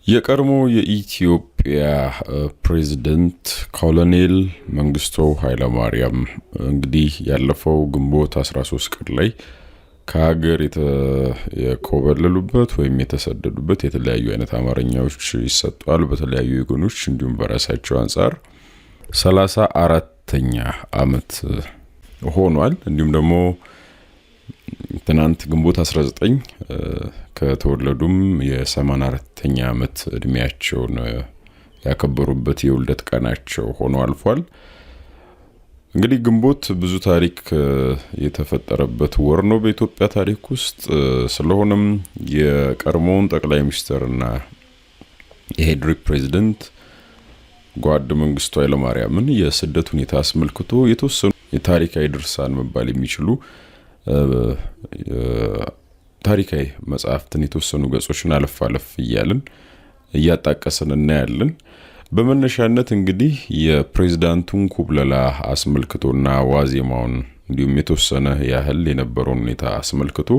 የቀድሞ የኢትዮጵያ ፕሬዝዳንት ኮሎኔል መንግስቱ ኃይለማርያም እንግዲህ ያለፈው ግንቦት 13 ቀን ላይ ከሀገር የኮበለሉበት ወይም የተሰደዱበት የተለያዩ አይነት አማርኛዎች ይሰጣሉ በተለያዩ የጎኖች እንዲሁም በራሳቸው አንፃር 34ኛ አመት ሆኗል። እንዲሁም ደግሞ ትናንት ግንቦት 19 ከተወለዱም የ84ኛ አመት እድሜያቸውን ያከበሩበት የውልደት ቀናቸው ሆኖ አልፏል። እንግዲህ ግንቦት ብዙ ታሪክ የተፈጠረበት ወር ነው በኢትዮጵያ ታሪክ ውስጥ። ስለሆነም የቀድሞውን ጠቅላይ ሚኒስትርና የሄድሪ ፕሬዝዳንት ጓድ መንግስቱ ኃይለማርያምን የስደት ሁኔታ አስመልክቶ የተወሰኑ የታሪካዊ ድርሳን መባል የሚችሉ ታሪካዊ መጽሐፍትን የተወሰኑ ገጾችን አለፍ እያልን እያጣቀስን እናያለን። በመነሻነት እንግዲህ የፕሬዝዳንቱን ኩብለላ አስመልክቶና ዋዜማውን እንዲሁም የተወሰነ ያህል የነበረውን ሁኔታ አስመልክቶ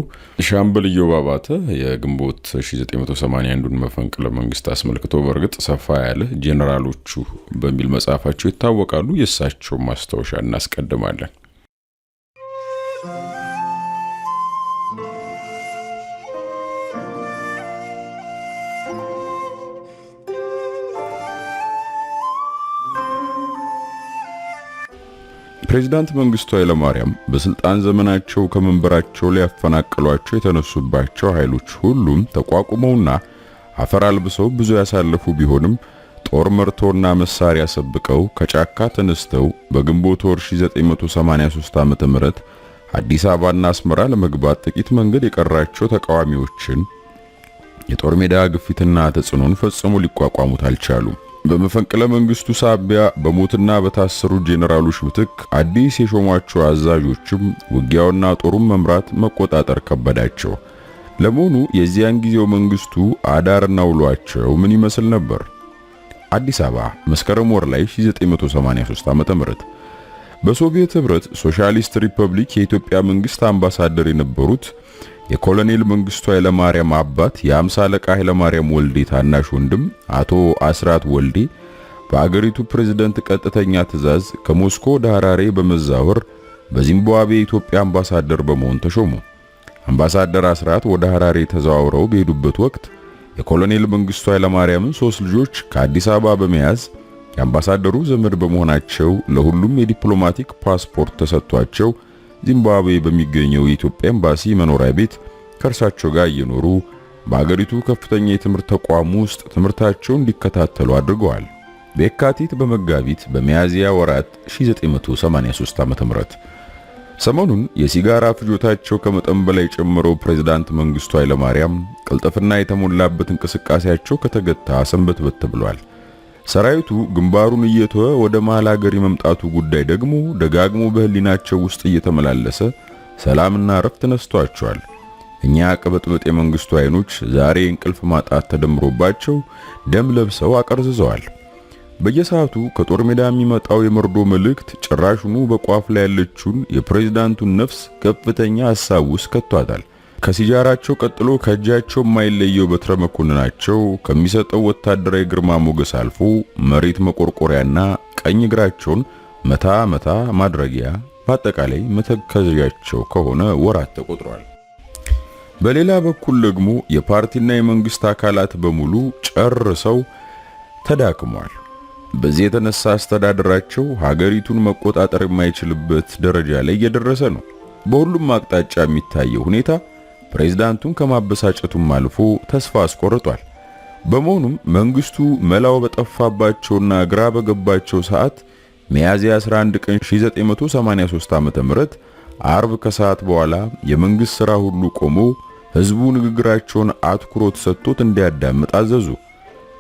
ሻምበል ኢዮብ አባተ የግንቦት 1981ን መፈንቅለ መንግስት አስመልክቶ በርግጥ ሰፋ ያለ ጄኔራሎቹ በሚል መጽሐፋቸው ይታወቃሉ። የእሳቸው ማስታወሻ እናስቀድማለን። ፕሬዝዳንት መንግስቱ ኃይለማርያም በስልጣን ዘመናቸው ከመንበራቸው ሊያፈናቅሏቸው የተነሱባቸው ኃይሎች ሁሉም ተቋቁመውና አፈር አልብሰው ብዙ ያሳለፉ ቢሆንም ጦር መርቶና መሳሪያ ሰብቀው ከጫካ ተነስተው በግንቦት 1983 ዓ.ም አዲስ አበባና አስመራ ለመግባት ጥቂት መንገድ የቀራቸው ተቃዋሚዎችን የጦር ሜዳ ግፊትና ተጽዕኖን ፈጽሞ ሊቋቋሙት አልቻሉም። በመፈንቅለ መንግስቱ ሳቢያ በሞትና በታሰሩ ጄኔራሎች ምትክ አዲስ የሾሟቸው አዛዦችም ውጊያውና ጦሩን መምራት መቆጣጠር ከበዳቸው። ለመሆኑ የዚያን ጊዜው መንግስቱ አዳርና ውሏቸው ምን ይመስል ነበር? አዲስ አበባ መስከረም ወር ላይ 1983 ዓ.ም በሶቪየት ህብረት ሶሻሊስት ሪፐብሊክ የኢትዮጵያ መንግስት አምባሳደር የነበሩት የኮሎኔል መንግስቱ ኃይለማርያም አባት የ50 አለቃ ኃይለማርያም ወልዴ ታናሽ ወንድም አቶ አስራት ወልዴ በአገሪቱ ፕሬዝዳንት ቀጥተኛ ትዕዛዝ ከሞስኮ ወደ ሐራሬ በመዛወር በዚምባብዌ የኢትዮጵያ አምባሳደር በመሆን ተሾሙ። አምባሳደር አስራት ወደ ሐራሬ ተዛውረው በሄዱበት ወቅት የኮሎኔል መንግስቱ ኃይለማርያምን 3 ልጆች ከአዲስ አበባ በመያዝ የአምባሳደሩ ዘመድ በመሆናቸው ለሁሉም የዲፕሎማቲክ ፓስፖርት ተሰጥቷቸው ዚምባብዌ በሚገኘው የኢትዮጵያ ኤምባሲ መኖሪያ ቤት ከእርሳቸው ጋር እየኖሩ በአገሪቱ ከፍተኛ የትምህርት ተቋም ውስጥ ትምህርታቸውን እንዲከታተሉ አድርገዋል። በየካቲት፣ በመጋቢት፣ በሚያዝያ ወራት 1983 ዓ.ም ሰሞኑን የሲጋራ ፍጆታቸው ከመጠን በላይ የጨመረው ፕሬዝዳንት መንግስቱ ኃይለማርያም ቅልጥፍና የተሞላበት እንቅስቃሴያቸው ከተገታ ሰንበትበት ብሏል። ሰራዊቱ ግንባሩን እየተወ ወደ መሃል ሀገር የመምጣቱ ጉዳይ ደግሞ ደጋግሞ በህሊናቸው ውስጥ እየተመላለሰ ሰላምና ረፍት ነስቷቸዋል። እኛ ቅብጥብጥ የመንግስቱ አይኖች ዛሬ እንቅልፍ ማጣት ተደምሮባቸው ደም ለብሰው አቀርዝዘዋል። በየሰዓቱ ከጦር ሜዳ የሚመጣው የመርዶ መልእክት ጭራሹኑ በቋፍ ላይ ያለችውን የፕሬዝዳንቱን ነፍስ ከፍተኛ ሐሳብ ውስጥ ከቷታል። ከሲጃራቸው ቀጥሎ ከእጃቸው የማይለየው በትረ መኮንናቸው ከሚሰጠው ወታደራዊ ግርማ ሞገስ አልፎ መሬት መቆርቆሪያና ቀኝ እግራቸውን መታ ማድረጊያ በአጠቃላይ መተከዣቸው ከሆነ ወራት ተቆጥሯል። በሌላ በኩል ደግሞ የፓርቲና የመንግስት አካላት በሙሉ ጨርሰው ተዳክመዋል። በዚህ የተነሳ አስተዳደራቸው ሀገሪቱን መቆጣጠር የማይችልበት ደረጃ ላይ እየደረሰ ነው። በሁሉም አቅጣጫ የሚታየው ሁኔታ ፕሬዝዳንቱን ከማበሳጨቱም አልፎ ተስፋ አስቆርጧል። በመሆኑም መንግስቱ መላው በጠፋባቸውና ግራ በገባቸው ሰዓት ሚያዝያ 11 ቀን 1983 ዓ.ም አርብ ከሰዓት በኋላ የመንግስት ሥራ ሁሉ ቆሞ ህዝቡ ንግግራቸውን አትኩሮት ሰጥቶት እንዲያዳምጥ አዘዙ።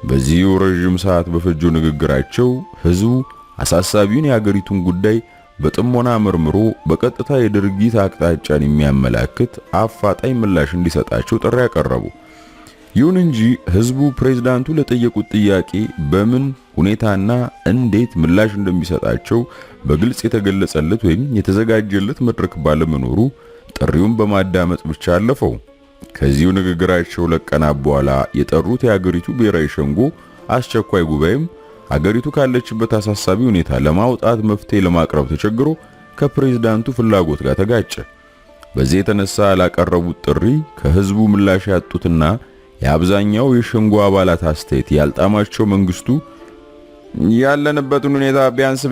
በዚህ ረጅም ሰዓት በፈጀው ንግግራቸው ህዝቡ አሳሳቢውን የሀገሪቱን ጉዳይ በጥሞና መርምሮ በቀጥታ የድርጊት አቅጣጫን የሚያመላክት አፋጣኝ ምላሽ እንዲሰጣቸው ጥሪ ያቀረቡ። ይሁን እንጂ ህዝቡ ፕሬዝዳንቱ ለጠየቁት ጥያቄ በምን ሁኔታና እንዴት ምላሽ እንደሚሰጣቸው በግልጽ የተገለጸለት ወይም የተዘጋጀለት መድረክ ባለመኖሩ ጥሪውን በማዳመጥ ብቻ አለፈው። ከዚሁ ንግግራቸው ለቀናት በኋላ የጠሩት የአገሪቱ ብሔራዊ ሸንጎ አስቸኳይ ጉባኤም አገሪቱ ካለችበት አሳሳቢ ሁኔታ ለማውጣት መፍትሄ ለማቅረብ ተቸግሮ ከፕሬዝዳንቱ ፍላጎት ጋር ተጋጨ። በዚህ የተነሳ ላቀረቡት ጥሪ ከህዝቡ ምላሽ ያጡትና የአብዛኛው የሸንጎ አባላት አስተያየት ያልጣማቸው መንግስቱ ያለንበትን ሁኔታ ቢያንስ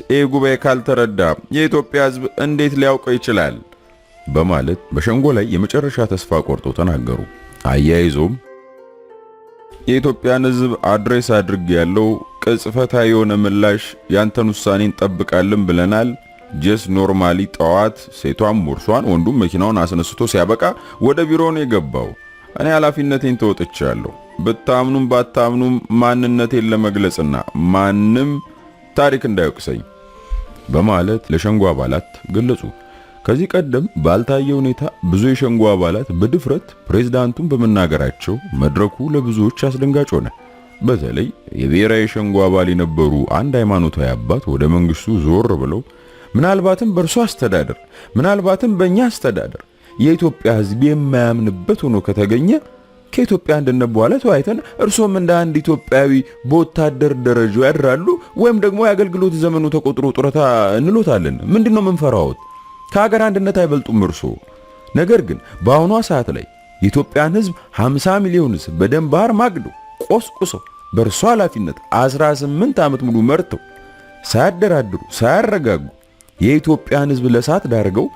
ይህ ጉባኤ ካልተረዳ የኢትዮጵያ ህዝብ እንዴት ሊያውቀው ይችላል በማለት በሸንጎ ላይ የመጨረሻ ተስፋ ቆርጦ ተናገሩ። አያይዞም የኢትዮጵያን ህዝብ አድሬስ አድርግ ያለው ቅጽበታዊ የሆነ ምላሽ ያንተን ውሳኔ እንጠብቃለን ብለናል። ጀስ ኖርማሊ ጠዋት ሴቷም ሙርሷን ወንዱም መኪናውን አስነስቶ ሲያበቃ ወደ ቢሮ ነው የገባው። እኔ ኃላፊነቴን ተወጥቻለሁ። ብታምኑም ባታምኑም ማንነቴን ለመግለጽና ማንም ታሪክ እንዳይወቅሰኝ በማለት ለሸንጎ አባላት ገለጹ። ከዚህ ቀደም ባልታየ ሁኔታ ብዙ የሸንጎ አባላት በድፍረት ፕሬዝዳንቱን በመናገራቸው መድረኩ ለብዙዎች አስደንጋጭ ሆነ። በተለይ የብሔራዊ ሸንጎ አባል የነበሩ አንድ ሃይማኖታዊ አባት ወደ መንግስቱ ዞር ብለው ምናልባትም በእርሱ አስተዳደር ምናልባትም በእኛ አስተዳደር የኢትዮጵያ ህዝብ የማያምንበት ሆኖ ከተገኘ ከኢትዮጵያ አንድነት በኋላ ተዋይተን እርሶም እንደ አንድ ኢትዮጵያዊ በወታደር ደረጃው ያድራሉ ወይም ደግሞ የአገልግሎት ዘመኑ ተቆጥሮ ጡረታ እንሎታለን። ምንድነው መንፈራውት? ከሀገር አንድነት አይበልጡም እርሶ። ነገር ግን በአሁኗ ሰዓት ላይ የኢትዮጵያን ህዝብ 50 ሚሊዮን ህዝብ በደም ባህር ማግዶ ቆስቁሰው በእርሶ ኃላፊነት 18 ዓመት ሙሉ መርተው ሳያደራድሩ ሳያረጋጉ የኢትዮጵያን ህዝብ ለሳት ዳርገው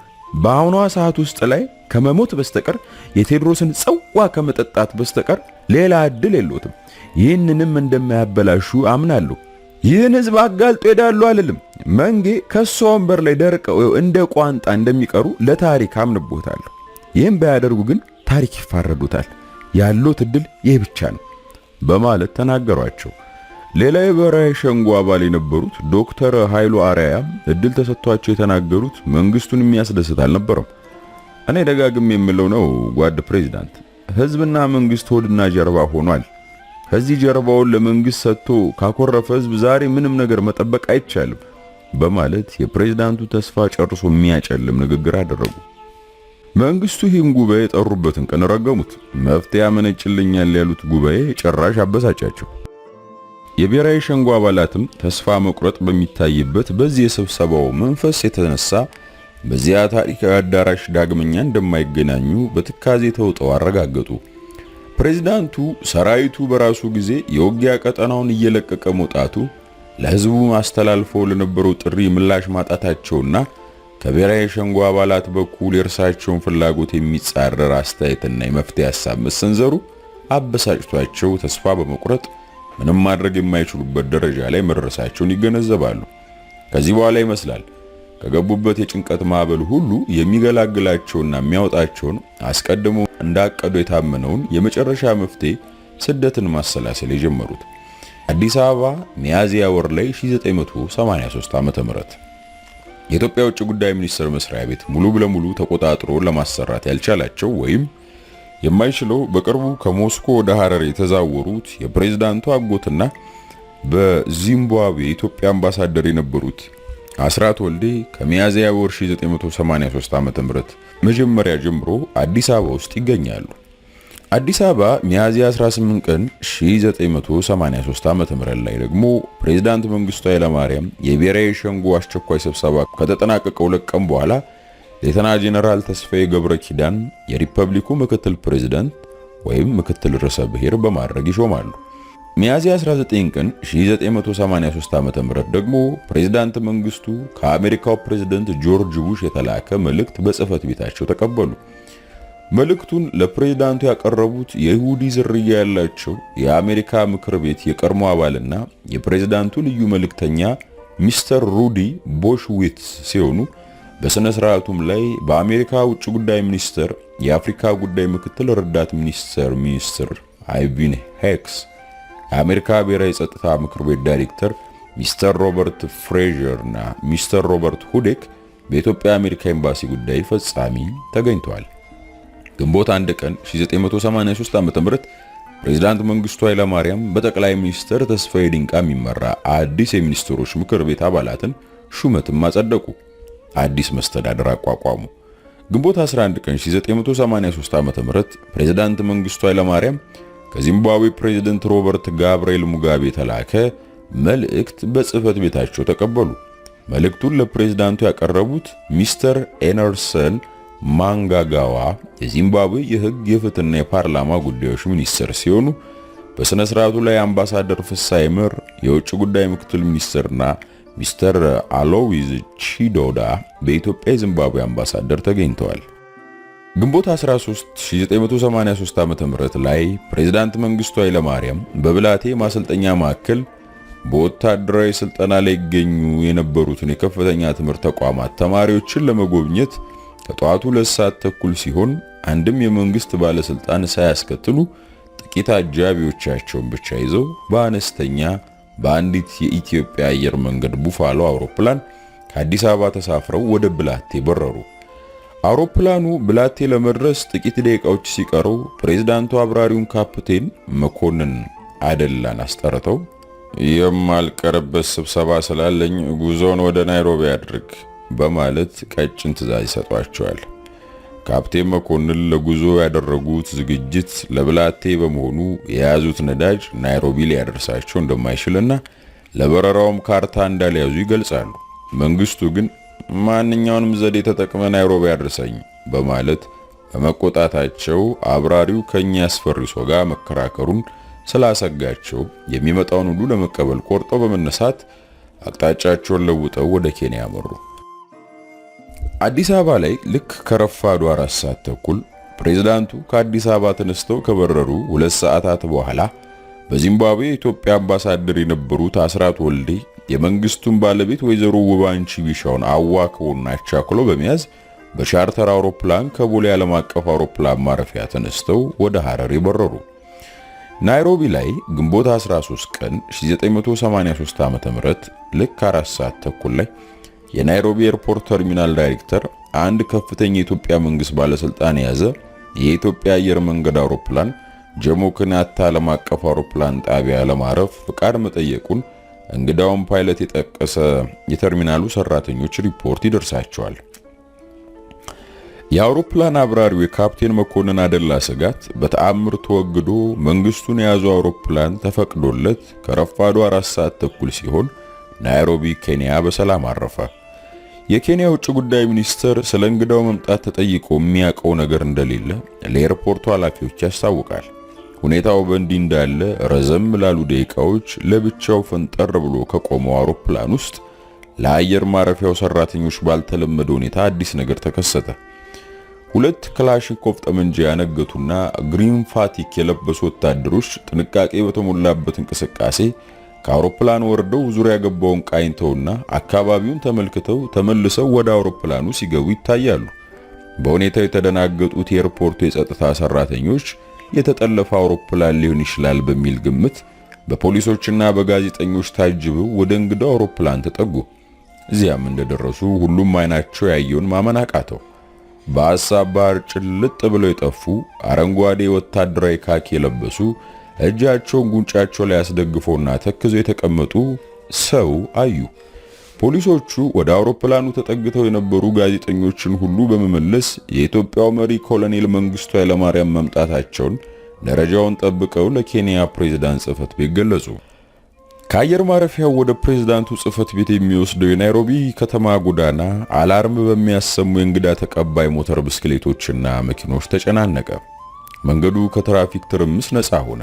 በአሁኗ ሰዓት ውስጥ ላይ ከመሞት በስተቀር የቴዎድሮስን ጽዋ ከመጠጣት በስተቀር ሌላ እድል የለውም። ይህንንም እንደማያበላሹ አምናለሁ። ይህን ህዝብ አጋልጦ ሄዳሉ አልልም። መንጌ ከሷ ወንበር ላይ ደርቀው እንደ ቋንጣ እንደሚቀሩ ለታሪክ አምንቦታለሁ። ይህን ባያደርጉ ግን ታሪክ ይፋረዱታል። ያሉት እድል ይህ ብቻ ነው በማለት ተናገሯቸው። ሌላ የብሔራዊ ሸንጎ አባል የነበሩት ዶክተር ኃይሉ አርአያ እድል ተሰጥቷቸው የተናገሩት መንግስቱን የሚያስደስት አልነበረም። እኔ ደጋግሜ የምለው ነው ጓድ ፕሬዝዳንት፣ ህዝብና መንግስት ሆድና ጀርባ ሆኗል። ከዚህ ጀርባውን ለመንግስት ሰጥቶ ካኮረፈ ህዝብ ዛሬ ምንም ነገር መጠበቅ አይቻልም በማለት የፕሬዝዳንቱ ተስፋ ጨርሶ የሚያጨልም ንግግር አደረጉ። መንግስቱ ይህን ጉባኤ የጠሩበትን ቀን ረገሙት። መፍትሄ ያመነጭልኛል ያሉት ጉባኤ ጭራሽ አበሳጫቸው። የብሔራዊ ሸንጎ አባላትም ተስፋ መቁረጥ በሚታይበት በዚህ የስብሰባው መንፈስ የተነሳ በዚያ ታሪካዊ አዳራሽ ዳግመኛ እንደማይገናኙ በትካዜ ተውጠው አረጋገጡ። ፕሬዝዳንቱ ሰራዊቱ በራሱ ጊዜ የውጊያ ቀጠናውን እየለቀቀ መውጣቱ ለህዝቡ ማስተላልፈው ለነበረው ጥሪ ምላሽ ማጣታቸውና ከብሔራዊ ሸንጎ አባላት በኩል የእርሳቸውን ፍላጎት የሚጻረር አስተያየትና የመፍትሄ ሐሳብ መሰንዘሩ አበሳጭቷቸው ተስፋ በመቁረጥ ምንም ማድረግ የማይችሉበት ደረጃ ላይ መድረሳቸውን ይገነዘባሉ። ከዚህ በኋላ ይመስላል ከገቡበት የጭንቀት ማዕበል ሁሉ የሚገላግላቸውና የሚያወጣቸውን አስቀድሞ እንዳቀዱ የታመነውን የመጨረሻ መፍትሄ ስደትን ማሰላሰል የጀመሩት። አዲስ አበባ ሚያዝያ ወር ላይ 1983 ዓ.ም የኢትዮጵያ ውጭ ጉዳይ ሚኒስቴር መስሪያ ቤት ሙሉ ለሙሉ ተቆጣጥሮ ለማሰራት ያልቻላቸው ወይም የማይችለው በቅርቡ ከሞስኮ ወደ ሐረር የተዛወሩት የፕሬዝዳንቱ አጎትና በዚምባብዌ የኢትዮጵያ አምባሳደር የነበሩት አስራት ወልዴ ከሚያዝያ ወር 1983 ዓ.ም መጀመሪያ ጀምሮ አዲስ አበባ ውስጥ ይገኛሉ። አዲስ አበባ ሚያዝያ 18 ቀን 1983 ዓ.ም ላይ ደግሞ ፕሬዝዳንት መንግስቱ ኃይለማርያም የብሔራዊ ሸንጎ አስቸኳይ ስብሰባ ከተጠናቀቀው ለቀም በኋላ ሌተና ጄኔራል ተስፋዬ ገብረ ኪዳን የሪፐብሊኩ ምክትል ፕሬዝዳንት ወይም ምክትል ርዕሰ ብሔር በማድረግ ይሾማሉ። ሚያዝያ 19 ቀን 1983 ዓ.ም ደግሞ ፕሬዝዳንት መንግስቱ ከአሜሪካው ፕሬዝዳንት ጆርጅ ቡሽ የተላከ መልእክት በጽህፈት ቤታቸው ተቀበሉ። መልእክቱን ለፕሬዝዳንቱ ያቀረቡት የይሁዲ ዝርያ ያላቸው የአሜሪካ ምክር ቤት የቀድሞ አባልና የፕሬዝዳንቱ ልዩ መልእክተኛ ሚስተር ሩዲ ቦሽዊትስ ሲሆኑ በስነ ስርዓቱም ላይ በአሜሪካ ውጭ ጉዳይ ሚኒስቴር የአፍሪካ ጉዳይ ምክትል ረዳት ሚኒስትር አይቪን ሄክስ፣ የአሜሪካ ብሔራዊ ጸጥታ ምክር ቤት ዳይሬክተር ሚስተር ሮበርት ፍሬዠርና ሚስተር ሮበርት ሁዴክ በኢትዮጵያ አሜሪካ ኤምባሲ ጉዳይ ፈጻሚ ተገኝተዋል። ግንቦት 1 ቀን 1983 ዓ.ም ፕሬዝዳንት መንግስቱ ኃይለማርያም በጠቅላይ ሚኒስትር ተስፋዬ ዲንቃ የሚመራ አዲስ የሚኒስትሮች ምክር ቤት አባላትን ሹመትም አጸደቁ። አዲስ መስተዳድር አቋቋሙ። ግንቦት 11 ቀን 1983 ዓ.ም ፕሬዝዳንት መንግስቱ ኃይለማርያም ከዚምባብዌ ፕሬዝዳንት ሮበርት ጋብርኤል ሙጋቤ ተላከ መልእክት በጽህፈት ቤታቸው ተቀበሉ። መልእክቱን ለፕሬዝዳንቱ ያቀረቡት ሚስተር ኤነርሰን ማንጋጋዋ የዚምባብዌ የህግ የፍትህና የፓርላማ ጉዳዮች ሚኒስትር ሲሆኑ በስነ ስርዓቱ ላይ አምባሳደር ፍሳሐ ይመር የውጭ ጉዳይ ምክትል ሚኒስትርና ሚስተር አሎዊዝ ቺዶዳ በኢትዮጵያ የዚምባብዌ አምባሳደር ተገኝተዋል። ግንቦት 13 1983 ዓ.ም ላይ ፕሬዝዳንት መንግስቱ ኃይለማርያም በብላቴ ማሰልጠኛ ማዕከል በወታደራዊ ስልጠና ላይ ይገኙ የነበሩትን የከፍተኛ ትምህርት ተቋማት ተማሪዎችን ለመጎብኘት ከጠዋቱ 2 ሰዓት ተኩል ሲሆን አንድም የመንግስት ባለስልጣን ሳያስከትሉ ጥቂት አጃቢዎቻቸውን ብቻ ይዘው በአነስተኛ በአንዲት የኢትዮጵያ አየር መንገድ ቡፋሎ አውሮፕላን ከአዲስ አበባ ተሳፍረው ወደ ብላቴ በረሩ። አውሮፕላኑ ብላቴ ለመድረስ ጥቂት ደቂቃዎች ሲቀረው ፕሬዝዳንቱ አብራሪውን ካፕቴን መኮንን አደላን አስጠርተው የማልቀርበት ስብሰባ ስላለኝ ጉዞን ወደ ናይሮቢ አድርግ በማለት ቀጭን ትዕዛዝ ይሰጧቸዋል። ካፕቴን መኮንን ለጉዞ ያደረጉት ዝግጅት ለብላቴ በመሆኑ የያዙት ነዳጅ ናይሮቢ ሊያደርሳቸው እንደማይችልና ለበረራውም ካርታ እንዳልያዙ ይገልጻሉ። መንግስቱ ግን ማንኛውንም ዘዴ ተጠቅመ ናይሮቢ ያደርሰኝ በማለት በመቆጣታቸው አብራሪው ከኛ አስፈሪ ሰው ጋር መከራከሩን ስላሰጋቸው የሚመጣውን ሁሉ ለመቀበል ቆርጠው በመነሳት አቅጣጫቸውን ለውጠው ወደ ኬንያ አመሩ። አዲስ አበባ ላይ ልክ ከረፋዱ 4 ሰዓት ተኩል ፕሬዝዳንቱ ከአዲስ አበባ ተነስተው ከበረሩ 2 ሰዓታት በኋላ በዚምባብዌ የኢትዮጵያ አምባሳደር የነበሩት አስራት ወልዴ የመንግስቱን ባለቤት ወይዘሮ ውባንቺ ቢሻውን አዋክቦና አቻክሎ በመያዝ በቻርተር አውሮፕላን ከቦሌ ዓለም አቀፍ አውሮፕላን ማረፊያ ተነስተው ወደ ሐረር በረሩ። ናይሮቢ ላይ ግንቦት 13 ቀን 1983 ዓ.ም ልክ 4 ሰዓት ተኩል ላይ የናይሮቢ ኤርፖርት ተርሚናል ዳይሬክተር አንድ ከፍተኛ የኢትዮጵያ መንግስት ባለስልጣን የያዘ የኢትዮጵያ አየር መንገድ አውሮፕላን ጆሞ ኬንያታ ዓለም አቀፍ አውሮፕላን ጣቢያ ለማረፍ ፍቃድ መጠየቁን እንግዳውን ፓይለት የጠቀሰ የተርሚናሉ ሰራተኞች ሪፖርት ይደርሳቸዋል። የአውሮፕላን አብራሪው የካፕቴን መኮንን አደላ ስጋት በተአምር ተወግዶ መንግስቱን የያዘው አውሮፕላን ተፈቅዶለት ከረፋዱ 4 ሰዓት ተኩል ሲሆን ናይሮቢ ኬንያ በሰላም አረፈ። የኬንያ ውጭ ጉዳይ ሚኒስትር ስለ እንግዳው መምጣት ተጠይቆ የሚያውቀው ነገር እንደሌለ ለኤርፖርቱ ኃላፊዎች ያስታውቃል። ሁኔታው በእንዲህ እንዳለ ረዘም ላሉ ደቂቃዎች ለብቻው ፈንጠር ብሎ ከቆመው አውሮፕላን ውስጥ ለአየር ማረፊያው ሰራተኞች ባልተለመደ ሁኔታ አዲስ ነገር ተከሰተ። 2 ክላሽንኮቭ ጠመንጃ ያነገቱና ግሪን ፋቲክ የለበሱ ወታደሮች ጥንቃቄ በተሞላበት እንቅስቃሴ ከአውሮፕላን ወርደው ዙሪያ ገባውን ቃኝተውና አካባቢውን ተመልክተው ተመልሰው ወደ አውሮፕላኑ ሲገቡ ይታያሉ። በሁኔታው የተደናገጡት የኤርፖርቱ የጸጥታ ሰራተኞች የተጠለፈ አውሮፕላን ሊሆን ይችላል በሚል ግምት በፖሊሶችና በጋዜጠኞች ታጅበው ወደ እንግዳው አውሮፕላን ተጠጉ። እዚያም እንደደረሱ ሁሉም አይናቸው ያየውን ማመን አቃተው። በሐሳብ ባህር ጭልጥ ብለው የጠፉ አረንጓዴ ወታደራዊ ካኪ የለበሱ እጃቸውን ጉንጫቸው ላይ አስደግፈውና ተክዘው የተቀመጡ ሰው አዩ። ፖሊሶቹ ወደ አውሮፕላኑ ተጠግተው የነበሩ ጋዜጠኞችን ሁሉ በመመለስ የኢትዮጵያው መሪ ኮሎኔል መንግስቱ ኃይለማርያም መምጣታቸውን ደረጃውን ጠብቀው ለኬንያ ፕሬዝዳንት ጽህፈት ቤት ገለጹ። ከአየር ማረፊያው ወደ ፕሬዝዳንቱ ጽህፈት ቤት የሚወስደው የናይሮቢ ከተማ ጎዳና አላርም በሚያሰሙ የእንግዳ ተቀባይ ሞተር ብስክሌቶችና መኪኖች ተጨናነቀ። መንገዱ ከትራፊክ ትርምስ ነፃ ሆነ።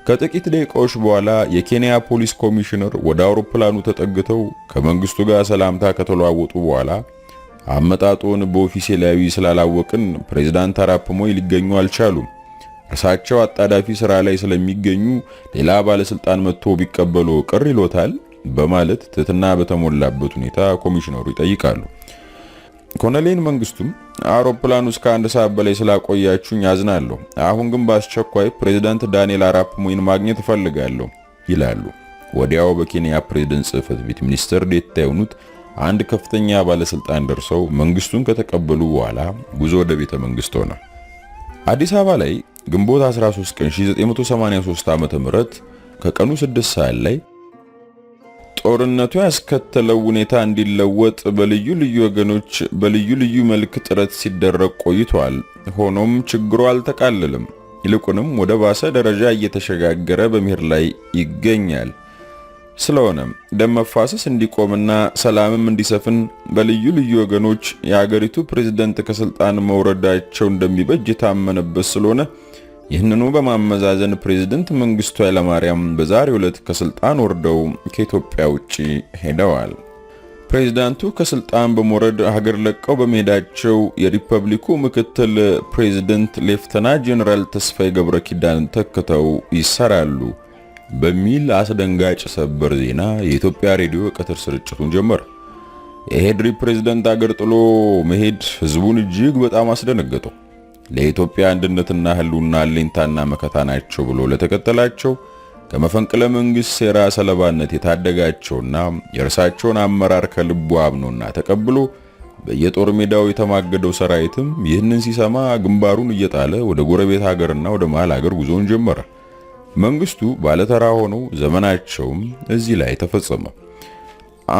ከጥቂት ደቂቃዎች በኋላ የኬንያ ፖሊስ ኮሚሽነር ወደ አውሮፕላኑ ተጠግተው ከመንግስቱ ጋር ሰላምታ ከተለዋወጡ በኋላ አመጣጡን በኦፊሴላዊ ስላላወቅን ፕሬዝዳንት አራፕ ሞይ ሊገኙ አልቻሉም፣ እርሳቸው አጣዳፊ ስራ ላይ ስለሚገኙ ሌላ ባለስልጣን መጥቶ ቢቀበሉ ቅር ይሎታል በማለት ትህትና በተሞላበት ሁኔታ ኮሚሽነሩ ይጠይቃሉ። ኮሎኔል መንግስቱም አውሮፕላኑ እስከ 1 ሰዓት በላይ ስላቆያችሁኝ ያዝናለሁ፣ አሁን ግን በአስቸኳይ ፕሬዝዳንት ዳንኤል አራፕ ሞይን ማግኘት እፈልጋለሁ ይላሉ። ወዲያው በኬንያ ፕሬዝዳንት ጽህፈት ቤት ሚኒስትር ዴኤታ የሆኑት አንድ ከፍተኛ ባለስልጣን ደርሰው መንግስቱን ከተቀበሉ በኋላ ጉዞ ወደ ቤተ መንግስት ሆነ። አዲስ አበባ ላይ ግንቦት 13 ቀን 1983 ዓ.ም ከቀኑ 6 ሰዓት ላይ ጦርነቱ ያስከተለው ሁኔታ እንዲለወጥ በልዩ ልዩ ወገኖች በልዩ ልዩ መልክ ጥረት ሲደረግ ቆይቷል። ሆኖም ችግሩ አልተቃለለም። ይልቁንም ወደ ባሰ ደረጃ እየተሸጋገረ በመሄድ ላይ ይገኛል። ስለሆነም ደም መፋሰስ እንዲቆምና ሰላምም እንዲሰፍን በልዩ ልዩ ወገኖች የሀገሪቱ ፕሬዝዳንት ከስልጣን መውረዳቸው እንደሚበጅ የታመነበት ስለሆነ ይህንኑ በማመዛዘን ፕሬዝዳንት መንግስቱ ኃይለማርያም በዛሬው ዕለት ከስልጣን ወርደው ከኢትዮጵያ ውጪ ሄደዋል። ፕሬዝዳንቱ ከስልጣን በመውረድ ሀገር ለቀው በመሄዳቸው የሪፐብሊኩ ምክትል ፕሬዝዳንት ሌፍተና ጄኔራል ተስፋዬ ገብረኪዳን ተክተው ይሰራሉ በሚል አስደንጋጭ ሰበር ዜና የኢትዮጵያ ሬዲዮ ቀትር ስርጭቱን ጀመረ። የሄድሪ ፕሬዝዳንት ሀገር ጥሎ መሄድ ህዝቡን እጅግ በጣም አስደነገጠው። ለኢትዮጵያ አንድነትና ህልውና አለኝታና መከታ ናቸው ብሎ ለተከተላቸው ከመፈንቅለ መንግስት ሴራ ሰለባነት የታደጋቸውና የእርሳቸውን አመራር ከልቡ አምኖና ተቀብሎ በየጦር ሜዳው የተማገደው ሰራዊትም ይህንን ሲሰማ ግንባሩን እየጣለ ወደ ጎረቤት ሀገርና ወደ መሃል ሀገር ጉዞውን ጀመረ። መንግስቱ ባለተራ ሆነው ዘመናቸውም እዚህ ላይ ተፈጸመ።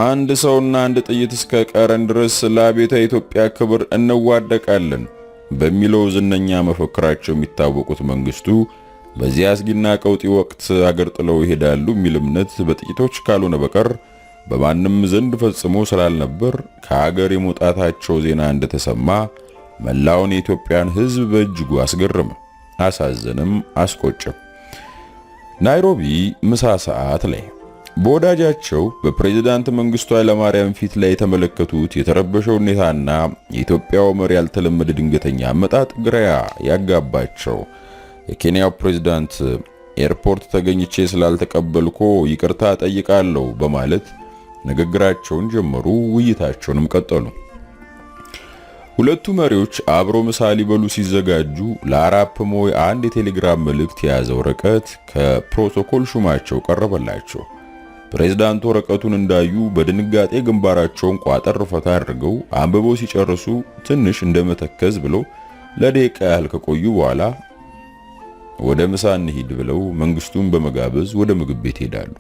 አንድ ሰውና አንድ ጥይት እስከ ቀረን ድረስ ለአብዮታዊ ኢትዮጵያ ክብር እንዋደቃለን በሚለው ዝነኛ መፈክራቸው የሚታወቁት መንግስቱ በዚህ አስጊና ቀውጢ ወቅት አገር ጥለው ይሄዳሉ የሚል እምነት በጥቂቶች ካልሆነ በቀር በማንም ዘንድ ፈጽሞ ስላልነበር ከሀገር የመውጣታቸው ዜና እንደተሰማ መላውን የኢትዮጵያን ሕዝብ በእጅጉ አስገረመ፣ አሳዘንም፣ አስቆጨም። ናይሮቢ ምሳ ሰዓት ላይ በወዳጃቸው በፕሬዝዳንት መንግስቱ ኃይለማርያም ፊት ላይ የተመለከቱት የተረበሸው ሁኔታና የኢትዮጵያው መሪ ያልተለመደ ድንገተኛ አመጣጥ ግራ ያጋባቸው የኬንያው ፕሬዝዳንት ኤርፖርት ተገኝቼ ስላልተቀበልኮ ይቅርታ ጠይቃለሁ በማለት ንግግራቸውን ጀመሩ። ውይይታቸውንም ቀጠሉ። ሁለቱ መሪዎች አብሮ ምሳ ሊበሉ ሲዘጋጁ ለአራፕ ሞይ አንድ የቴሌግራም መልእክት የያዘ ወረቀት ከፕሮቶኮል ሹማቸው ቀረበላቸው። ፕሬዝዳንቱ ወረቀቱን እንዳዩ በድንጋጤ ግንባራቸውን ቋጠር ፈታ አድርገው አንብበው ሲጨርሱ ትንሽ እንደመተከዝ ብለው ለደቂቃ ያህል ከቆዩ በኋላ ወደ ምሳ እንሂድ ብለው መንግስቱን በመጋበዝ ወደ ምግብ ቤት ሄዳሉ።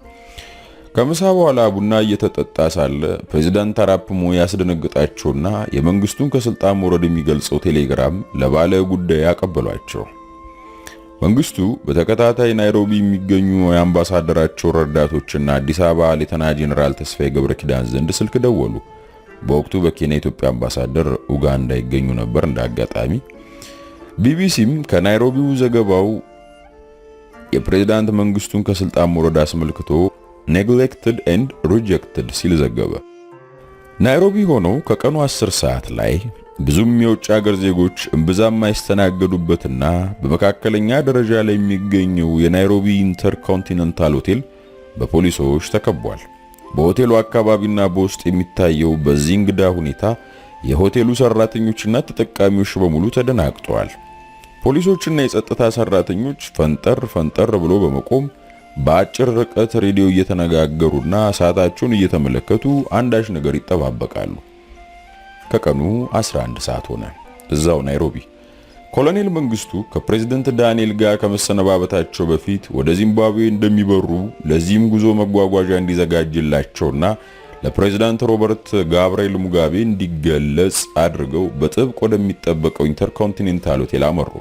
ከምሳ በኋላ ቡና እየተጠጣ ሳለ ፕሬዝዳንት አራፕ ሞይ ያስደነግጣቸውና የመንግስቱን ከስልጣን መውረድ የሚገልጸው ቴሌግራም ለባለ ጉዳይ ያቀበሏቸው። መንግስቱ በተከታታይ ናይሮቢ የሚገኙ የአምባሳደራቸው ረዳቶችና አዲስ አበባ ሌተና ጄኔራል ተስፋዬ ገብረኪዳን ዘንድ ስልክ ደወሉ። በወቅቱ በኬንያ ኢትዮጵያ አምባሳደር ኡጋንዳ ይገኙ ነበር እንዳጋጣሚ። ቢቢሲም ከናይሮቢው ዘገባው የፕሬዝዳንት መንግስቱን ከስልጣን መውረድ አስመልክቶ neglected and rejected ሲል ዘገበ። ናይሮቢ ሆነው ከቀኑ 10 ሰዓት ላይ ብዙም የውጭ ሀገር ዜጎች እምብዛም ማይስተናገዱበትና በመካከለኛ ደረጃ ላይ የሚገኘው የናይሮቢ ኢንተርኮንቲኔንታል ሆቴል በፖሊሶች ተከቧል። በሆቴሉ አካባቢና በውስጥ የሚታየው በዚህ እንግዳ ሁኔታ የሆቴሉ ሰራተኞችና ተጠቃሚዎች በሙሉ ተደናግጠዋል። ፖሊሶችና የጸጥታ ሰራተኞች ፈንጠር ብሎ በመቆም በአጭር ርቀት ሬዲዮ እየተነጋገሩና ሰዓታቸውን እየተመለከቱ አንዳች ነገር ይጠባበቃሉ። ከቀኑ 11 ሰዓት ሆነ። እዛው ናይሮቢ ኮሎኔል መንግስቱ ከፕሬዝዳንት ዳንኤል ጋር ከመሰነባበታቸው በፊት ወደ ዚምባብዌ እንደሚበሩ ለዚህም ጉዞ መጓጓዣ እንዲዘጋጅላቸውና ለፕሬዝዳንት ሮበርት ጋብርኤል ሙጋቤ እንዲገለጽ አድርገው በጥብቅ ወደሚጠበቀው ኢንተርኮንቲኔንታል ሆቴል አመሩ።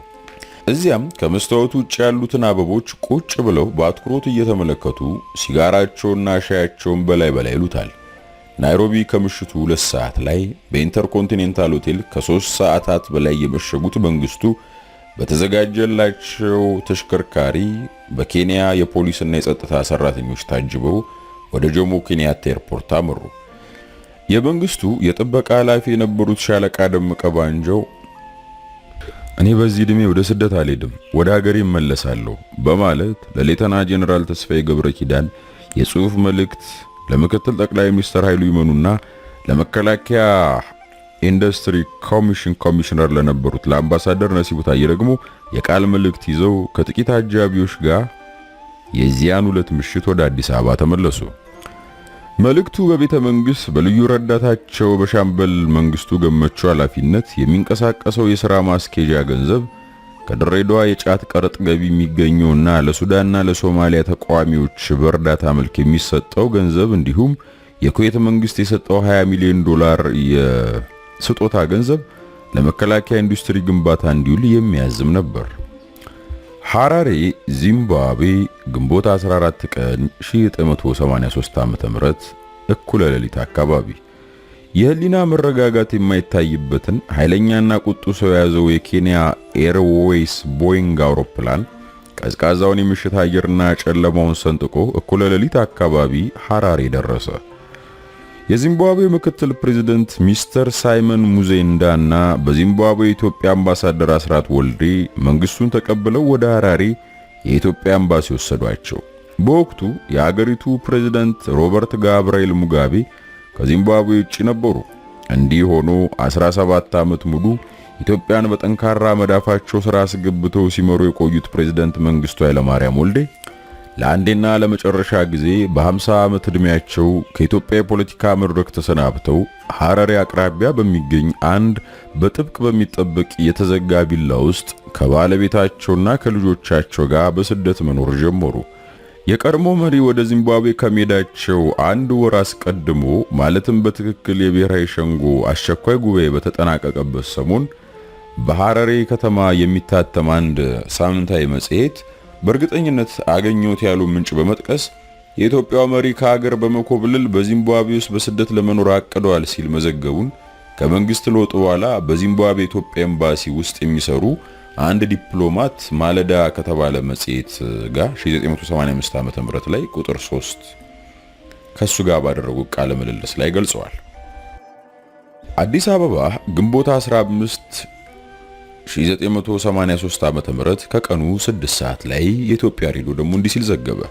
እዚያም ከመስታወቱ ውጭ ያሉትን አበቦች ቁጭ ብለው በአትኩሮት እየተመለከቱ ሲጋራቸውና ሻያቸውን በላይ ይሉታል። ናይሮቢ ከምሽቱ 2 ሰዓት ላይ በኢንተርኮንቲኔንታል ሆቴል ከ3 ሰዓታት በላይ የመሸጉት መንግስቱ በተዘጋጀላቸው ተሽከርካሪ በኬንያ የፖሊስና የጸጥታ ሰራተኞች ታጅበው ወደ ጆሞ ኬንያታ ኤርፖርት አመሩ። የመንግስቱ የጥበቃ ኃላፊ የነበሩት ሻለቃ ደመቀ ባንጃው እኔ በዚህ ዕድሜ ወደ ስደት አልሄድም፣ ወደ ሀገሬ እመለሳለሁ በማለት ለሌተና ጄኔራል ተስፋዬ ገብረኪዳን የጽሑፍ መልእክት ለምክትል ጠቅላይ ሚኒስትር ኃይሉ ይመኑና ለመከላከያ ኢንዱስትሪ ኮሚሽን ኮሚሽነር ለነበሩት ለአምባሳደር ነሲቡ ታዬ ደግሞ የቃል መልእክት ይዘው ከጥቂት አጃቢዎች ጋር የዚያን ሁለት ምሽት ወደ አዲስ አበባ ተመለሱ። መልእክቱ በቤተ መንግስት በልዩ ረዳታቸው በሻምበል መንግስቱ ገመቹ ኃላፊነት የሚንቀሳቀሰው የሥራ ማስኬጃ ገንዘብ ከድሬዳዋ የጫት ቀረጥ ገቢ የሚገኘውና ለሱዳንና ለሶማሊያ ተቃዋሚዎች በእርዳታ መልክ የሚሰጠው ገንዘብ እንዲሁም የኩዌት መንግስት የሰጠው 20 ሚሊዮን ዶላር የስጦታ ገንዘብ ለመከላከያ ኢንዱስትሪ ግንባታ እንዲውል የሚያዝም ነበር። ሐራሬ ዚምባብዌ ግንቦት 14 ቀን 1983 ዓ.ም እኩለ ሌሊት አካባቢ የህሊና መረጋጋት የማይታይበትን ኃይለኛና ቁጡ ሰው የያዘው የኬንያ ኤርዌይስ ቦይንግ አውሮፕላን ቀዝቃዛውን የምሽት አየርና ጨለማውን ሰንጥቆ እኩለ ሌሊት አካባቢ ሐራሬ ደረሰ። የዚምባብዌ ምክትል ፕሬዝዳንት ሚስተር ሳይመን ሙዜንዳና በዚምባብዌ የኢትዮጵያ አምባሳደር አስራት ወልዴ መንግስቱን ተቀብለው ወደ ሐራሬ የኢትዮጵያ ኤምባሲ ወሰዷቸው። በወቅቱ የአገሪቱ ፕሬዝዳንት ሮበርት ጋብርኤል ሙጋቤ ከዚምባብዌ ውጪ ነበሩ። እንዲህ ሆኖ 17 ዓመት ሙሉ ኢትዮጵያን በጠንካራ መዳፋቸው ስራ አስገብተው ሲመሩ የቆዩት ፕሬዝዳንት መንግስቱ ኃይለማርያም ወልዴ ለአንዴና ለመጨረሻ ጊዜ በ50 ዓመት ዕድሜያቸው ከኢትዮጵያ የፖለቲካ መድረክ ተሰናብተው ሐራሬ አቅራቢያ በሚገኝ አንድ በጥብቅ በሚጠበቅ የተዘጋ ቪላ ውስጥ ከባለቤታቸውና ከልጆቻቸው ጋር በስደት መኖር ጀመሩ። የቀድሞ መሪ ወደ ዚምባብዌ ከመሄዳቸው አንድ ወር አስቀድሞ ማለትም በትክክል የብሔራዊ ሸንጎ አስቸኳይ ጉባኤ በተጠናቀቀበት ሰሞን በሐራሬ ከተማ የሚታተም አንድ ሳምንታዊ መጽሔት በእርግጠኝነት አገኘሁት ያሉ ምንጭ በመጥቀስ የኢትዮጵያው መሪ ከሀገር በመኮብለል በዚምባብዌ ውስጥ በስደት ለመኖር አቅደዋል ሲል መዘገቡን ከመንግስት ለውጥ በኋላ በዚምባብዌ ኢትዮጵያ ኤምባሲ ውስጥ የሚሰሩ አንድ ዲፕሎማት ማለዳ ከተባለ መጽሔት ጋር 1985 ዓ.ም ላይ ቁጥር 3 ከሱ ጋር ባደረጉት ቃለ ምልልስ ላይ ገልጸዋል። አዲስ አበባ ግንቦት 15 1983 ዓ.ም ከቀኑ 6 ሰዓት ላይ የኢትዮጵያ ሬዲዮ ደግሞ እንዲህ ሲል ዘገበ።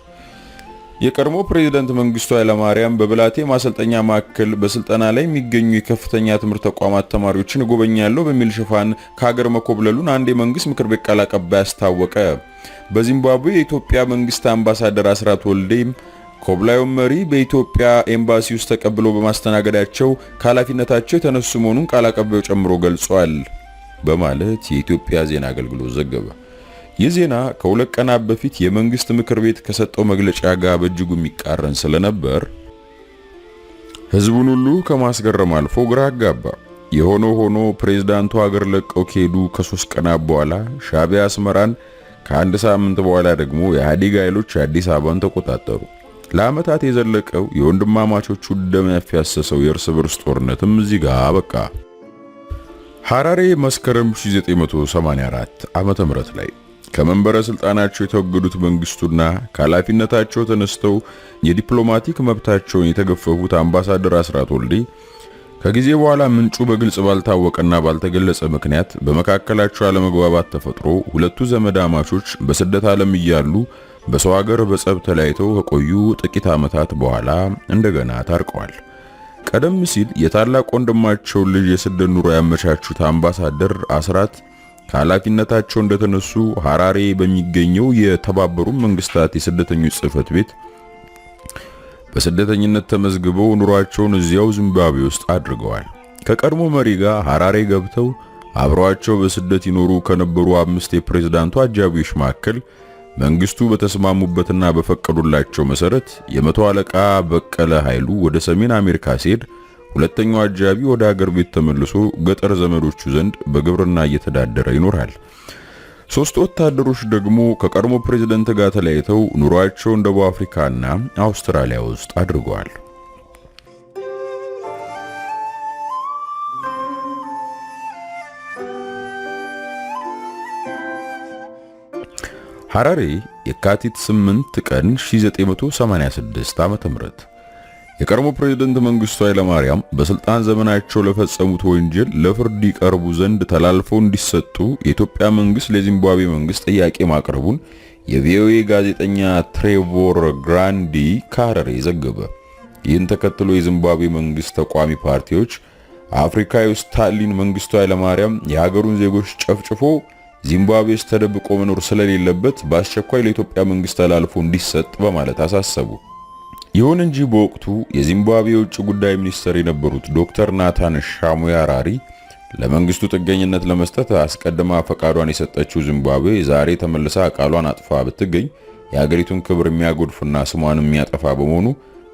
የቀድሞ ፕሬዝዳንት መንግስቱ ኃይለማርያም በብላቴ ማሰልጠኛ ማዕከል በስልጠና ላይ የሚገኙ የከፍተኛ ትምህርት ተቋማት ተማሪዎችን እጎበኛለሁ በሚል ሽፋን ከሀገር መኮብለሉን አንድ የመንግስት ምክር ቤት ቃል አቀባይ አስታወቀ። በዚምባብዌ የኢትዮጵያ መንግስት አምባሳደር አስራት ወልዴም ኮብላዩን መሪ በኢትዮጵያ ኤምባሲ ውስጥ ተቀብለው በማስተናገዳቸው ከኃላፊነታቸው የተነሱ መሆኑን ቃል አቀባዩ ጨምሮ ገልጿል በማለት የኢትዮጵያ ዜና አገልግሎት ዘገበ። ይህ ዜና ከሁለት ቀናት በፊት የመንግስት ምክር ቤት ከሰጠው መግለጫ ጋር በእጅጉ የሚቃረን ስለነበር ህዝቡን ሁሉ ከማስገረም አልፎ ግራ አጋባ። የሆነው ሆኖ ፕሬዝዳንቱ ሀገር ለቀው ከሄዱ ከ3 ቀናት በኋላ ሻዕቢያ አስመራን፣ ከአንድ ሳምንት በኋላ ደግሞ የኢህአዴግ ኃይሎች አዲስ አበባን ተቆጣጠሩ። ለዓመታት የዘለቀው የወንድማማቾቹ ደም ያፈሰሰው የእርስ በርስ ጦርነትም እዚህ ጋር በቃ። ሐራሬ መስከረም 1984 ዓመተ ምህረት ላይ ከመንበረ ስልጣናቸው የተወገዱት መንግስቱና ከኃላፊነታቸው ተነስተው የዲፕሎማቲክ መብታቸውን የተገፈፉት አምባሳደር አስራት ወልዴ ከጊዜ በኋላ ምንጩ በግልጽ ባልታወቀና ባልተገለጸ ምክንያት በመካከላቸው አለመግባባት ተፈጥሮ ሁለቱ ዘመዳማቾች በስደት ዓለም እያሉ በሰው ሀገር በጸብ ተለያይተው ከቆዩ ጥቂት ዓመታት በኋላ እንደገና ታርቀዋል። ቀደም ሲል የታላቅ ወንድማቸው ልጅ የስደት ኑሮ ያመቻቹት አምባሳደር አስራት ከኃላፊነታቸው እንደተነሱ ሐራሬ በሚገኘው የተባበሩት መንግስታት የስደተኞች ጽሕፈት ቤት በስደተኝነት ተመዝግበው ኑሯቸውን እዚያው ዚምባብዌ ውስጥ አድርገዋል። ከቀድሞ መሪ ጋር ሐራሬ ገብተው አብረዋቸው በስደት ይኖሩ ከነበሩ 5 የፕሬዝዳንቱ አጃቢዎች መካከል መንግስቱ በተስማሙበትና በፈቀዱላቸው መሰረት የመቶ አለቃ በቀለ ኃይሉ ወደ ሰሜን አሜሪካ ሲሄድ ሁለተኛው አጃቢ ወደ ሀገር ቤት ተመልሶ ገጠር ዘመዶቹ ዘንድ በግብርና እየተዳደረ ይኖራል። 3 ወታደሮች ደግሞ ከቀድሞ ፕሬዝዳንት ጋር ተለያይተው ኑሯቸውን ደቡብ አፍሪካና አውስትራሊያ ውስጥ አድርገዋል። ሐራሬ የካቲት 8 ቀን 1986 ዓ.ም የቀድሞ ፕሬዝዳንት መንግስቱ ኃይለማርያም በስልጣን ዘመናቸው ለፈጸሙት ወንጀል ለፍርድ ይቀርቡ ዘንድ ተላልፈው እንዲሰጡ የኢትዮጵያ መንግስት ለዚምባብዌ መንግስት ጥያቄ ማቅረቡን የቪኦኤ ጋዜጠኛ ትሬቮር ግራንዲ ከሐራሬ ዘገበ። ይህን ተከትሎ የዚምባብዌ መንግስት ተቋሚ ፓርቲዎች አፍሪካዊ ስታሊን መንግስቱ ኃይለማርያም የሀገሩን ዜጎች ጨፍጭፎ ዚምባብዌ ውስጥ ተደብቆ መኖር ስለሌለበት በአስቸኳይ ለኢትዮጵያ መንግስት ተላልፎ እንዲሰጥ በማለት አሳሰቡ። ይሁን እንጂ በወቅቱ የዚምባብዌ የውጭ ጉዳይ ሚኒስትር የነበሩት ዶክተር ናታን ሻሙያራሪ ለመንግስቱ ጥገኝነት ለመስጠት አስቀድማ ፈቃዷን የሰጠችው ዚምባብዌ ዛሬ ተመልሳ ቃሏን አጥፋ ብትገኝ የሀገሪቱን ክብር የሚያጎድፍና ስሟን የሚያጠፋ በመሆኑ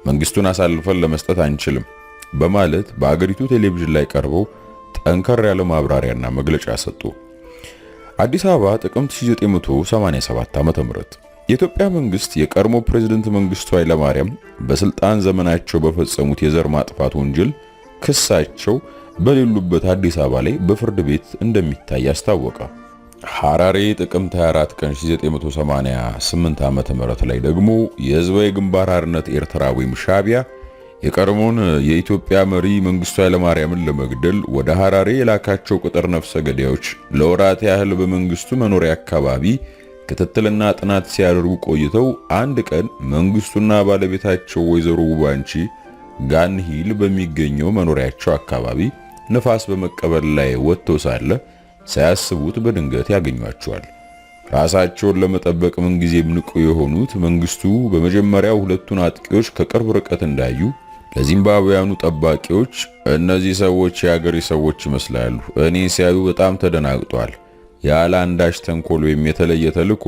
መንግስቱን አሳልፈን ለመስጠት አንችልም በማለት በአገሪቱ ቴሌቪዥን ላይ ቀርበው ጠንከር ያለ ማብራሪያና መግለጫ ሰጡ። አዲስ አበባ ጥቅምት 1987 ዓ.ም የኢትዮጵያ መንግስት የቀድሞ ፕሬዝዳንት መንግስቱ ኃይለማርያም በስልጣን ዘመናቸው በፈጸሙት የዘር ማጥፋት ወንጀል ክሳቸው በሌሉበት አዲስ አበባ ላይ በፍርድ ቤት እንደሚታይ አስታወቀ። ሐራሬ ጥቅምት 24 ቀን 1988 ዓ.ም ላይ ደግሞ የህዝባዊ ግንባር ሓርነት ኤርትራ ወይም ሻዕቢያ የቀድሞውን የኢትዮጵያ መሪ መንግስቱ ኃይለማርያምን ለመግደል ወደ ሐራሬ የላካቸው ቁጥር ነፍሰ ገዳዮች ለወራት ያህል በመንግስቱ መኖሪያ አካባቢ ክትትልና ጥናት ሲያደርጉ ቆይተው አንድ ቀን መንግስቱና ባለቤታቸው ወይዘሮ ውባንቺ ጋንሂል በሚገኘው መኖሪያቸው አካባቢ ንፋስ በመቀበል ላይ ወጥተው ሳለ ሳያስቡት በድንገት ያገኟቸዋል። ራሳቸውን ለመጠበቅ ምንጊዜም ንቁ የሆኑት መንግስቱ በመጀመሪያው ሁለቱን አጥቂዎች ከቅርብ ርቀት እንዳዩ ለዚምባብዌያኑ ጠባቂዎች እነዚህ ሰዎች የሀገሬ ሰዎች ይመስላሉ፣ እኔ ሲያዩ በጣም ተደናግጧል፣ ያለ አንዳች ተንኮል ወይም የተለየ ተልዕኮ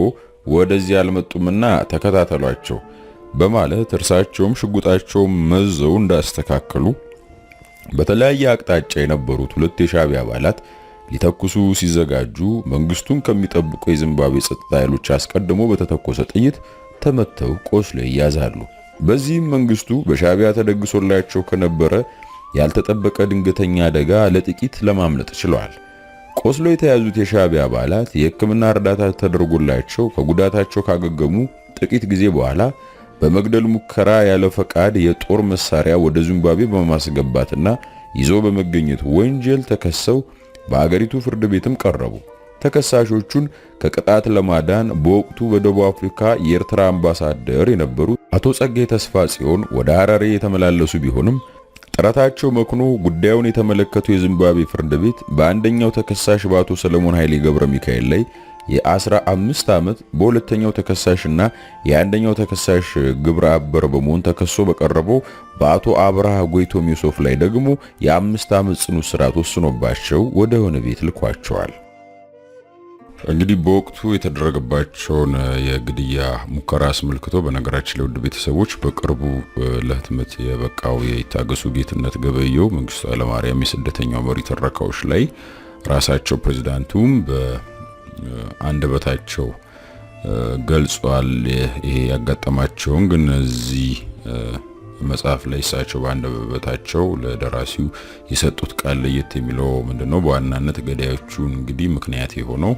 ወደዚህ አልመጡምና ተከታተሏቸው በማለት እርሳቸውም ሽጉጣቸውን መዘው እንዳስተካከሉ በተለያየ አቅጣጫ የነበሩት ሁለት የሻዕቢያ አባላት ሊተኩሱ ሲዘጋጁ መንግስቱን ከሚጠብቁ የዚምባብዌ ጸጥታ ኃይሎች አስቀድሞ በተተኮሰ ጥይት ተመተው ቆስለው ይያዛሉ። በዚህም መንግስቱ በሻዕቢያ ተደግሶላቸው ከነበረ ያልተጠበቀ ድንገተኛ አደጋ ለጥቂት ለማምለጥ ችለዋል። ቆስሎ የተያዙት የሻዕቢያ አባላት የሕክምና እርዳታ ተደርጎላቸው ከጉዳታቸው ካገገሙ ጥቂት ጊዜ በኋላ በመግደል ሙከራ ያለ ፈቃድ የጦር መሳሪያ ወደ ዚምባብዌ በማስገባትና ይዞ በመገኘት ወንጀል ተከሰው በአገሪቱ ፍርድ ቤትም ቀረቡ። ተከሳሾቹን ከቅጣት ለማዳን በወቅቱ በደቡብ አፍሪካ የኤርትራ አምባሳደር የነበሩት አቶ ጸጋዬ ተስፋጽዮን ወደ ሐራሬ የተመላለሱ ቢሆንም ጥረታቸው መክኖ ጉዳዩን የተመለከቱ የዚምባብዌ ፍርድ ቤት በአንደኛው ተከሳሽ በአቶ ሰለሞን ኃይሌ ገብረ ሚካኤል ላይ የ15 ዓመት በሁለተኛው ተከሳሽና የአንደኛው ተከሳሽ ግብረ አበር በመሆን ተከሶ በቀረበው በአቶ አብርሃ ጎይቶም ዮሴፍ ላይ ደግሞ የ5 ዓመት ጽኑ እስራት ወስኖባቸው ወደ ሆነ ቤት ልኳቸዋል። እንግዲህ በወቅቱ የተደረገባቸውን የግድያ ሙከራ አስመልክቶ በነገራችን ለውድ ቤተሰቦች በቅርቡ ለህትመት የበቃው የይታገሱ ጌትነት ገበየው መንግስቱ ኃይለማርያም የስደተኛው መሪ ትረካዎች ላይ ራሳቸው ፕሬዝዳንቱም አንደበታቸው ገልጿል። ይሄ ያጋጠማቸውን ግን እዚህ መጽሐፍ ላይ እሳቸው በአንደበታቸው ለደራሲው የሰጡት ቃል ለየት የሚለው ምንድነው? በዋናነት ገዳዮቹን እንግዲህ ምክንያት የሆነው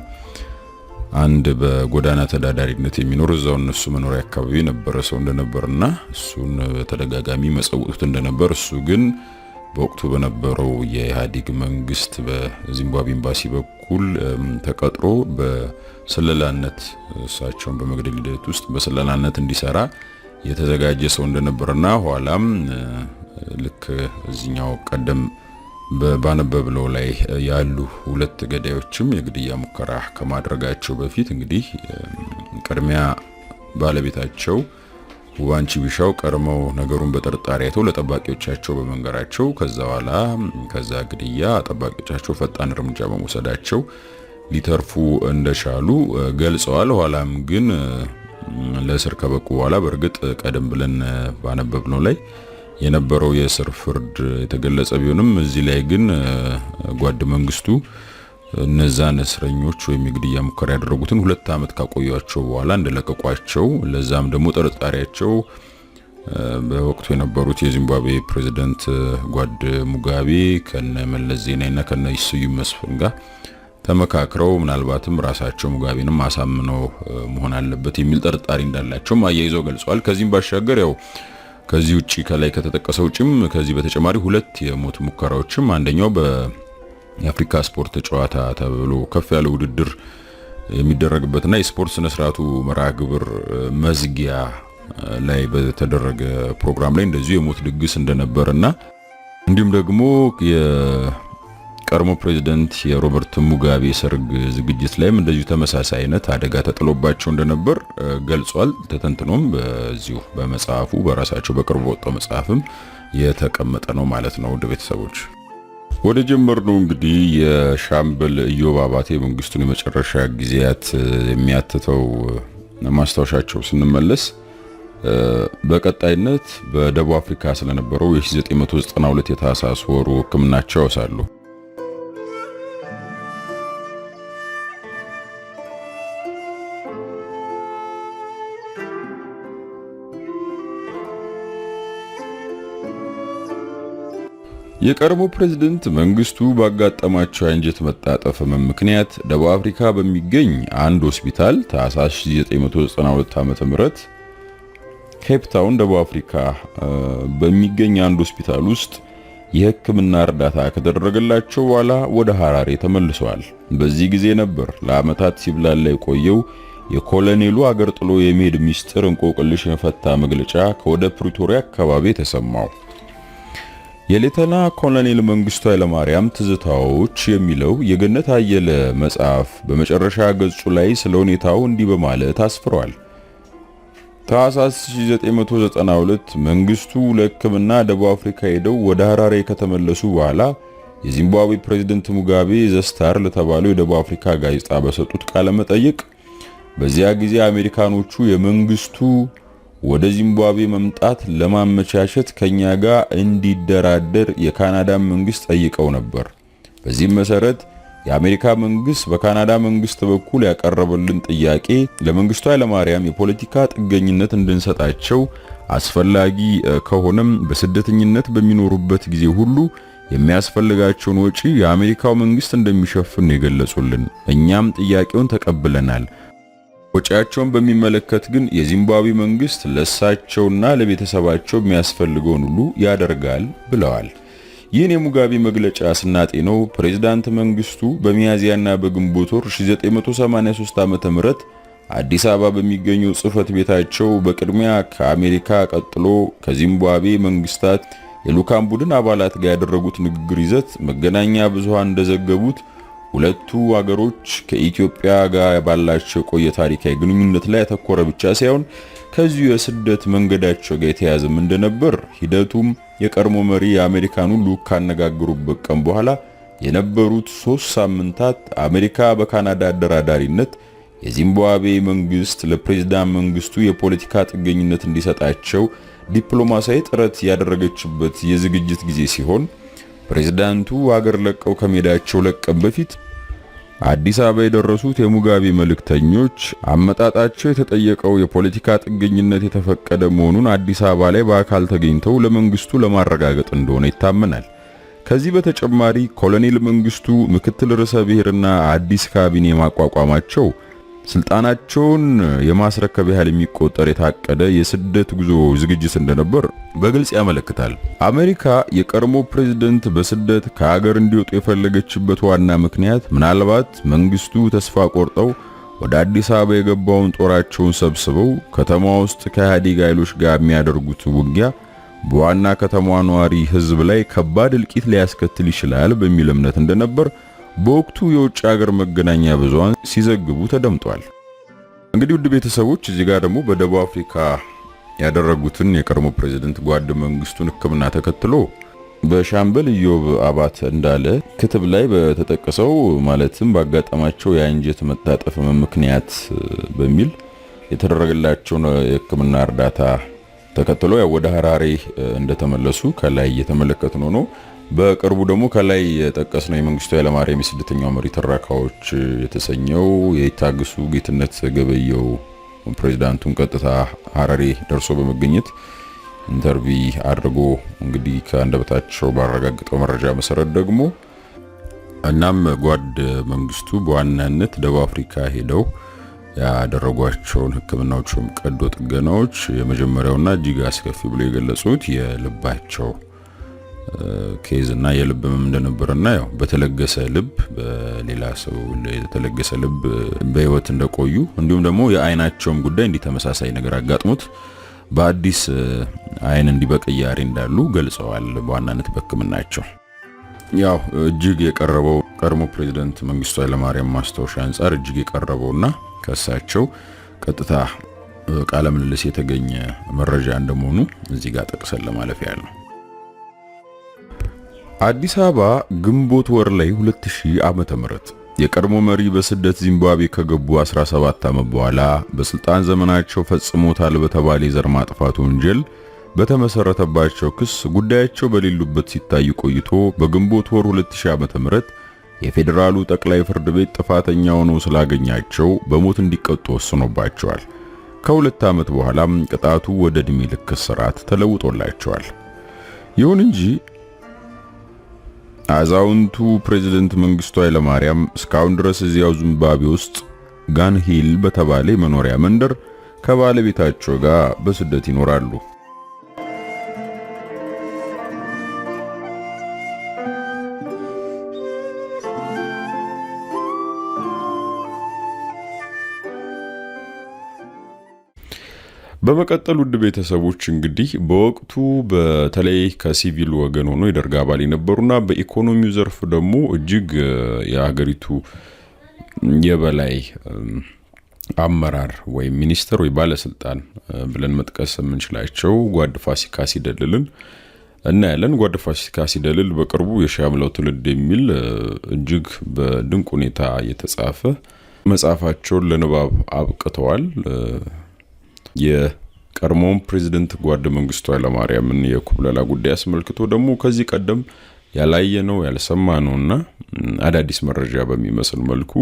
አንድ በጎዳና ተዳዳሪነት የሚኖር እዛው እነሱ መኖሪያ አካባቢ የነበረ ሰው እንደነበርና እሱን በተደጋጋሚ መጸውቱት እንደነበር እሱ ግን በወቅቱ በነበረው የኢህአዴግ መንግስት በዚምባብዌ ኤምባሲ በኩል ተቀጥሮ በስለላነት እሳቸውን በመግደል ሂደት ውስጥ በስለላነት እንዲሰራ የተዘጋጀ ሰው እንደነበርና ኋላም ልክ እዚህኛው ቀደም ባነበብለው ላይ ያሉ ሁለት ገዳዮችም የግድያ ሙከራ ከማድረጋቸው በፊት እንግዲህ ቅድሚያ ባለቤታቸው ውባንቺ ቢሻው ቀድመው ነገሩን በጥርጣሬ አይተው ለጠባቂዎቻቸው በመንገራቸው ከዛ ግድያ ጠባቂዎቻቸው ፈጣን እርምጃ በመውሰዳቸው ሊተርፉ እንደቻሉ ገልጸዋል። ኋላም ግን ለእስር ከበቁ በኋላ በእርግጥ ቀደም ብለን ባነበብነው ላይ የነበረው የእስር ፍርድ የተገለጸ ቢሆንም እዚህ ላይ ግን ጓድ መንግስቱ እነዛን እስረኞች ወይም የግድያ ሙከራ ያደረጉትን 2 ዓመት ካቆያቸው በኋላ እንደለቀቋቸው ለዛም ደግሞ ጥርጣሬያቸው በወቅቱ የነበሩት የዚምባብዌ ፕሬዝዳንት ጓድ ሙጋቤ ከነ መለስ ዜናዊና ከነ ስዩም መስፍን ጋር ተመካክረው ምናልባትም ራሳቸው ሙጋቤንም አሳምነው መሆን አለበት የሚል ጥርጣሬ እንዳላቸው አያይዘው ገልጸዋል። ከዚህም ባሻገር ያው ከዚህ ውጪ ከላይ ከተጠቀሰው ውጪም ከዚህ በተጨማሪ 2 የሞት ሙከራዎችም አንደኛው የአፍሪካ ስፖርት ጨዋታ ተብሎ ከፍ ያለ ውድድር የሚደረግበትና የስፖርት ስነ ስርዓቱ መርሃ ግብር መዝጊያ ላይ በተደረገ ፕሮግራም ላይ እንደዚሁ የሞት ድግስ እንደነበርና እንዲሁም ደግሞ የቀድሞ ፕሬዝዳንት የሮበርት ሙጋቤ ሰርግ ዝግጅት ላይም እንደዚሁ ተመሳሳይ አይነት አደጋ ተጥሎባቸው እንደነበር ገልጿል። ተተንትኖም በዚሁ በመጽሐፉ በራሳቸው በቅርቡ ወጣው መጽሐፍም የተቀመጠ ነው ማለት ነው። ወደ ቤተሰቦች ወደ ጀመርነው እንግዲህ የሻምበል ኢዮብ አባቴ መንግስቱን የመጨረሻ ጊዜያት የሚያትተው ማስታወሻቸው ስንመለስ በቀጣይነት በደቡብ አፍሪካ ስለነበረው የ1992 የታህሳስ ወሩ ሕክምናቸው ያወሳሉ። የቀድሞ ፕሬዝዳንት መንግስቱ ባጋጠማቸው የአንጀት መጣጠፍ ምክንያት ደቡብ አፍሪካ በሚገኝ አንድ ሆስፒታል ታህሳስ 1992 ዓ.ም ኬፕ ታውን ደቡብ አፍሪካ በሚገኝ አንድ ሆስፒታል ውስጥ የሕክምና እርዳታ ከተደረገላቸው በኋላ ወደ ሐራሬ ተመልሰዋል። በዚህ ጊዜ ነበር ለዓመታት ሲብላላ የቆየው የኮሎኔሉ አገር ጥሎ የመሄድ ሚስጥር እንቆቅልሽ የፈታ መግለጫ ከወደ ፕሪቶሪያ አካባቢ ተሰማው። የሌተና ኮሎኔል መንግስቱ ኃይለማርያም ትዝታዎች የሚለው የገነት አየለ መጽሐፍ በመጨረሻ ገጹ ላይ ስለ ሁኔታው እንዲህ በማለት አስፍሯል። ታህሳስ 1992 መንግስቱ ለሕክምና ደቡብ አፍሪካ ሄደው ወደ ሐራሬ ከተመለሱ በኋላ የዚምባብዌ ፕሬዝዳንት ሙጋቤ ዘስታር ለተባለው የደቡብ አፍሪካ ጋዜጣ በሰጡት ቃለ መጠይቅ በዚያ ጊዜ አሜሪካኖቹ የመንግስቱ ወደ ዚምባብዌ መምጣት ለማመቻቸት ከኛ ጋር እንዲደራደር የካናዳ መንግስት ጠይቀው ነበር። በዚህም መሰረት የአሜሪካ መንግስት በካናዳ መንግስት በኩል ያቀረበልን ጥያቄ ለመንግስቱ ኃይለማርያም የፖለቲካ ጥገኝነት እንድንሰጣቸው አስፈላጊ ከሆነም በስደተኝነት በሚኖሩበት ጊዜ ሁሉ የሚያስፈልጋቸውን ወጪ የአሜሪካው መንግስት እንደሚሸፍን ነው የገለጹልን። እኛም ጥያቄውን ተቀብለናል። ወጪያቸውን በሚመለከት ግን የዚምባብዌ መንግስት ለሳቸውና ለቤተሰባቸው የሚያስፈልገውን ሁሉ ያደርጋል ብለዋል። ይህን የሙጋቤ መግለጫ ስናጤነው ፕሬዝዳንት መንግስቱ በሚያዚያና በግንቦት ወር 1983 ዓ.ም አዲስ አበባ በሚገኘው ጽህፈት ቤታቸው በቅድሚያ ከአሜሪካ ቀጥሎ ከዚምባብዌ መንግስታት የልኡካን ቡድን አባላት ጋር ያደረጉት ንግግር ይዘት መገናኛ ብዙሃን እንደዘገቡት ሁለቱ አገሮች ከኢትዮጵያ ጋር ባላቸው ቆየ ታሪካዊ ግንኙነት ላይ ያተኮረ ብቻ ሳይሆን ከዚሁ የስደት መንገዳቸው ጋር የተያዘም እንደነበር ሂደቱም የቀድሞ መሪ የአሜሪካኑ ልኡክ ካነጋገሩበት ቀን በኋላ የነበሩት 3 ሳምንታት አሜሪካ በካናዳ አደራዳሪነት የዚምባብዌ መንግስት ለፕሬዝዳንት መንግስቱ የፖለቲካ ጥገኝነት እንዲሰጣቸው ዲፕሎማሲያዊ ጥረት ያደረገችበት የዝግጅት ጊዜ ሲሆን ፕሬዝዳንቱ ሀገር ለቀው ከመሄዳቸው ለቀም በፊት አዲስ አበባ የደረሱት የሙጋቤ መልእክተኞች አመጣጣቸው የተጠየቀው የፖለቲካ ጥገኝነት የተፈቀደ መሆኑን አዲስ አበባ ላይ በአካል ተገኝተው ለመንግስቱ ለማረጋገጥ እንደሆነ ይታመናል። ከዚህ በተጨማሪ ኮሎኔል መንግስቱ ምክትል ርዕሰ ብሔርና አዲስ ካቢኔ ማቋቋማቸው ስልጣናቸውን የማስረከብ ያህል የሚቆጠር የታቀደ የስደት ጉዞ ዝግጅት እንደነበር በግልጽ ያመለክታል። አሜሪካ የቀድሞ ፕሬዝዳንት በስደት ከሀገር እንዲወጡ የፈለገችበት ዋና ምክንያት ምናልባት መንግስቱ ተስፋ ቆርጠው ወደ አዲስ አበባ የገባውን ጦራቸውን ሰብስበው ከተማ ውስጥ ከኢህአዴግ ኃይሎች ጋር የሚያደርጉት ውጊያ በዋና ከተማዋ ነዋሪ ህዝብ ላይ ከባድ እልቂት ሊያስከትል ይችላል በሚል እምነት እንደነበር በወቅቱ የውጭ ሀገር መገናኛ ብዙሃን ሲዘግቡ ተደምጧል። እንግዲህ ውድ ቤተሰቦች እዚህ ጋር ደግሞ በደቡብ አፍሪካ ያደረጉትን የቀድሞ ፕሬዝዳንት ጓድ መንግስቱን ሕክምና ተከትሎ በሻምበል ኢዮብ አባተ እንዳለ ክትብ ላይ በተጠቀሰው ማለትም ባጋጠማቸው የአንጀት መጣጠፍ ምክንያት በሚል የተደረገላቸውን የሕክምና እርዳታ ተከትሎ ወደ ሐራሬ እንደተመለሱ ከላይ እየተመለከትን ነው። በቅርቡ ደግሞ ከላይ የጠቀስነው የመንግስቱ ኃይለማርያም የስደተኛው መሪ ትረካዎች የተሰኘው የይታገሱ ጌትነት ገበየው ፕሬዝዳንቱን ቀጥታ ሐራሬ ደርሶ በመገኘት ኢንተርቪው አድርጎ እንግዲህ ከአንደበታቸው ባረጋግጠው መረጃ መሰረት ደግሞ እናም ጓድ መንግስቱ በዋናነት ደቡብ አፍሪካ ሄደው ያደረጓቸውን ህክምናዎችም ቀዶ ጥገናዎች የመጀመሪያውና እጅግ አስከፊ ብሎ የገለጹት የልባቸው ኬዝ እና የልብ ህመም እንደነበርና ያው በተለገሰ ልብ በሌላ ሰው የተለገሰ ልብ በህይወት እንደቆዩ እንዲሁም ደግሞ የአይናቸውም ጉዳይ እንዲተመሳሳይ ነገር አጋጥሞት በአዲስ አይን እንዲበቀያሪ እንዳሉ ገልጸዋል። በዋናነት በህክምናቸው ያው እጅግ የቀረበው ቀድሞ ፕሬዝዳንት መንግስቱ ኃይለማርያም ማስታወሻ አንፃር እጅግ የቀረበውና ከሳቸው ቀጥታ ቃለ ምልልስ የተገኘ መረጃ እንደመሆኑ እዚህ ጋር ጠቅሰን ለማለፍ ያለው አዲስ አበባ ግንቦት ወር ላይ 2000 ዓመተ ምህረት የቀድሞ መሪ በስደት ዚምባብዌ ከገቡ 17 ዓመት በኋላ በስልጣን ዘመናቸው ፈጽሞታል በተባለ የዘር ማጥፋት ወንጀል በተመሰረተባቸው ክስ ጉዳያቸው በሌሉበት ሲታይ ቆይቶ በግንቦት ወር 2000 ዓመተ ምህረት የፌዴራሉ ጠቅላይ ፍርድ ቤት ጥፋተኛ ሆነው ስላገኛቸው በሞት እንዲቀጡ ወስኖባቸዋል። ከሁለት ዓመት በኋላም ቅጣቱ ወደ ዕድሜ ልክ እስራት ተለውጦላቸዋል። ይሁን እንጂ አዛውንቱ ፕሬዝዳንት መንግስቱ ኃይለማርያም እስካሁን ድረስ እዚያው ዚምባብዌ ውስጥ ጋንሂል በተባለ መኖሪያ መንደር ከባለቤታቸው ጋር በስደት ይኖራሉ። በመቀጠል ውድ ቤተሰቦች እንግዲህ በወቅቱ በተለይ ከሲቪል ወገን ሆኖ የደርግ አባል የነበሩና በኢኮኖሚው ዘርፍ ደግሞ እጅግ የሀገሪቱ የበላይ አመራር ወይ ሚኒስተር ወይ ባለስልጣን ብለን መጥቀስ የምንችላቸው ጓድ ፋሲካ ሲደልልን እናያለን። ጓድ ፋሲካ ሲደልል በቅርቡ የሻምለው ትውልድ የሚል እጅግ በድንቅ ሁኔታ የተጻፈ መጽሐፋቸውን ለንባብ አብቅተዋል። የቀድሞው ፕሬዝዳንት ጓድ መንግስቱ ኃይለማርያምን የኩብለላ ጉዳይ አስመልክቶ ደግሞ ከዚህ ቀደም ያላየነው ያልሰማነውና አዳዲስ መረጃ በሚመስል መልኩ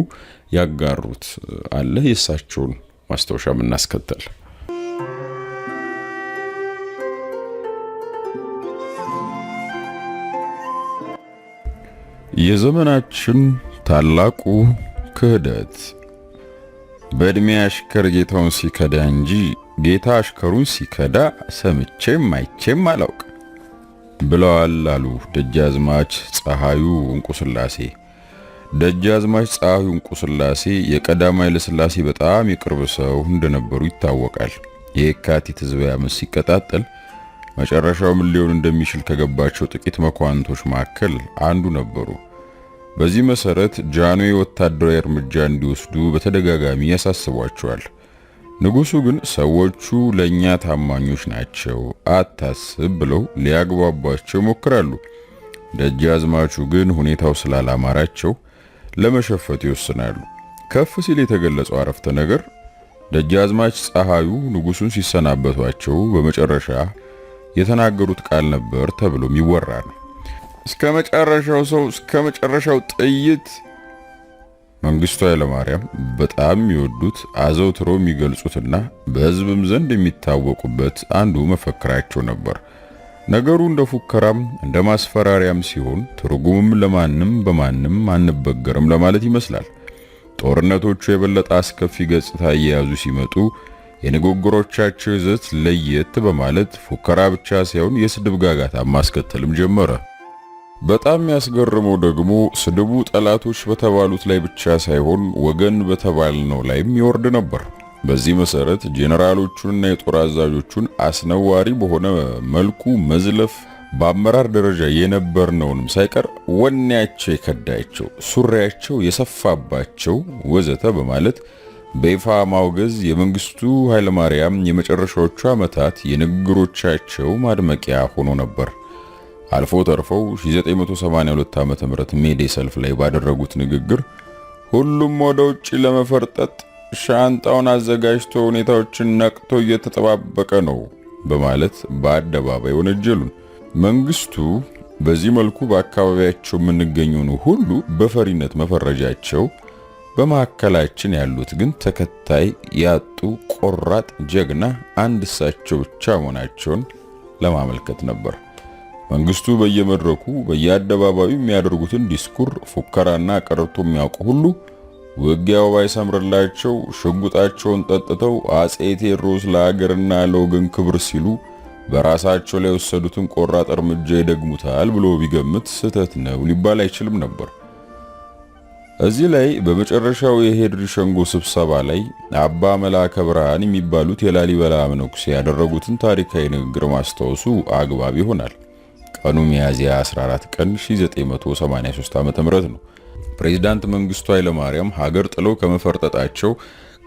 ያጋሩት አለ። የእሳቸውን ማስታወሻ እናስከተል። የዘመናችን ታላቁ ክህደት በእድሜ አሽከር ጌታውን ሲከዳ እንጂ ጌታ አሽከሩን ሲከዳ ሰምቼም አይቼም አላውቅ ብለዋል አሉ ደጃዝማች ፀሐዩ እንቁ ስላሴ። ደጃዝማች ፀሐዩ እንቁ ስላሴ የቀዳማዊ ኃይለ ሥላሴ በጣም የቅርብ ሰው እንደነበሩ ይታወቃል። የካቲት ህዝባዊ አመፅ ሲቀጣጠል መጨረሻው ምን ሊሆን እንደሚችል ከገባቸው ጥቂት መኳንንቶች መካከል አንዱ ነበሩ። በዚህ መሰረት ጃንሆይ ወታደራዊ እርምጃ እንዲወስዱ በተደጋጋሚ ያሳስቧቸዋል። ንጉሱ ግን ሰዎቹ ለኛ ታማኞች ናቸው አታስብ ብለው ሊያግባቧቸው ይሞክራሉ። ደጃዝማቹ ግን ሁኔታው ስላላማራቸው ለመሸፈት ይወስናሉ። ከፍ ሲል የተገለጸው አረፍተ ነገር ደጃዝማች ፀሐዩ ንጉሱን ሲሰናበቷቸው በመጨረሻ የተናገሩት ቃል ነበር ተብሎም ይወራል። እስከ መጨረሻው ሰው እስከ መጨረሻው ጥይት። መንግስቱ ኃይለማርያም በጣም የሚወዱት አዘውትሮ የሚገልጹትና በህዝብም ዘንድ የሚታወቁበት አንዱ መፈክራቸው ነበር። ነገሩ እንደ ፉከራም እንደ ማስፈራሪያም ሲሆን ትርጉምም ለማንም በማንም አንበገርም ለማለት ይመስላል። ጦርነቶቹ የበለጠ አስከፊ ገጽታ እየያዙ ሲመጡ የንግግሮቻቸው ይዘት ለየት በማለት ፉከራ ብቻ ሳይሆን የስድብ ጋጋታ ማስከተልም ጀመረ። በጣም ያስገርመው ደግሞ ስድቡ ጠላቶች በተባሉት ላይ ብቻ ሳይሆን ወገን በተባልነው ላይም ይወርድ ነበር። በዚህ መሰረት ጄኔራሎቹንና የጦር አዛዦቹን አስነዋሪ በሆነ መልኩ መዝለፍ፣ በአመራር ደረጃ የነበርነውንም ሳይቀር ወኔያቸው የከዳቸው፣ ሱሪያቸው የሰፋባቸው ወዘተ በማለት በይፋ ማውገዝ የመንግስቱ ኃይለማርያም የመጨረሻዎቹ ዓመታት የንግግሮቻቸው ማድመቂያ ሆኖ ነበር። አልፎ ተርፈው 1982 ዓመተ ምህረት ሜዴ ሰልፍ ላይ ባደረጉት ንግግር ሁሉም ወደ ውጪ ለመፈርጠጥ ሻንጣውን አዘጋጅቶ ሁኔታዎችን ነቅቶ እየተጠባበቀ ነው በማለት በአደባባይ ወነጀሉን። መንግስቱ በዚህ መልኩ በአካባቢያቸው የምንገኘው ሁሉ በፈሪነት መፈረጃቸው በማዕከላችን ያሉት ግን ተከታይ ያጡ ቆራጥ ጀግና አንድ እሳቸው ብቻ መሆናቸውን ለማመልከት ነበር። መንግስቱ በየመድረኩ በየአደባባዩ የሚያደርጉትን ዲስኩር፣ ፉከራና ቀረርቶ የሚያውቁ ሁሉ ውጊያው ባይሰምርላቸው ሽጉጣቸውን ጠጥተው አጼ ቴዎድሮስ ለሀገርና ለወገን ክብር ሲሉ በራሳቸው ላይ የወሰዱትን ቆራጥ እርምጃ ይደግሙታል ብሎ ቢገምት ስህተት ነው ሊባል አይችልም ነበር። እዚህ ላይ በመጨረሻው የሄድሪ ሸንጎ ስብሰባ ላይ አባ መላከ ብርሃን የሚባሉት የላሊበላ መነኩሴ ያደረጉትን ታሪካዊ ንግግር ማስታወሱ አግባብ ይሆናል። ቀኑ ሚያዝያ 14 ቀን 1983 ዓ.ም ነው። ፕሬዝዳንት መንግስቱ ኃይለማርያም ሀገር ጥለው ከመፈርጠጣቸው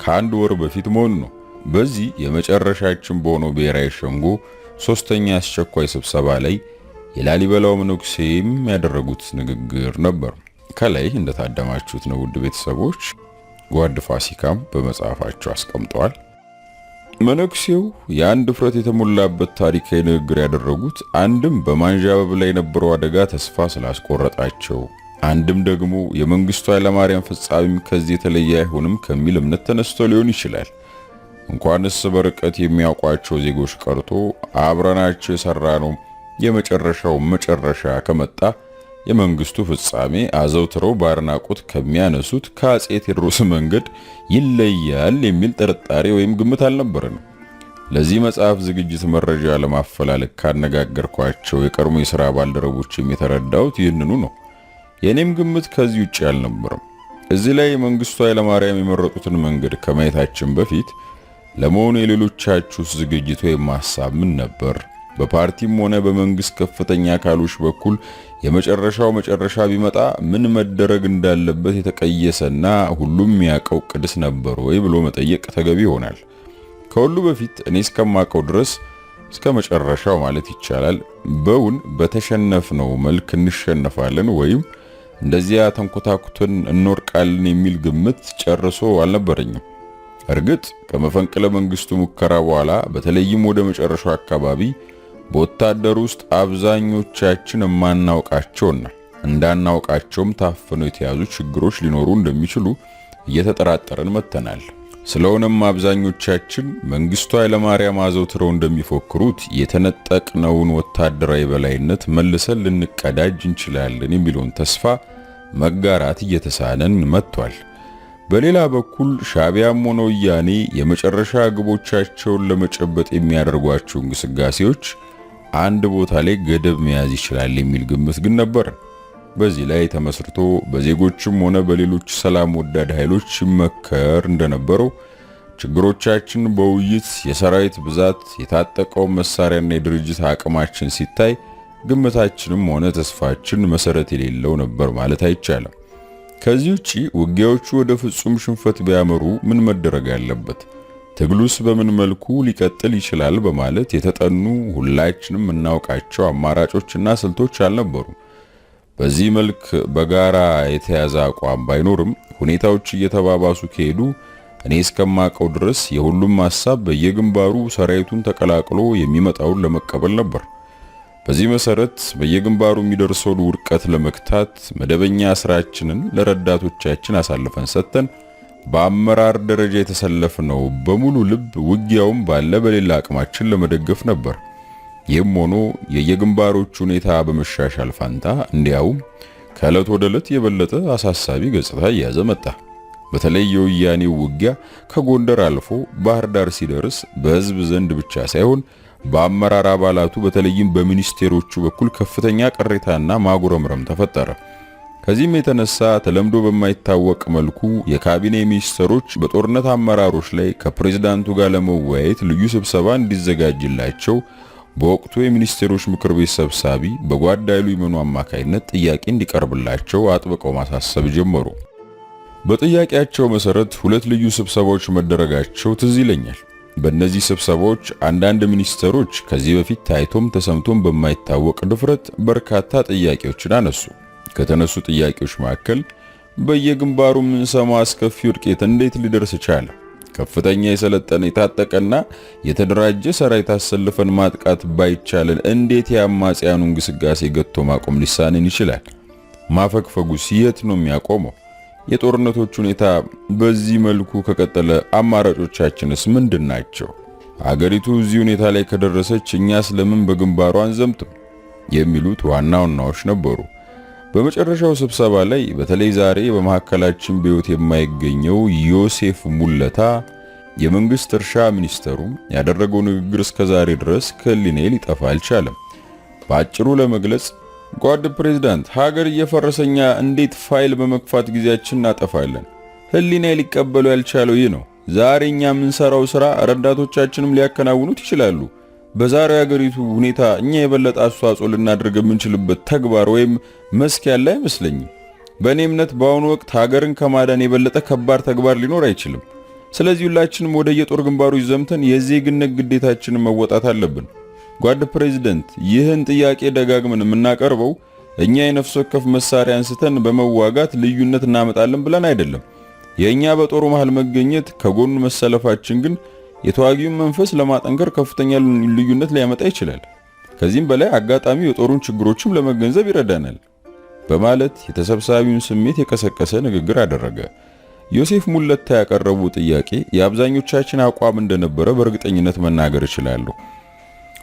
ከአንድ ወር በፊት መሆኑ ነው። በዚህ የመጨረሻችን በሆነው ብሔራዊ ሸንጎ ሶስተኛ አስቸኳይ ስብሰባ ላይ የላሊበላው መነኩሴም ያደረጉት ንግግር ነበር። ከላይ እንደታደማችሁት ነው ውድ ቤተሰቦች፣ ጓድ ፋሲካም በመጽሐፋቸው አስቀምጠዋል። መነኩሴው የአንድ ፍረት የተሞላበት ታሪካዊ ንግግር ያደረጉት አንድም በማንዣበብ ላይ የነበረው አደጋ ተስፋ ስላስቆረጣቸው፣ አንድም ደግሞ የመንግስቱ ኃይለማርያም ፍጻሜም ከዚህ የተለየ አይሆንም ከሚል እምነት ተነስቶ ሊሆን ይችላል። እንኳንስ በርቀት የሚያውቋቸው ዜጎች ቀርቶ አብረናቸው የሰራነው የመጨረሻው መጨረሻ ከመጣ የመንግስቱ ፍጻሜ አዘውትረው ባርናቁት ከሚያነሱት ከአጼ ቴዎድሮስ መንገድ ይለያል የሚል ጥርጣሬ ወይም ግምት አልነበረንም። ለዚህ መጽሐፍ ዝግጅት መረጃ ለማፈላለግ ካነጋገርኳቸው የቀድሞ የሥራ ባልደረቦችም የተረዳሁት ይህንኑ ነው። የኔም ግምት ከዚህ ውጪ አልነበረም። እዚህ ላይ መንግስቱ ኃይለማርያም የመረጡትን መንገድ ከማየታችን በፊት ለመሆኑ የሌሎቻችሁስ ዝግጅት ወይም ሐሳብ ምን ነበር? በፓርቲም ሆነ በመንግስት ከፍተኛ አካሎች በኩል የመጨረሻው መጨረሻ ቢመጣ ምን መደረግ እንዳለበት የተቀየሰና ሁሉም ያውቀው ቅድስ ነበር ወይ ብሎ መጠየቅ ተገቢ ይሆናል። ከሁሉ በፊት እኔ እስከማውቀው ድረስ እስከ መጨረሻው ማለት ይቻላል በውን በተሸነፍነው መልክ እንሸነፋለን ወይም እንደዚያ ተንኮታኩተን እንወርቃለን የሚል ግምት ጨርሶ አልነበረኝም። እርግጥ ከመፈንቅለ መንግስቱ ሙከራ በኋላ በተለይም ወደ መጨረሻው አካባቢ በወታደሩ ውስጥ አብዛኞቻችን የማናውቃቸውና እንዳናውቃቸውም ታፍነው የተያዙ ችግሮች ሊኖሩ እንደሚችሉ እየተጠራጠረን መተናል። ስለሆነም አብዛኞቻችን መንግስቱ ኃይለማርያም አዘውትረው እንደሚፎክሩት የተነጠቅነውን ወታደራዊ በላይነት መልሰን ልንቀዳጅ እንችላለን የሚለውን ተስፋ መጋራት እየተሳነን መጥቷል። በሌላ በኩል ሻዕቢያም ሆነ ወያኔ የመጨረሻ ግቦቻቸውን ለመጨበጥ የሚያደርጓቸው እንቅስቃሴዎች አንድ ቦታ ላይ ገደብ መያዝ ይችላል የሚል ግምት ግን ነበር። በዚህ ላይ ተመስርቶ በዜጎችም ሆነ በሌሎች ሰላም ወዳድ ኃይሎች ይመከር እንደነበረው ችግሮቻችን በውይይት የሰራዊት ብዛት፣ የታጠቀው መሳሪያና የድርጅት አቅማችን ሲታይ ግምታችንም ሆነ ተስፋችን መሰረት የሌለው ነበር ማለት አይቻልም። ከዚህ ውጪ ውጊያዎቹ ወደ ፍጹም ሽንፈት ቢያመሩ ምን መደረግ አለበት? ትግሉስ በምን መልኩ ሊቀጥል ይችላል? በማለት የተጠኑ ሁላችንም እናውቃቸው አማራጮችና ስልቶች አልነበሩ። በዚህ መልክ በጋራ የተያዘ አቋም ባይኖርም ሁኔታዎች እየተባባሱ ከሄዱ እኔ እስከማውቀው ድረስ የሁሉም ሐሳብ በየግንባሩ ሰራዊቱን ተቀላቅሎ የሚመጣውን ለመቀበል ነበር። በዚህ መሰረት በየግንባሩ የሚደርሰውን ውድቀት ለመክታት መደበኛ ስራችንን ለረዳቶቻችን አሳልፈን ሰጥተን በአመራር ደረጃ የተሰለፍነው በሙሉ ልብ ውጊያውን ባለ በሌላ አቅማችን ለመደገፍ ነበር። ይህም ሆኖ የየግንባሮቹ ሁኔታ በመሻሻል ፋንታ እንዲያውም ከዕለት ወደ ዕለት የበለጠ አሳሳቢ ገጽታ እያዘ መጣ። በተለይ የወያኔው ውጊያ ከጎንደር አልፎ ባህር ዳር ሲደርስ በህዝብ ዘንድ ብቻ ሳይሆን በአመራር አባላቱ በተለይም በሚኒስቴሮቹ በኩል ከፍተኛ ቅሬታና ማጉረምረም ተፈጠረ። ከዚህም የተነሳ ተለምዶ በማይታወቅ መልኩ የካቢኔ ሚኒስትሮች በጦርነት አመራሮች ላይ ከፕሬዝዳንቱ ጋር ለመወያየት ልዩ ስብሰባ እንዲዘጋጅላቸው በወቅቱ የሚኒስቴሮች ምክር ቤት ሰብሳቢ በጓድ ኃይሉ ይመኑ አማካይነት ጥያቄ እንዲቀርብላቸው አጥብቀው ማሳሰብ ጀመሩ። በጥያቄያቸው መሰረት ሁለት ልዩ ስብሰባዎች መደረጋቸው ትዝ ይለኛል። በእነዚህ ስብሰባዎች አንዳንድ ሚኒስትሮች ከዚህ በፊት ታይቶም ተሰምቶም በማይታወቅ ድፍረት በርካታ ጥያቄዎችን አነሱ። ከተነሱ ጥያቄዎች መካከል በየግንባሩ የምንሰማው አስከፊ ውድቀት እንዴት ሊደርስ ቻለ? ከፍተኛ የሰለጠነ የታጠቀና የተደራጀ ሰራዊት አሰልፈን ማጥቃት ባይቻለን እንዴት የአማጽያኑ እንቅስቃሴ ገጥቶ ማቆም ሊሳነን ይችላል? ማፈግፈጉስ የት ነው የሚያቆመው? የጦርነቶች ሁኔታ በዚህ መልኩ ከቀጠለ አማራጮቻችንስ ምንድን ናቸው? አገሪቱ እዚህ ሁኔታ ላይ ከደረሰች እኛ ስለምን በግንባሩ አንዘምትም? የሚሉት ዋና ዋናዎች ነበሩ። በመጨረሻው ስብሰባ ላይ በተለይ ዛሬ በመሐከላችን በሕይወት የማይገኘው ዮሴፍ ሙለታ የመንግስት እርሻ ሚኒስተሩ ያደረገው ንግግር እስከዛሬ ድረስ ከህሊናዬ ሊጠፋ አልቻለም። በአጭሩ ለመግለጽ ጓድ ፕሬዝዳንት፣ ሀገር እየፈረሰኛ እንዴት ፋይል በመክፋት ጊዜያችን እናጠፋለን? ህሊናዬ ሊቀበለው ያልቻለው ይህ ነው። ዛሬ እኛ የምንሰራው ስራ ረዳቶቻችንም ሊያከናውኑት ይችላሉ። በዛሬው ሀገሪቱ ሁኔታ እኛ የበለጠ አስተዋጽኦ ልናደርግ የምንችልበት ተግባር ወይም መስክ ያለ አይመስለኝም። በእኔ እምነት በአሁኑ ወቅት ሀገርን ከማዳን የበለጠ ከባድ ተግባር ሊኖር አይችልም። ስለዚህ ሁላችንም ወደ የጦር ግንባሮች ዘምተን የዜግነት ግዴታችንን መወጣት አለብን ጓድ ፕሬዝዳንት፣ ይህን ጥያቄ ደጋግመን የምናቀርበው እኛ የነፍስ ወከፍ መሳሪያ አንስተን በመዋጋት ልዩነት እናመጣለን ብለን አይደለም። የኛ በጦሩ መሃል መገኘት ከጎኑ መሰለፋችን ግን የተዋጊውን መንፈስ ለማጠንከር ከፍተኛ ልዩነት ሊያመጣ ይችላል። ከዚህም በላይ አጋጣሚው የጦሩን ችግሮችም ለመገንዘብ ይረዳናል በማለት የተሰብሳቢውን ስሜት የቀሰቀሰ ንግግር አደረገ። ዮሴፍ ሙለታ ያቀረቡ ጥያቄ የአብዛኞቻችን አቋም እንደነበረ በእርግጠኝነት መናገር እችላለሁ።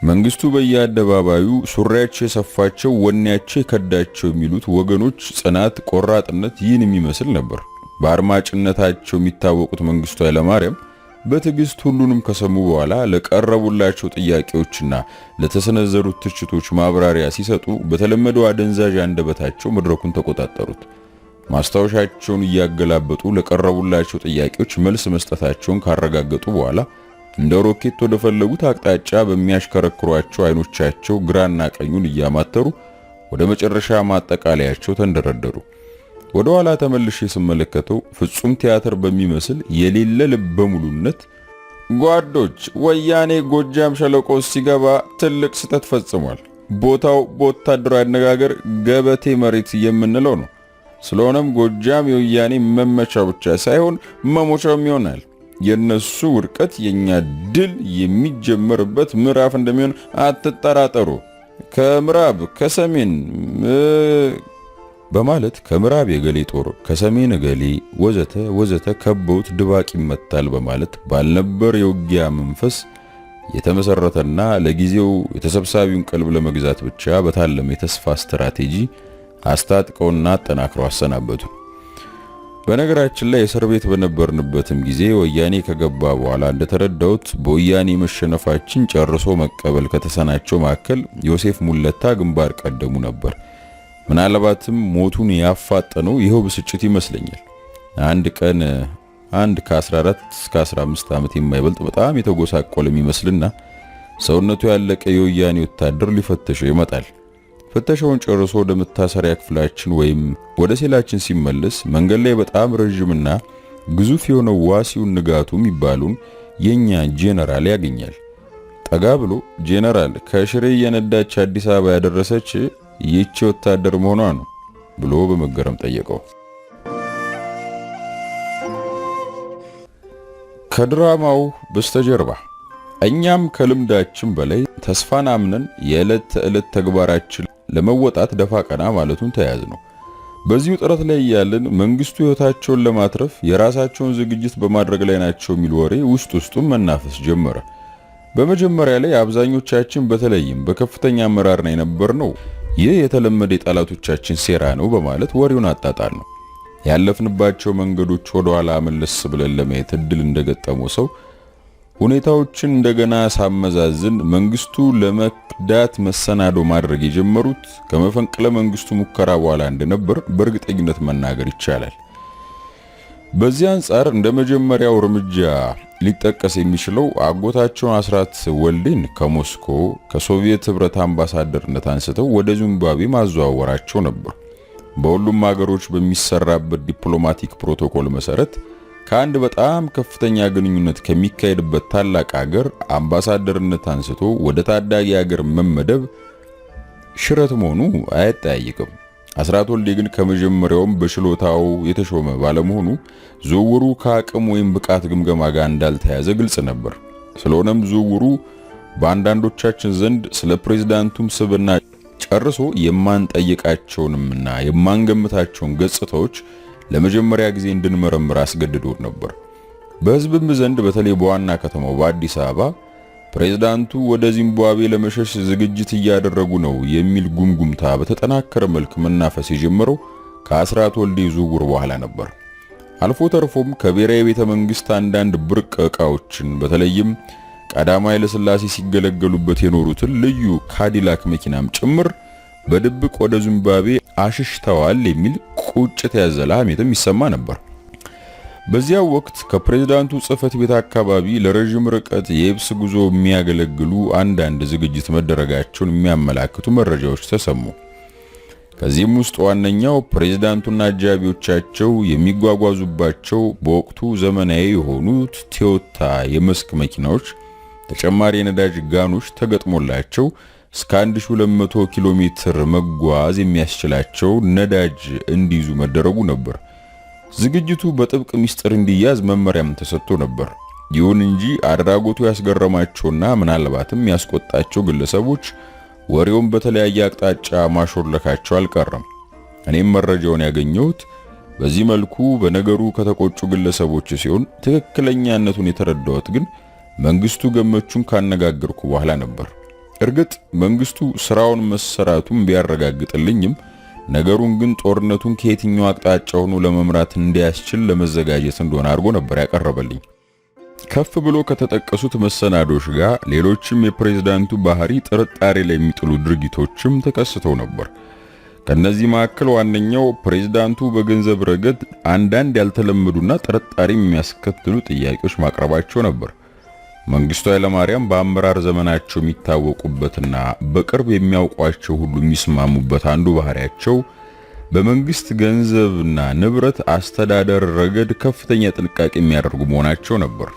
መንግስቱ በየአደባባዩ ሱሪያቸው የሰፋቸው ወኔያቸው የከዳቸው የሚሉት ወገኖች ጽናት፣ ቆራጥነት ይህን የሚመስል ነበር። በአርማጭነታቸው የሚታወቁት መንግስቱ ኃይለማርያም በትዕግስት ሁሉንም ከሰሙ በኋላ ለቀረቡላቸው ጥያቄዎችና ለተሰነዘሩት ትችቶች ማብራሪያ ሲሰጡ በተለመደው አደንዛዥ አንደበታቸው መድረኩን ተቆጣጠሩት። ማስታወሻቸውን እያገላበጡ ለቀረቡላቸው ጥያቄዎች መልስ መስጠታቸውን ካረጋገጡ በኋላ እንደ ሮኬት ወደ ፈለጉት አቅጣጫ በሚያሽከረክሯቸው አይኖቻቸው ግራና ቀኙን እያማተሩ ወደ መጨረሻ ማጠቃለያቸው ተንደረደሩ። ወደ ኋላ ተመልሼ ስመለከተው ፍጹም ቲያትር በሚመስል የሌለ ልበ ሙሉነት ጓዶች፣ ወያኔ ጎጃም ሸለቆ ሲገባ ትልቅ ስህተት ፈጽሟል። ቦታው በወታደራዊ አነጋገር ገበቴ መሬት የምንለው ነው። ስለሆነም ጎጃም የወያኔ መመቻ ብቻ ሳይሆን መሞቻውም ይሆናል። የነሱ ውድቀት የኛ ድል የሚጀመርበት ምዕራፍ እንደሚሆን አትጠራጠሩ። ከምዕራብ ከሰሜን በማለት ከምዕራብ የገሌ ጦር ከሰሜን ገሌ ወዘተ ወዘተ ከበውት ድባቅ ይመታል በማለት ባልነበር የውጊያ መንፈስ የተመሰረተና ለጊዜው የተሰብሳቢውን ቀልብ ለመግዛት ብቻ በታለመ የተስፋ ስትራቴጂ አስታጥቀውና አጠናክረው አሰናበቱ። በነገራችን ላይ እስር ቤት በነበርንበትም ጊዜ ወያኔ ከገባ በኋላ እንደተረዳሁት በወያኔ መሸነፋችን ጨርሶ መቀበል ከተሰናቸው መካከል ዮሴፍ ሙለታ ግንባር ቀደሙ ነበር። ምናልባትም ሞቱን ያፋጠነው ይኸው ብስጭት ይመስለኛል። አንድ ቀን አንድ ከ14 እስከ 15 ዓመት የማይበልጥ በጣም የተጎሳቆለ የሚመስልና ሰውነቱ ያለቀ የወያኔ ወታደር ሊፈተሸው ይመጣል። ፍተሻውን ጨርሶ ወደ መታሰሪያ ክፍላችን ወይም ወደ ሴላችን ሲመለስ መንገድ ላይ በጣም ረጅምና ግዙፍ የሆነው ዋሲውን ንጋቱ የሚባሉን የኛ ጄነራል ያገኛል። ጠጋ ብሎ ጄነራል፣ ከሽሬ የነዳች አዲስ አበባ ያደረሰች ይህች ወታደር መሆኗ ነው ብሎ በመገረም ጠየቀው። ከድራማው በስተጀርባ እኛም ከልምዳችን በላይ ተስፋን አምነን የዕለት ተዕለት ተግባራችን ለመወጣት ደፋ ቀና ማለቱን ተያያዝ ነው። በዚሁ ጥረት ላይ ያለን መንግስቱ ህይወታቸውን ለማትረፍ የራሳቸውን ዝግጅት በማድረግ ላይ ናቸው የሚል ወሬ ውስጡን መናፈስ ጀመረ። በመጀመሪያ ላይ አብዛኞቻችን በተለይም በከፍተኛ አመራር ላይ የነበርነው ይህ የተለመደ የጠላቶቻችን ሴራ ነው በማለት ወሬውን አጣጣል ነው። ያለፍንባቸው መንገዶች ወደ ኋላ መለስ ብለን ለማየት እድል እንደገጠመው ሰው ሁኔታዎችን እንደገና ሳመዛዝን መንግስቱ ለመክዳት መሰናዶ ማድረግ የጀመሩት ከመፈንቅለ መንግስቱ ሙከራ በኋላ እንደነበር በእርግጠኝነት መናገር ይቻላል። በዚህ አንጻር እንደ መጀመሪያው እርምጃ ሊጠቀስ የሚችለው አጎታቸውን አስራት ወልዴን ከሞስኮ ከሶቪየት ህብረት አምባሳደርነት አንስተው ወደ ዚምባብዌ ማዘዋወራቸው ነበር። በሁሉም ሀገሮች በሚሰራበት ዲፕሎማቲክ ፕሮቶኮል መሰረት ከአንድ በጣም ከፍተኛ ግንኙነት ከሚካሄድበት ታላቅ ሀገር አምባሳደርነት አንስቶ ወደ ታዳጊ ሀገር መመደብ ሽረት መሆኑ አይጠያይቅም። አስራት ወልዴ ግን ከመጀመሪያውም በችሎታው የተሾመ ባለመሆኑ ዝውውሩ ከአቅም ወይም ብቃት ግምገማ ጋር እንዳልተያዘ ግልጽ ነበር። ስለሆነም ዝውውሩ በአንዳንዶቻችን ዘንድ ስለ ፕሬዝዳንቱም ስብዕና ጨርሶ የማንጠይቃቸውንና የማንገምታቸውን ገጽታዎች ለመጀመሪያ ጊዜ እንድንመረምር አስገድዶት ነበር። በህዝብም ዘንድ በተለይ በዋና ከተማው በአዲስ አበባ ፕሬዝዳንቱ ወደ ዚምባብዌ ለመሸሽ ዝግጅት እያደረጉ ነው የሚል ጉምጉምታ በተጠናከረ መልክ መናፈስ የጀመረው ከአስራት ወልዴ ዝውውር በኋላ ነበር። አልፎ ተርፎም ከብሔራዊ ቤተ መንግስት አንዳንድ ብርቅ ዕቃዎችን በተለይም ቀዳማዊ ኃይለ ሥላሴ ሲገለገሉበት የኖሩትን ልዩ ካዲላክ መኪናም ጭምር በድብቅ ወደ ዚምባብዌ አሽሽተዋል የሚል ቁጭት ያዘለ ሐሜትም ይሰማ ነበር። በዚያው ወቅት ከፕሬዝዳንቱ ጽህፈት ቤት አካባቢ ለረጅም ርቀት የየብስ ጉዞ የሚያገለግሉ አንዳንድ ዝግጅት መደረጋቸውን የሚያመላክቱ መረጃዎች ተሰሙ። ከዚህም ውስጥ ዋነኛው ፕሬዝዳንቱና አጃቢዎቻቸው የሚጓጓዙባቸው በወቅቱ ዘመናዊ የሆኑት ቶዮታ የመስክ መኪናዎች ተጨማሪ የነዳጅ ጋኖች ተገጥሞላቸው እስከ 1200 ኪሎ ሜትር መጓዝ የሚያስችላቸው ነዳጅ እንዲይዙ መደረጉ ነበር። ዝግጅቱ በጥብቅ ሚስጥር እንዲያዝ መመሪያም ተሰጥቶ ነበር። ይሁን እንጂ አድራጎቱ ያስገረማቸውና ምናልባትም ያስቆጣቸው ግለሰቦች ወሬውን በተለያየ አቅጣጫ ማሾለካቸው አልቀረም። እኔም መረጃውን ያገኘሁት በዚህ መልኩ በነገሩ ከተቆጩ ግለሰቦች ሲሆን ትክክለኛነቱን የተረዳሁት ግን መንግስቱ ገመቹን ካነጋገርኩ በኋላ ነበር። እርግጥ መንግስቱ ስራውን መሰራቱን ቢያረጋግጥልኝም ነገሩን ግን ጦርነቱን ከየትኛው አቅጣጫ ሆኖ ለመምራት እንዲያስችል ለመዘጋጀት እንደሆነ አድርጎ ነበር ያቀረበልኝ። ከፍ ብሎ ከተጠቀሱት መሰናዶች ጋር ሌሎችም የፕሬዝዳንቱ ባህሪ ጥርጣሬ ላይ የሚጥሉ ድርጊቶችም ተከስተው ነበር። ከነዚህ መካከል ዋነኛው ፕሬዝዳንቱ በገንዘብ ረገድ አንዳንድ ያልተለመዱና ጥርጣሬ የሚያስከትሉ ጥያቄዎች ማቅረባቸው ነበር። መንግስቱ ኃይለማርያም በአመራር ዘመናቸው የሚታወቁበትና በቅርብ የሚያውቋቸው ሁሉ የሚስማሙበት አንዱ ባህሪያቸው በመንግስት ገንዘብና ንብረት አስተዳደር ረገድ ከፍተኛ ጥንቃቄ የሚያደርጉ መሆናቸው ነበር።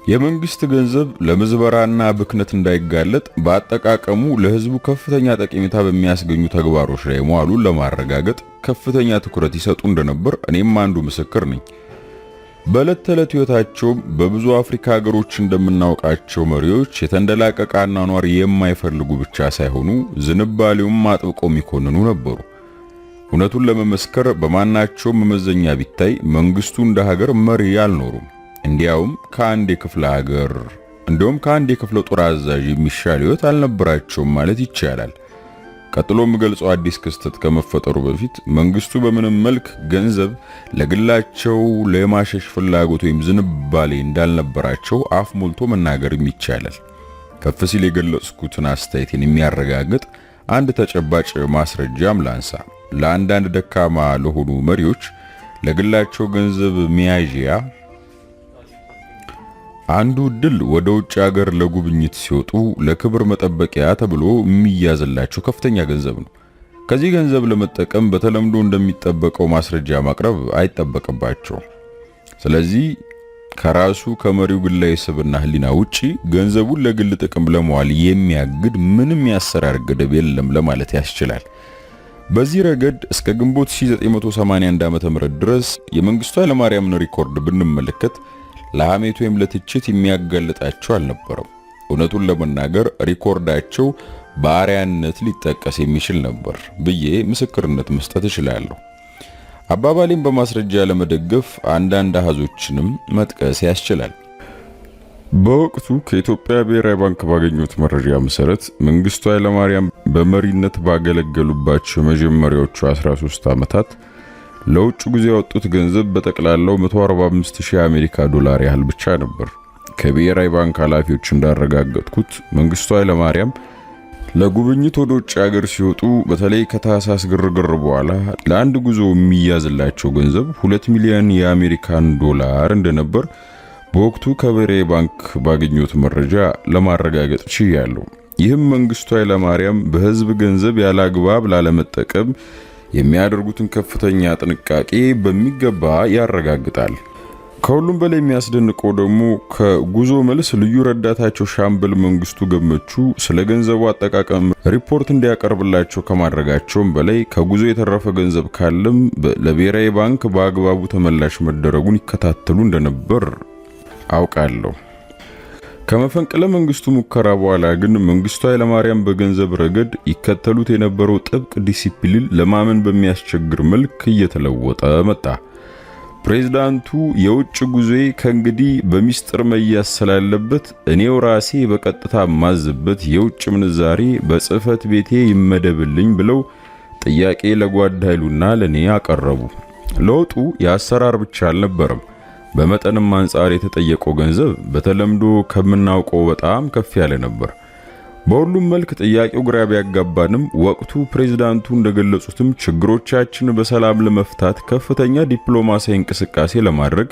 የመንግስት ገንዘብ ለምዝበራና ብክነት እንዳይጋለጥ በአጠቃቀሙ ለህዝቡ ከፍተኛ ጠቀሜታ በሚያስገኙ ተግባሮች ላይ መዋሉን ለማረጋገጥ ከፍተኛ ትኩረት ይሰጡ እንደነበር እኔም አንዱ ምስክር ነኝ። በዕለት ተዕለት ህይወታቸው በብዙ አፍሪካ ሀገሮች እንደምናውቃቸው መሪዎች የተንደላቀቀ አኗኗር የማይፈልጉ ብቻ ሳይሆኑ ዝንባሌውም አጥብቀው የሚኮንኑ ነበሩ። እውነቱን ለመመስከር በማናቸው መመዘኛ ቢታይ መንግስቱ እንደ ሀገር መሪ አልኖሩም። እንዲያውም ከአንድ የክፍለ ጦር አዛዥ የሚሻል ህይወት አልነበራቸውም ማለት ይቻላል። ቀጥሎ የምገልጸው አዲስ ክስተት ከመፈጠሩ በፊት መንግስቱ በምንም መልክ ገንዘብ ለግላቸው ለማሸሽ ፍላጎት ወይም ዝንባሌ እንዳልነበራቸው አፍ ሞልቶ መናገርም ይቻላል። ከፍ ሲል የገለጽኩትን አስተያየትን የሚያረጋግጥ አንድ ተጨባጭ ማስረጃም ላንሳ። ለአንዳንድ ደካማ ለሆኑ መሪዎች ለግላቸው ገንዘብ ሚያዥያ አንዱ ድል ወደ ውጭ ሀገር ለጉብኝት ሲወጡ ለክብር መጠበቂያ ተብሎ የሚያዝላቸው ከፍተኛ ገንዘብ ነው። ከዚህ ገንዘብ ለመጠቀም በተለምዶ እንደሚጠበቀው ማስረጃ ማቅረብ አይጠበቅባቸው። ስለዚህ ከራሱ ከመሪው ግላዊ ስብዕና ህሊና ውጪ ገንዘቡን ለግል ጥቅም ለመዋል የሚያግድ ምንም ያሰራር ገደብ የለም ለማለት ያስችላል። በዚህ ረገድ እስከ ግንቦት 1981 ዓ.ም ድረስ የመንግስቱ ኃይለማርያምን ሪኮርድ ብንመለከት ለሐሜት ወይም ለትችት የሚያጋልጣቸው አልነበረም። እውነቱን ለመናገር ሪኮርዳቸው በአርአያነት ሊጠቀስ የሚችል ነበር ብዬ ምስክርነት መስጠት እችላለሁ። አባባሌን በማስረጃ ለመደገፍ አንዳንድ አሃዞችንም መጥቀስ ያስችላል። በወቅቱ ከኢትዮጵያ ብሔራዊ ባንክ ባገኙት መረጃ መሰረት መንግስቱ ኃይለማርያም በመሪነት ባገለገሉባቸው የመጀመሪያዎቹ 13 ዓመታት ለውጭ ጊዜ ያወጡት ገንዘብ በጠቅላላው 145,000 የአሜሪካ ዶላር ያህል ብቻ ነበር። ከብሔራዊ ባንክ ኃላፊዎች እንዳረጋገጥኩት መንግስቱ ኃይለማርያም ለጉብኝት ወደ ውጭ ሀገር ሲወጡ በተለይ ከታህሳስ ግርግር በኋላ ለአንድ ጉዞ የሚያዝላቸው ገንዘብ 2 ሚሊዮን የአሜሪካን ዶላር እንደነበር በወቅቱ ከብሔራዊ ባንክ ባገኙት መረጃ ለማረጋገጥ ችያለሁ። ይህም መንግስቱ ኃይለማርያም በህዝብ ገንዘብ ያላግባብ ላለመጠቀም የሚያደርጉትን ከፍተኛ ጥንቃቄ በሚገባ ያረጋግጣል። ከሁሉም በላይ የሚያስደንቀው ደግሞ ከጉዞ መልስ ልዩ ረዳታቸው ሻምበል መንግስቱ ገመቹ ስለ ገንዘቡ አጠቃቀም ሪፖርት እንዲያቀርብላቸው ከማድረጋቸውም በላይ ከጉዞ የተረፈ ገንዘብ ካለም ለብሔራዊ ባንክ በአግባቡ ተመላሽ መደረጉን ይከታተሉ እንደነበር አውቃለሁ። ከመፈንቅለ መንግስቱ ሙከራ በኋላ ግን መንግስቱ ኃይለማርያም በገንዘብ ረገድ ይከተሉት የነበረው ጥብቅ ዲሲፕሊን ለማመን በሚያስቸግር መልክ እየተለወጠ መጣ። ፕሬዝዳንቱ የውጭ ጉዞዬ ከእንግዲህ በሚስጥር መያዝ ስላለበት እኔው ራሴ በቀጥታ ማዝበት የውጭ ምንዛሬ በጽህፈት ቤቴ ይመደብልኝ ብለው ጥያቄ ለጓድ ኃይሉና ለኔ አቀረቡ። ለውጡ የአሰራር ብቻ አልነበረም። በመጠንም አንጻር የተጠየቀው ገንዘብ በተለምዶ ከምናውቀው በጣም ከፍ ያለ ነበር። በሁሉም መልክ ጥያቄው ግራ ቢያጋባንም ወቅቱ ፕሬዝዳንቱ እንደገለጹትም ችግሮቻችን በሰላም ለመፍታት ከፍተኛ ዲፕሎማሲያዊ እንቅስቃሴ ለማድረግ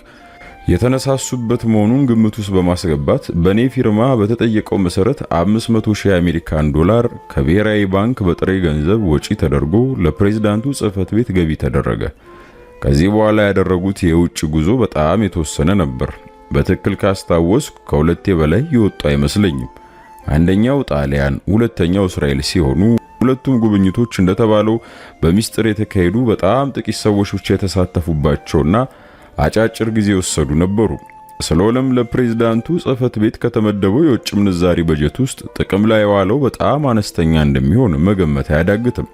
የተነሳሱበት መሆኑን ግምት ውስጥ በማስገባት በኔ ፊርማ በተጠየቀው መሰረት 500,000 የአሜሪካን ዶላር ከብሔራዊ ባንክ በጥሬ ገንዘብ ወጪ ተደርጎ ለፕሬዝዳንቱ ጽህፈት ቤት ገቢ ተደረገ። ከዚህ በኋላ ያደረጉት የውጭ ጉዞ በጣም የተወሰነ ነበር። በትክክል ካስታወስኩ ከሁለቴ በላይ የወጡ አይመስለኝም። አንደኛው ጣሊያን፣ ሁለተኛው እስራኤል ሲሆኑ ሁለቱም ጉብኝቶች እንደተባለው በሚስጥር የተካሄዱ በጣም ጥቂት ሰዎች ብቻ የተሳተፉባቸውና አጫጭር ጊዜ ወሰዱ ነበሩ። ስለሆነም ለፕሬዝዳንቱ ጽህፈት ቤት ከተመደበው የውጭ ምንዛሪ በጀት ውስጥ ጥቅም ላይ የዋለው በጣም አነስተኛ እንደሚሆን መገመት አያዳግትም።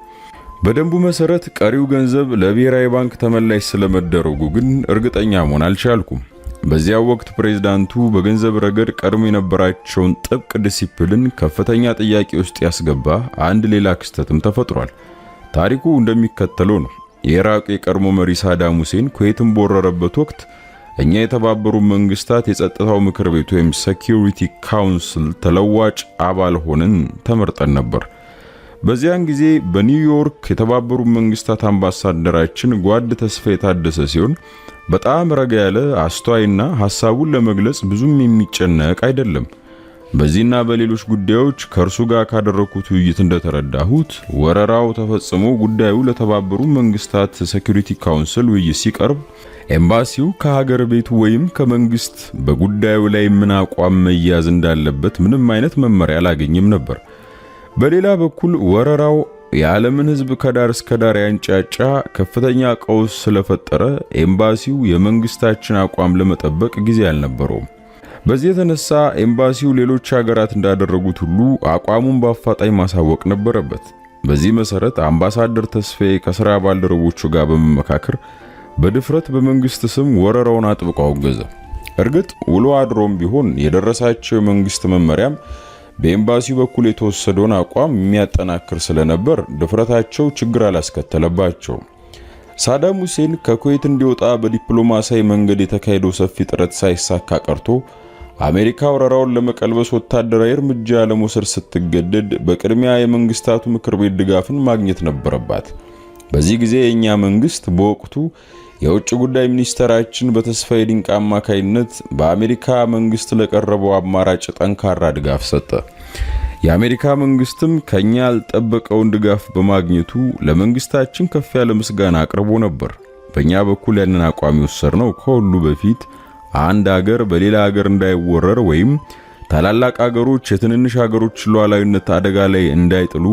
በደንቡ መሰረት ቀሪው ገንዘብ ለብሔራዊ ባንክ ተመላሽ ስለመደረጉ ግን እርግጠኛ መሆን አልቻልኩም። በዚያው ወቅት ፕሬዝዳንቱ በገንዘብ ረገድ ቀድሞ የነበራቸውን ጥብቅ ዲሲፕሊን ከፍተኛ ጥያቄ ውስጥ ያስገባ አንድ ሌላ ክስተትም ተፈጥሯል። ታሪኩ እንደሚከተለው ነው። የኢራቅ የቀድሞ መሪ ሳዳም ሁሴን ኩዌትን በወረረበት ወቅት እኛ የተባበሩት መንግስታት የጸጥታው ምክር ቤት ወይም ሴኩሪቲ ካውንስል ተለዋጭ አባል ሆነን ተመርጠን ነበር። በዚያን ጊዜ በኒውዮርክ የተባበሩት መንግስታት አምባሳደራችን ጓድ ተስፋ የታደሰ ሲሆን በጣም ረጋ ያለ አስተዋይና ሐሳቡን ለመግለጽ ብዙም የሚጨነቅ አይደለም። በዚህና በሌሎች ጉዳዮች ከእርሱ ጋር ካደረኩት ውይይት እንደተረዳሁት ወረራው ተፈጽሞ ጉዳዩ ለተባበሩት መንግስታት ሴኩሪቲ ካውንስል ውይይት ሲቀርብ ኤምባሲው ከሀገር ቤቱ ወይም ከመንግስት በጉዳዩ ላይ ምን አቋም መያዝ እንዳለበት ምንም አይነት መመሪያ አላገኘም ነበር። በሌላ በኩል ወረራው የዓለምን ሕዝብ ከዳር እስከ ዳር ያንጫጫ ከፍተኛ ቀውስ ስለፈጠረ ኤምባሲው የመንግስታችን አቋም ለመጠበቅ ጊዜ አልነበረውም። በዚህ የተነሳ ኤምባሲው ሌሎች ሀገራት እንዳደረጉት ሁሉ አቋሙን በአፋጣኝ ማሳወቅ ነበረበት። በዚህ መሰረት አምባሳደር ተስፋዬ ከሥራ ባልደረቦቹ ጋር በመመካከር በድፍረት በመንግስት ስም ወረራውን አጥብቆ አወገዘ። እርግጥ ውሎ አድሮም ቢሆን የደረሳቸው የመንግስት መመሪያም በኤምባሲው በኩል የተወሰደውን አቋም የሚያጠናክር ስለነበር ድፍረታቸው ችግር አላስከተለባቸው። ሳዳም ሁሴን ከኩዌት እንዲወጣ በዲፕሎማሲያዊ መንገድ የተካሄደው ሰፊ ጥረት ሳይሳካ ቀርቶ አሜሪካ ወረራውን ለመቀልበስ ወታደራዊ እርምጃ ለመውሰድ ስትገደድ በቅድሚያ የመንግስታቱ ምክር ቤት ድጋፍን ማግኘት ነበረባት። በዚህ ጊዜ የኛ መንግስት በወቅቱ የውጭ ጉዳይ ሚኒስተራችን በተስፋዬ ዲንቃ አማካይነት በአሜሪካ መንግስት ለቀረበው አማራጭ ጠንካራ ድጋፍ ሰጠ። የአሜሪካ መንግስትም ከኛ ያልጠበቀውን ድጋፍ በማግኘቱ ለመንግስታችን ከፍ ያለ ምስጋና አቅርቦ ነበር። በእኛ በኩል ያንን አቋም የወሰድነው ከሁሉ በፊት አንድ ሀገር በሌላ ሀገር እንዳይወረር ወይም ታላላቅ ሀገሮች የትንንሽ ሀገሮች ሉዓላዊነት አደጋ ላይ እንዳይጥሉ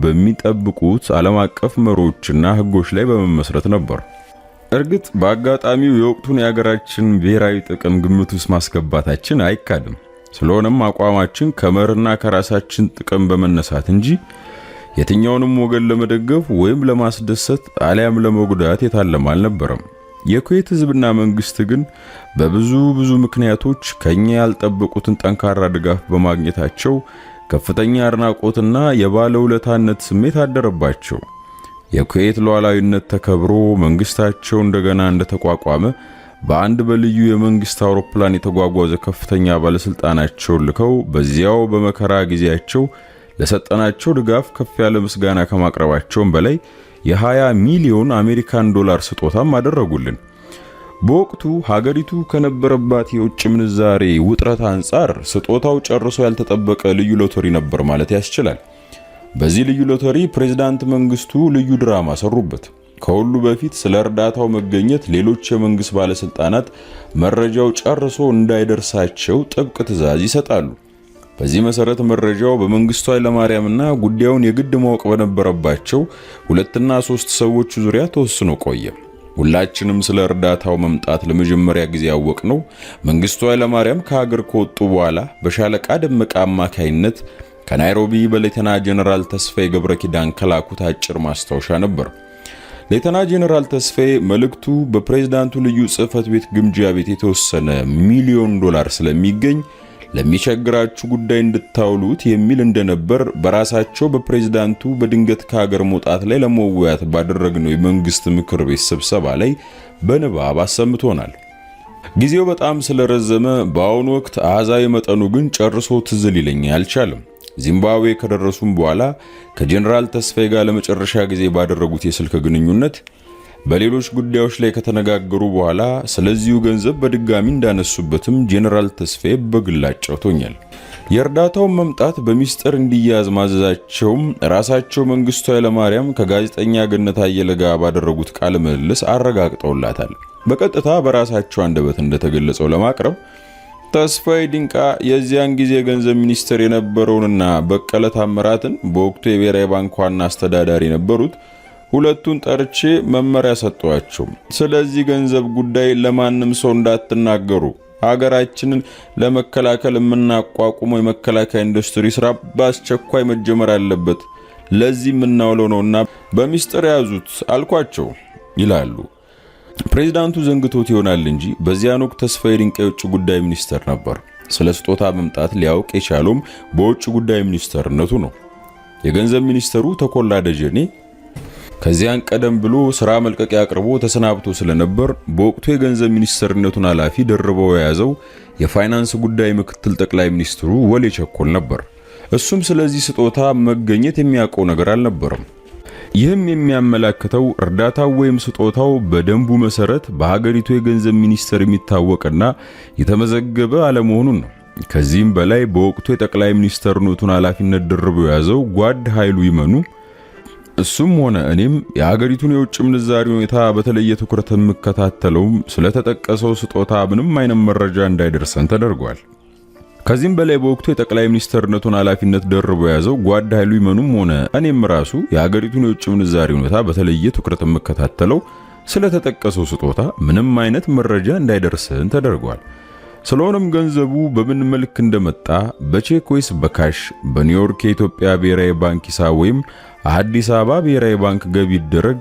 በሚጠብቁት ዓለም አቀፍ መርሆችና ህጎች ላይ በመመስረት ነበር። እርግጥ በአጋጣሚው የወቅቱን የሀገራችን ብሔራዊ ጥቅም ግምት ውስጥ ማስገባታችን አይካድም። ስለሆነም አቋማችን ከመርህና ከራሳችን ጥቅም በመነሳት እንጂ የትኛውንም ወገን ለመደገፍ ወይም ለማስደሰት አሊያም ለመጉዳት የታለመ አልነበረም። የኩዌት ህዝብና መንግስት ግን በብዙ ምክንያቶች ከኛ ያልጠበቁትን ጠንካራ ድጋፍ በማግኘታቸው ከፍተኛ አድናቆትና የባለውለታነት ስሜት አደረባቸው። የኩዌት ሉዓላዊነት ተከብሮ መንግስታቸው እንደገና እንደተቋቋመ በአንድ በልዩ የመንግስት አውሮፕላን የተጓጓዘ ከፍተኛ ባለስልጣናቸውን ልከው በዚያው በመከራ ጊዜያቸው ለሰጠናቸው ድጋፍ ከፍ ያለ ምስጋና ከማቅረባቸውም በላይ የ20 ሚሊዮን አሜሪካን ዶላር ስጦታም አደረጉልን። በወቅቱ ሀገሪቱ ከነበረባት የውጭ ምንዛሬ ውጥረት አንጻር ስጦታው ጨርሶ ያልተጠበቀ ልዩ ሎተሪ ነበር ማለት ያስችላል። በዚህ ልዩ ሎተሪ ፕሬዝዳንት መንግስቱ ልዩ ድራማ ሰሩበት። ከሁሉ በፊት ስለ እርዳታው መገኘት ሌሎች የመንግስት ባለስልጣናት መረጃው ጨርሶ እንዳይደርሳቸው ጥብቅ ትዕዛዝ ይሰጣሉ። በዚህ መሰረት መረጃው በመንግስቱ ኃይለማርያምና ጉዳዩን የግድ ማወቅ በነበረባቸው 2 እና 3 ሰዎች ዙሪያ ተወስኖ ቆየ። ሁላችንም ስለ እርዳታው መምጣት ለመጀመሪያ ጊዜ ያወቅነው መንግስቱ ኃይለማርያም ከሀገር ከወጡ በኋላ በሻለቃ ደመቀ አማካይነት ከናይሮቢ በሌተና ጀነራል ተስፋዬ ገብረ ኪዳን ከላኩት አጭር ማስታወሻ ነበር። ሌተና ጀነራል ተስፋዬ መልእክቱ በፕሬዝዳንቱ ልዩ ጽህፈት ቤት ግምጃ ቤት የተወሰነ ሚሊዮን ዶላር ስለሚገኝ ለሚቸግራችሁ ጉዳይ እንድታውሉት የሚል እንደነበር በራሳቸው በፕሬዝዳንቱ በድንገት ከሀገር መውጣት ላይ ለመወያየት ባደረግነው የመንግስት ምክር ቤት ስብሰባ ላይ በንባብ አሰምቶናል። ጊዜው በጣም ስለረዘመ በአሁኑ ወቅት አሃዛዊ መጠኑ ግን ጨርሶ ትዝ ሊለኝ አልቻለም። ዚምባብዌ ከደረሱም በኋላ ከጀነራል ተስፋዬ ጋር ለመጨረሻ ጊዜ ባደረጉት የስልክ ግንኙነት በሌሎች ጉዳዮች ላይ ከተነጋገሩ በኋላ ስለዚሁ ገንዘብ በድጋሚ እንዳነሱበትም ጀነራል ተስፋዬ በግላጭ አውቶኛል። የእርዳታው መምጣት በሚስጥር እንዲያዝ ማዘዛቸውም ራሳቸው መንግስቱ ኃይለማርያም ከጋዜጠኛ ገነት አየለ ጋር ባደረጉት ቃለ ምልልስ አረጋግጠውላታል። በቀጥታ በራሳቸው አንደበት እንደተገለጸው ለማቅረብ ተስፋዬ ዲንቃ የዚያን ጊዜ ገንዘብ ሚኒስትር የነበረውንና በቀለ ታምራትን በወቅቱ የብሔራዊ ባንክ ዋና አስተዳዳሪ የነበሩት ሁለቱን ጠርቼ መመሪያ ሰጠዋቸው። ስለዚህ ገንዘብ ጉዳይ ለማንም ሰው እንዳትናገሩ፣ ሀገራችንን ለመከላከል የምናቋቁመው የመከላከያ ኢንዱስትሪ ስራ በአስቸኳይ መጀመር አለበት፣ ለዚህ የምናውለው ነውና በሚስጥር ያዙት አልኳቸው ይላሉ። ፕሬዝዳንቱ ዘንግቶት ይሆናል እንጂ በዚያን ወቅት ተስፋዬ ዲንቃ የውጭ ጉዳይ ሚኒስትር ነበር። ስለ ስጦታ መምጣት ሊያውቅ የቻለውም በውጭ ጉዳይ ሚኒስትርነቱ ነው። የገንዘብ ሚኒስትሩ ተኮላ ደጀኔ ከዚያን ቀደም ብሎ ስራ መልቀቂያ አቅርቦ ተሰናብቶ ስለነበር በወቅቱ የገንዘብ ሚኒስትርነቱን ኃላፊ ደርበው የያዘው የፋይናንስ ጉዳይ ምክትል ጠቅላይ ሚኒስትሩ ወሌ ቸኮል ነበር። እሱም ስለዚህ ስጦታ መገኘት የሚያውቀው ነገር አልነበረም። ይህም የሚያመላክተው እርዳታው ወይም ስጦታው በደንቡ መሰረት በሀገሪቱ የገንዘብ ሚኒስቴር የሚታወቅና የተመዘገበ አለመሆኑን ነው። ከዚህም በላይ በወቅቱ የጠቅላይ ሚኒስትርነቱን ኃላፊነት ደርበው የያዘው ጓድ ኃይሉ ይመኑ እሱም ሆነ እኔም የሀገሪቱን የውጭ ምንዛሪ ሁኔታ በተለየ ትኩረት የምከታተለውም ስለተጠቀሰው ስጦታ ምንም አይነት መረጃ እንዳይደርሰን ተደርጓል። ከዚህም በላይ በወቅቱ የጠቅላይ ሚኒስትርነቱን ኃላፊነት ደርቦ ያዘው ጓድ ኃይሉ ይመኑም ሆነ እኔም ራሱ የሀገሪቱን የውጭ ምንዛሪ ሁኔታ በተለየ ትኩረት የምከታተለው ስለተጠቀሰው ስጦታ ምንም አይነት መረጃ እንዳይደርሰን ተደርጓል። ስለሆነም ገንዘቡ በምን መልክ እንደመጣ በቼክ ወይስ በካሽ በኒውዮርክ የኢትዮጵያ ብሔራዊ ባንክ ሂሳብ ወይም አዲስ አበባ ብሔራዊ ባንክ ገቢ ይደረግ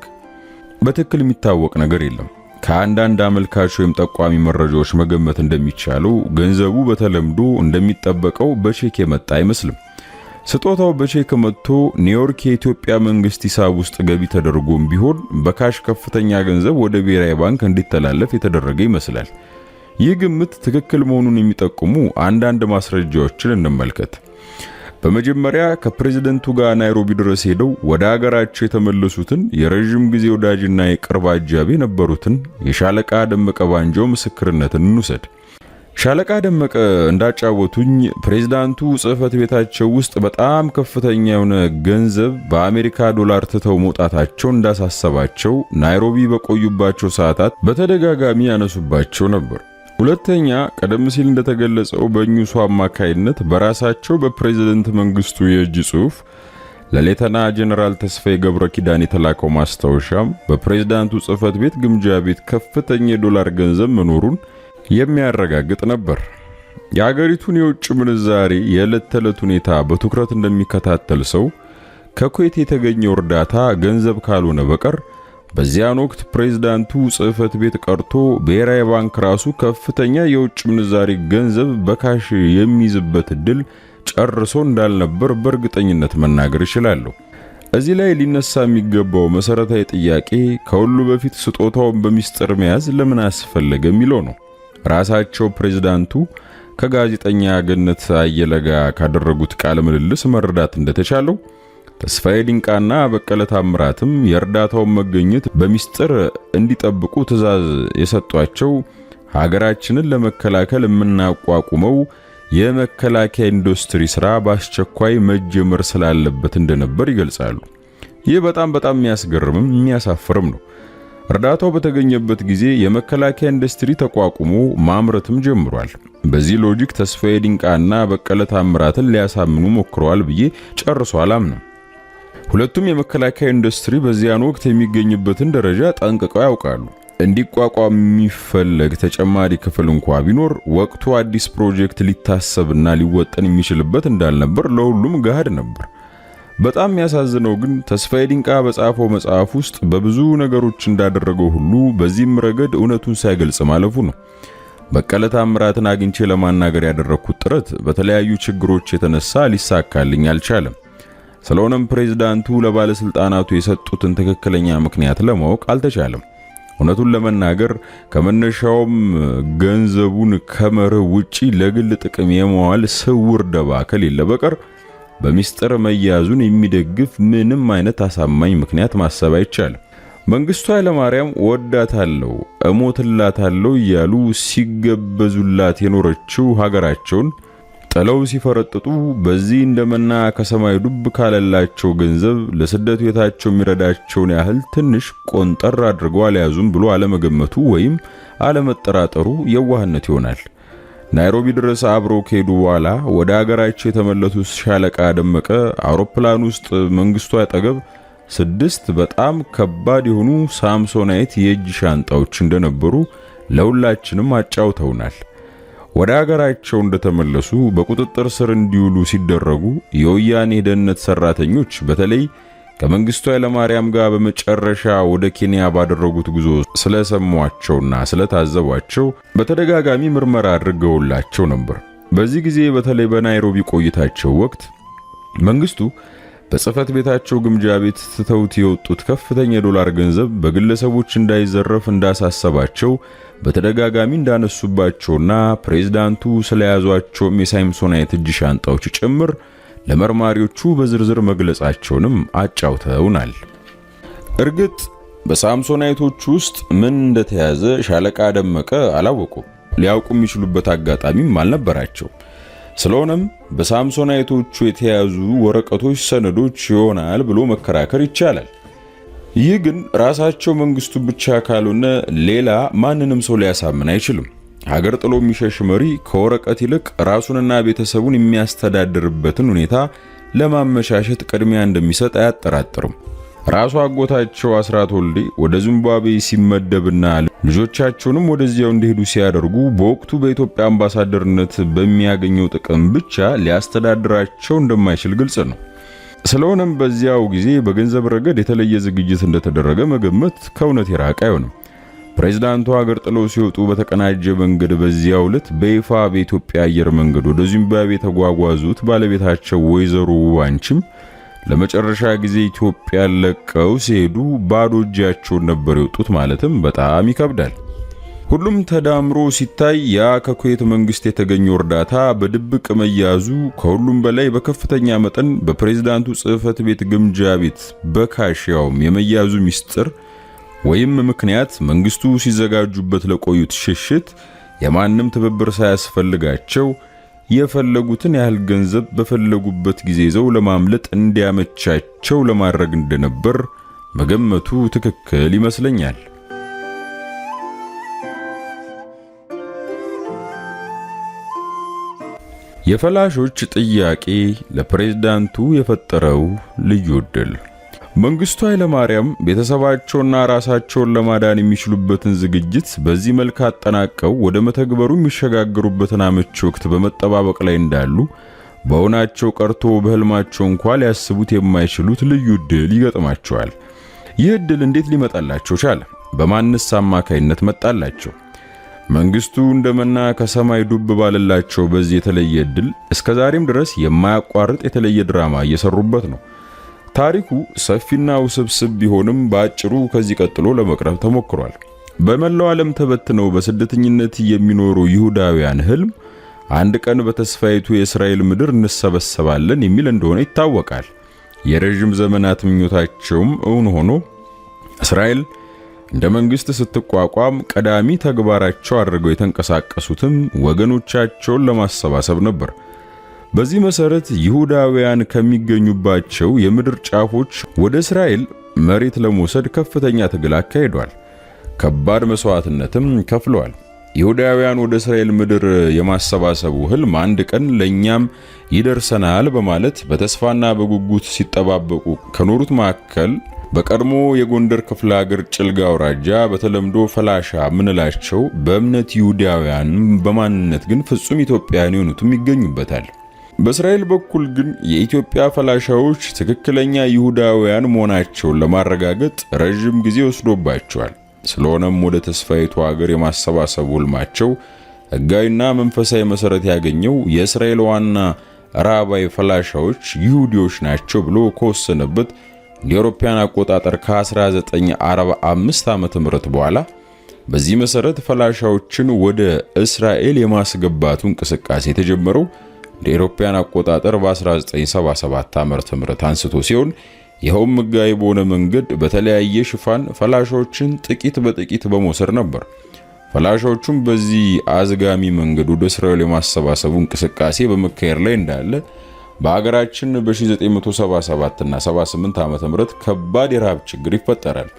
በትክክል የሚታወቅ ነገር የለም። ከአንዳንድ አመልካች ወይም ጠቋሚ መረጃዎች መገመት እንደሚቻለው ገንዘቡ በተለምዶ እንደሚጠበቀው በቼክ የመጣ አይመስልም። ስጦታው በቼክ መጥቶ ኒውዮርክ የኢትዮጵያ መንግስት ሂሳብ ውስጥ ገቢ ተደርጎም ቢሆን በካሽ ከፍተኛ ገንዘብ ወደ ብሔራዊ ባንክ እንዲተላለፍ የተደረገ ይመስላል። ይህ ግምት ትክክል መሆኑን የሚጠቁሙ አንዳንድ ማስረጃዎችን እንመልከት። በመጀመሪያ ከፕሬዝዳንቱ ጋር ናይሮቢ ድረስ ሄደው ወደ ሀገራቸው የተመለሱትን የረጅም ጊዜ ወዳጅና የቅርብ አጃቢ የነበሩትን የሻለቃ ደመቀ ባንጃው ምስክርነትን እንውሰድ። ሻለቃ ደመቀ እንዳጫወቱኝ ፕሬዝዳንቱ ጽህፈት ቤታቸው ውስጥ በጣም ከፍተኛ የሆነ ገንዘብ በአሜሪካ ዶላር ትተው መውጣታቸው እንዳሳሰባቸው ናይሮቢ በቆዩባቸው ሰዓታት በተደጋጋሚ ያነሱባቸው ነበር። ሁለተኛ ቀደም ሲል እንደተገለጸው በእኙሱ አማካይነት በራሳቸው በፕሬዝዳንት መንግስቱ የእጅ ጽሑፍ ለሌተና ጀነራል ተስፋዬ ገብረ ኪዳን የተላከው ማስታወሻም በፕሬዝዳንቱ ጽህፈት ቤት ግምጃ ቤት ከፍተኛ የዶላር ገንዘብ መኖሩን የሚያረጋግጥ ነበር። የሀገሪቱን የውጭ ምንዛሪ የዕለት ተዕለት ሁኔታ በትኩረት እንደሚከታተል ሰው ከኩዌት የተገኘው እርዳታ ገንዘብ ካልሆነ በቀር በዚያን ወቅት ፕሬዝዳንቱ ጽህፈት ቤት ቀርቶ ብሔራዊ ባንክ ራሱ ከፍተኛ የውጭ ምንዛሪ ገንዘብ በካሽ የሚይዝበት እድል ጨርሶ እንዳልነበር በእርግጠኝነት መናገር ይችላለሁ። እዚህ ላይ ሊነሳ የሚገባው መሰረታዊ ጥያቄ ከሁሉ በፊት ስጦታውን በሚስጥር መያዝ ለምን አስፈለገ የሚለው ነው። ራሳቸው ፕሬዝዳንቱ ከጋዜጠኛ ገነት አየለ ጋር ካደረጉት ቃለ ምልልስ መረዳት እንደተቻለው ተስፋዬ ዲንቃና በቀለ ታምራትም የእርዳታውን መገኘት በሚስጥር እንዲጠብቁ ትዕዛዝ የሰጧቸው ሀገራችንን ለመከላከል የምናቋቁመው የመከላከያ ኢንዱስትሪ ስራ በአስቸኳይ መጀመር ስላለበት እንደነበር ይገልጻሉ። ይህ በጣም የሚያስገርምም የሚያሳፍርም ነው። እርዳታው በተገኘበት ጊዜ የመከላከያ ኢንዱስትሪ ተቋቁሞ ማምረትም ጀምሯል። በዚህ ሎጂክ ተስፋዬ ዲንቃና በቀለ ታምራትን ሊያሳምኑ ሞክረዋል ብዬ ጨርሶ አላምንም። ሁለቱም የመከላከያ ኢንዱስትሪ በዚያን ወቅት የሚገኝበትን ደረጃ ጠንቅቀው ያውቃሉ። እንዲቋቋም የሚፈለግ ተጨማሪ ክፍል እንኳን ቢኖር ወቅቱ አዲስ ፕሮጀክት ሊታሰብና ሊወጠን የሚችልበት እንዳልነበር ለሁሉም ገሃድ ነበር። በጣም የሚያሳዝነው ግን ተስፋዬ ዲንቃ በጻፈው መጽሐፍ ውስጥ በብዙ ነገሮች እንዳደረገው ሁሉ በዚህም ረገድ እውነቱን ሳይገልጽ ማለፉ ነው። በቀለ ታምራትን አግኝቼ ለማናገር ያደረኩት ጥረት በተለያዩ ችግሮች የተነሳ ሊሳካልኝ አልቻለም። ስለሆነም ፕሬዝዳንቱ ለባለስልጣናቱ የሰጡትን ትክክለኛ ምክንያት ለማወቅ አልተቻለም። እውነቱን ለመናገር ከመነሻውም ገንዘቡን ከመርህ ውጪ ለግል ጥቅም የመዋል ስውር ደባ ከሌለ በቀር በሚስጥር መያዙን የሚደግፍ ምንም አይነት አሳማኝ ምክንያት ማሰብ አይቻልም። መንግስቱ ኃይለማርያም ወዳታለው እሞትላታለው እያሉ ሲገበዙላት የኖረችው ሀገራቸውን ጥለው ሲፈረጥጡ በዚህ እንደመና ከሰማይ ዱብ ካለላቸው ገንዘብ ለስደቱ የታቸው የሚረዳቸውን ያህል ትንሽ ቆንጠር አድርገው አልያዙም ብሎ አለመገመቱ ወይም አለመጠራጠሩ የዋህነት ይሆናል። ናይሮቢ ድረስ አብረው ከሄዱ በኋላ ወደ ሀገራቸው የተመለሱት ሻለቃ ደመቀ አውሮፕላን ውስጥ መንግስቱ አጠገብ 6 በጣም ከባድ የሆኑ ሳምሶናይት የእጅ ሻንጣዎች እንደነበሩ ለሁላችንም አጫውተውናል። ወደ ሀገራቸው እንደተመለሱ በቁጥጥር ስር እንዲውሉ ሲደረጉ የወያኔ ደህንነት ሰራተኞች በተለይ ከመንግስቱ ኃይለማርያም ጋር በመጨረሻ ወደ ኬንያ ባደረጉት ጉዞ ስለሰሟቸውና ስለታዘቧቸው በተደጋጋሚ ምርመራ አድርገውላቸው ነበር። በዚህ ጊዜ በተለይ በናይሮቢ ቆይታቸው ወቅት መንግስቱ በጽህፈት ቤታቸው ግምጃ ቤት ትተውት የወጡት ከፍተኛ የዶላር ገንዘብ በግለሰቦች እንዳይዘረፍ እንዳሳሰባቸው በተደጋጋሚ እንዳነሱባቸውና ፕሬዝዳንቱ ስለያዟቸው የሳምሶናይት እጅ ሻንጣዎች ጭምር ለመርማሪዎቹ በዝርዝር መግለጻቸውንም አጫውተውናል። እርግጥ በሳምሶናይቶቹ ውስጥ ምን እንደተያዘ ሻለቃ ደመቀ አላወቁም፣ ሊያውቁ የሚችሉበት አጋጣሚም አልነበራቸው። ስለሆነም በሳምሶናይቶቹ የተያዙ ወረቀቶች ሰነዶች ይሆናል ብሎ መከራከር ይቻላል። ይህ ግን ራሳቸው መንግስቱ ብቻ ካልሆነ ሌላ ማንንም ሰው ሊያሳምን አይችልም። ሀገር ጥሎ የሚሸሽ መሪ ከወረቀት ይልቅ ራሱንና ቤተሰቡን የሚያስተዳድርበትን ሁኔታ ለማመቻቸት ቅድሚያ እንደሚሰጥ አያጠራጥርም። ራሱ አጎታቸው አስራት ወልዴ ወደ ዚምባብዌ ሲመደብና ልጆቻቸውንም ወደዚያው እንዲሄዱ ሲያደርጉ በወቅቱ በኢትዮጵያ አምባሳደርነት በሚያገኘው ጥቅም ብቻ ሊያስተዳድራቸው እንደማይችል ግልጽ ነው። ስለሆነም በዚያው ጊዜ በገንዘብ ረገድ የተለየ ዝግጅት እንደተደረገ መገመት ከእውነት የራቀ አይሆንም። ፕሬዝዳንቱ ሀገር ጥለው ሲወጡ በተቀናጀ መንገድ በዚያው ዕለት በይፋ በኢትዮጵያ አየር መንገድ ወደ ዚምባብዌ የተጓጓዙት ባለቤታቸው ወይዘሮ ውባንቺም ለመጨረሻ ጊዜ ኢትዮጵያ ለቀው ሲሄዱ ባዶ እጃቸውን ነበር የወጡት ማለትም በጣም ይከብዳል። ሁሉም ተዳምሮ ሲታይ ያ ከኩዌት መንግስት የተገኘው እርዳታ በድብቅ መያዙ ከሁሉም በላይ በከፍተኛ መጠን በፕሬዝዳንቱ ጽህፈት ቤት ግምጃ ቤት በካሽያውም የመያዙ ሚስጥር ወይም ምክንያት መንግስቱ ሲዘጋጁበት ለቆዩት ሽሽት የማንም ትብብር ሳያስፈልጋቸው የፈለጉትን ያህል ገንዘብ በፈለጉበት ጊዜ ይዘው ለማምለጥ እንዲያመቻቸው ለማድረግ እንደነበር መገመቱ ትክክል ይመስለኛል። የፈላሾች ጥያቄ ለፕሬዝዳንቱ የፈጠረው ልዩ ዕድል። መንግስቱ ኃይለማርያም ቤተሰባቸውና ራሳቸውን ለማዳን የሚችሉበትን ዝግጅት በዚህ መልክ አጠናቀው ወደ መተግበሩ የሚሸጋገሩበትን አመቺ ወቅት በመጠባበቅ ላይ እንዳሉ በእውናቸው ቀርቶ በህልማቸው እንኳን ሊያስቡት የማይችሉት ልዩ ዕድል ይገጥማቸዋል። ይህ ዕድል እንዴት ሊመጣላቸው ቻለ? በማንስ አማካይነት መጣላቸው? መንግስቱ እንደመና ከሰማይ ዱብ ባለላቸው በዚህ የተለየ ዕድል እስከዛሬም ድረስ የማያቋርጥ የተለየ ድራማ እየሰሩበት ነው። ታሪኩ ሰፊና ውስብስብ ቢሆንም በአጭሩ ከዚህ ቀጥሎ ለመቅረብ ተሞክሯል። በመላው ዓለም ተበትነው በስደተኝነት የሚኖሩ ይሁዳውያን ህልም አንድ ቀን በተስፋይቱ የእስራኤል ምድር እንሰበሰባለን የሚል እንደሆነ ይታወቃል። የረጅም ዘመናት ምኞታቸውም እውን ሆኖ እስራኤል እንደ መንግስት ስትቋቋም ቀዳሚ ተግባራቸው አድርገው የተንቀሳቀሱትም ወገኖቻቸውን ለማሰባሰብ ነበር። በዚህ መሰረት ይሁዳውያን ከሚገኙባቸው የምድር ጫፎች ወደ እስራኤል መሬት ለመውሰድ ከፍተኛ ትግል አካሂደዋል። ከባድ መስዋዕትነትም ከፍለዋል። ይሁዳውያን ወደ እስራኤል ምድር የማሰባሰቡ ህልም አንድ ቀን ለኛም ይደርሰናል በማለት በተስፋና በጉጉት ሲጠባበቁ ከኖሩት መካከል በቀድሞ የጎንደር ክፍለ ሀገር ጭልጋ አውራጃ በተለምዶ ፈላሻ ምንላቸው በእምነት ይሁዳውያን በማንነት ግን ፍጹም ኢትዮጵያውያን የሆኑትም ይገኙበታል። በእስራኤል በኩል ግን የኢትዮጵያ ፈላሻዎች ትክክለኛ ይሁዳውያን መሆናቸውን ለማረጋገጥ ረጅም ጊዜ ወስዶባቸዋል። ስለሆነም ወደ ተስፋይቱ ሀገር የማሰባሰቡ ህልማቸው ሕጋዊና መንፈሳዊ መሰረት ያገኘው የእስራኤል ዋና ራባይ ፈላሻዎች ይሁዲዎች ናቸው ብሎ ከወሰነበት የአውሮፓውያን አቆጣጠር ከ1945 ዓመተ ምህረት በኋላ በዚህ መሰረት ፈላሻዎችን ወደ እስራኤል የማስገባቱ እንቅስቃሴ የተጀመረው እንደ አውሮፓውያን አቆጣጠር በ1977 ዓመተ ምህረት አንስቶ ሲሆን ይኸውም ሕጋዊ በሆነ መንገድ በተለያየ ሽፋን ፈላሻዎችን ጥቂት በጥቂት በመውሰድ ነበር። ፈላሾቹም በዚህ አዝጋሚ መንገድ ወደ እስራኤል የማሰባሰቡ እንቅስቃሴ በመካሄድ ላይ እንዳለ በአገራችን በ1977 እና 78 ዓመተ ምህረት ከባድ የረሃብ ችግር ይፈጠራል።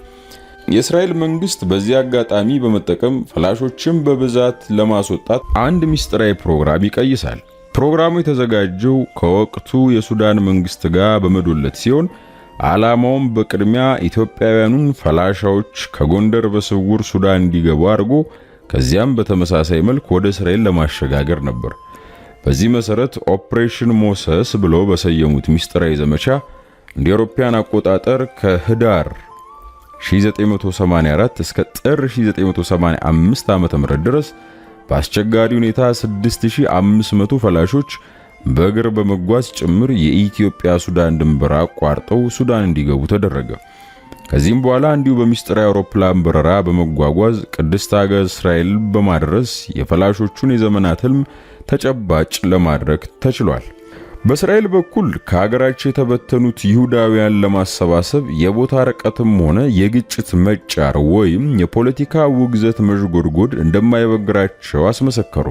የእስራኤል መንግስት በዚህ አጋጣሚ በመጠቀም ፈላሾችን በብዛት ለማስወጣት አንድ ሚስጥራዊ ፕሮግራም ይቀይሳል። ፕሮግራሙ የተዘጋጀው ከወቅቱ የሱዳን መንግስት ጋር በመዶለት ሲሆን ዓላማውም በቅድሚያ ኢትዮጵያውያኑን ፈላሻዎች ከጎንደር በስውር ሱዳን እንዲገቡ አድርጎ ከዚያም በተመሳሳይ መልክ ወደ እስራኤል ለማሸጋገር ነበር። በዚህ መሰረት ኦፕሬሽን ሞሰስ ብለው በሰየሙት ሚስጥራዊ ዘመቻ እንደ አውሮፓውያን አቆጣጠር ከህዳር 1984 እስከ ጥር 1985 ዓመተ ምህረት ድረስ በአስቸጋሪ ሁኔታ 6500 ፈላሾች በእግር በመጓዝ ጭምር የኢትዮጵያ ሱዳን ድንበር አቋርጠው ሱዳን እንዲገቡ ተደረገ። ከዚህም በኋላ እንዲሁ በሚስጥራዊ አውሮፕላን በረራ በመጓጓዝ ቅድስት ሀገር እስራኤል በማድረስ የፈላሾቹን የዘመናት ህልም ተጨባጭ ለማድረግ ተችሏል። በእስራኤል በኩል ከሀገራቸው የተበተኑት ይሁዳውያን ለማሰባሰብ የቦታ ርቀትም ሆነ የግጭት መጫር ወይም የፖለቲካ ውግዘት መዥጎድጎድ እንደማይበግራቸው አስመሰከሩ።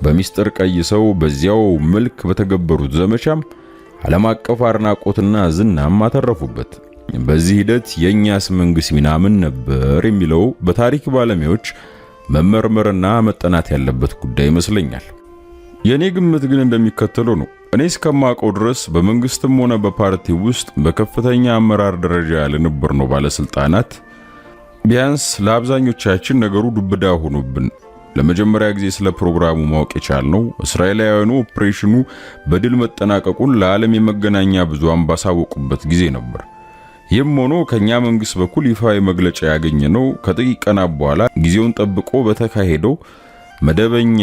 በሚስጥር ቀይሰው በዚያው መልክ በተገበሩት ዘመቻም ዓለም አቀፍ አድናቆትና ዝናም አተረፉበት። በዚህ ሂደት የኛስ መንግስት ሚና ምን ነበር የሚለው በታሪክ ባለሙያዎች መመርመርና መጠናት ያለበት ጉዳይ ይመስለኛል። የኔ ግምት ግን እንደሚከተለው ነው። እኔ እስከማውቀው ድረስ በመንግስትም ሆነ በፓርቲ ውስጥ በከፍተኛ አመራር ደረጃ ያለነበርነው ባለስልጣናት ቢያንስ ለአብዛኞቻችን ነገሩ ዱብዳ ሆኖብን ለመጀመሪያ ጊዜ ስለ ፕሮግራሙ ማወቅ የቻልነው እስራኤላውያኑ ኦፕሬሽኑ በድል መጠናቀቁን ለዓለም የመገናኛ ብዙሃን ባሳወቁበት ጊዜ ነበር። ይህም ሆኖ ከኛ መንግስት በኩል ይፋዊ መግለጫ ያገኘነው ከጥቂት ቀናት በኋላ ጊዜውን ጠብቆ በተካሄደው መደበኛ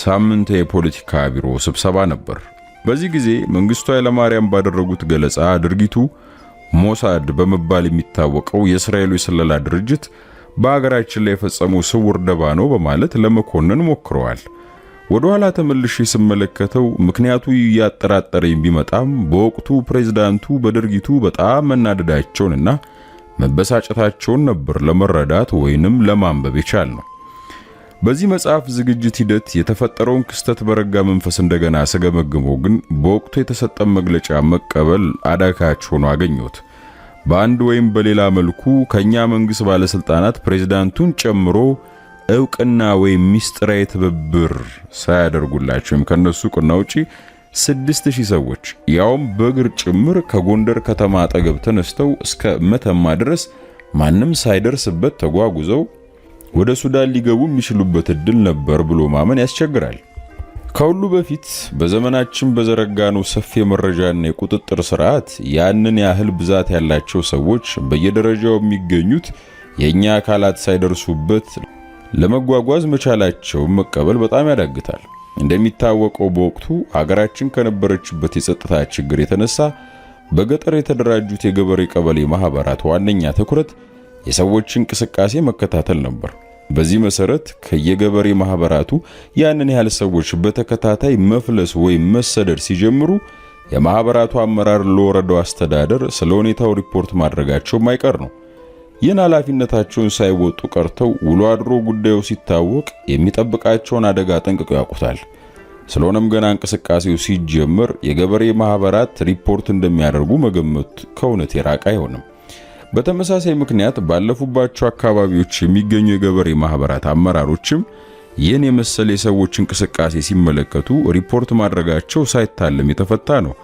ሳምንት የፖለቲካ ቢሮ ስብሰባ ነበር። በዚህ ጊዜ መንግስቱ ኃይለማርያም ባደረጉት ገለጻ ድርጊቱ ሞሳድ በመባል የሚታወቀው የእስራኤሉ የስለላ ድርጅት በአገራችን ላይ የፈጸመው ስውር ደባ ነው በማለት ለመኮነን ሞክረዋል። ወደ ኋላ ተመልሼ ስመለከተው ምክንያቱ ያጠራጠረኝ ቢመጣም በወቅቱ ፕሬዝዳንቱ በድርጊቱ በጣም መናደዳቸውንና መበሳጨታቸውን ነበር ለመረዳት ወይንም ለማንበብ የቻልነው። በዚህ መጽሐፍ ዝግጅት ሂደት የተፈጠረውን ክስተት በረጋ መንፈስ እንደገና ስገመግመው ግን በወቅቱ የተሰጠ መግለጫ መቀበል አዳጋች ሆኖ አገኘሁት። በአንድ ወይም በሌላ መልኩ ከኛ መንግስት ባለስልጣናት ፕሬዝዳንቱን ጨምሮ እውቅና ወይም ሚስጥራዊ ትብብር ሳያደርጉላቸው ከነሱ ቁና ውጪ 6000 ሰዎች ያውም በእግር ጭምር ከጎንደር ከተማ አጠገብ ተነስተው እስከ መተማ ድረስ ማንም ሳይደርስበት ተጓጉዘው ወደ ሱዳን ሊገቡ የሚችሉበት እድል ነበር ብሎ ማመን ያስቸግራል። ከሁሉ በፊት በዘመናችን በዘረጋነው ሰፊ የመረጃና የቁጥጥር ስርዓት ያንን ያህል ብዛት ያላቸው ሰዎች በየደረጃው የሚገኙት የኛ አካላት ሳይደርሱበት ለመጓጓዝ መቻላቸው መቀበል በጣም ያዳግታል። እንደሚታወቀው በወቅቱ አገራችን ከነበረችበት የጸጥታ ችግር የተነሳ በገጠር የተደራጁት የገበሬ ቀበሌ ማህበራት ዋነኛ ትኩረት የሰዎች እንቅስቃሴ መከታተል ነበር። በዚህ መሰረት ከየገበሬ ማህበራቱ ያንን ያህል ሰዎች በተከታታይ መፍለስ ወይም መሰደድ ሲጀምሩ የማህበራቱ አመራር ለወረዳው አስተዳደር ስለ ሁኔታው ሪፖርት ማድረጋቸው ማይቀር ነው። ይህን ኃላፊነታቸውን ሳይወጡ ቀርተው ውሎ አድሮ ጉዳዩ ሲታወቅ የሚጠብቃቸውን አደጋ ጠንቅቀው ያውቁታል። ስለሆነም ገና እንቅስቃሴው ሲጀምር የገበሬ ማህበራት ሪፖርት እንደሚያደርጉ መገመት ከእውነት የራቀ አይሆንም። በተመሳሳይ ምክንያት ባለፉባቸው አካባቢዎች የሚገኙ የገበሬ ማህበራት አመራሮችም ይህን የመሰለ የሰዎች እንቅስቃሴ ሲመለከቱ ሪፖርት ማድረጋቸው ሳይታለም የተፈታ ነው።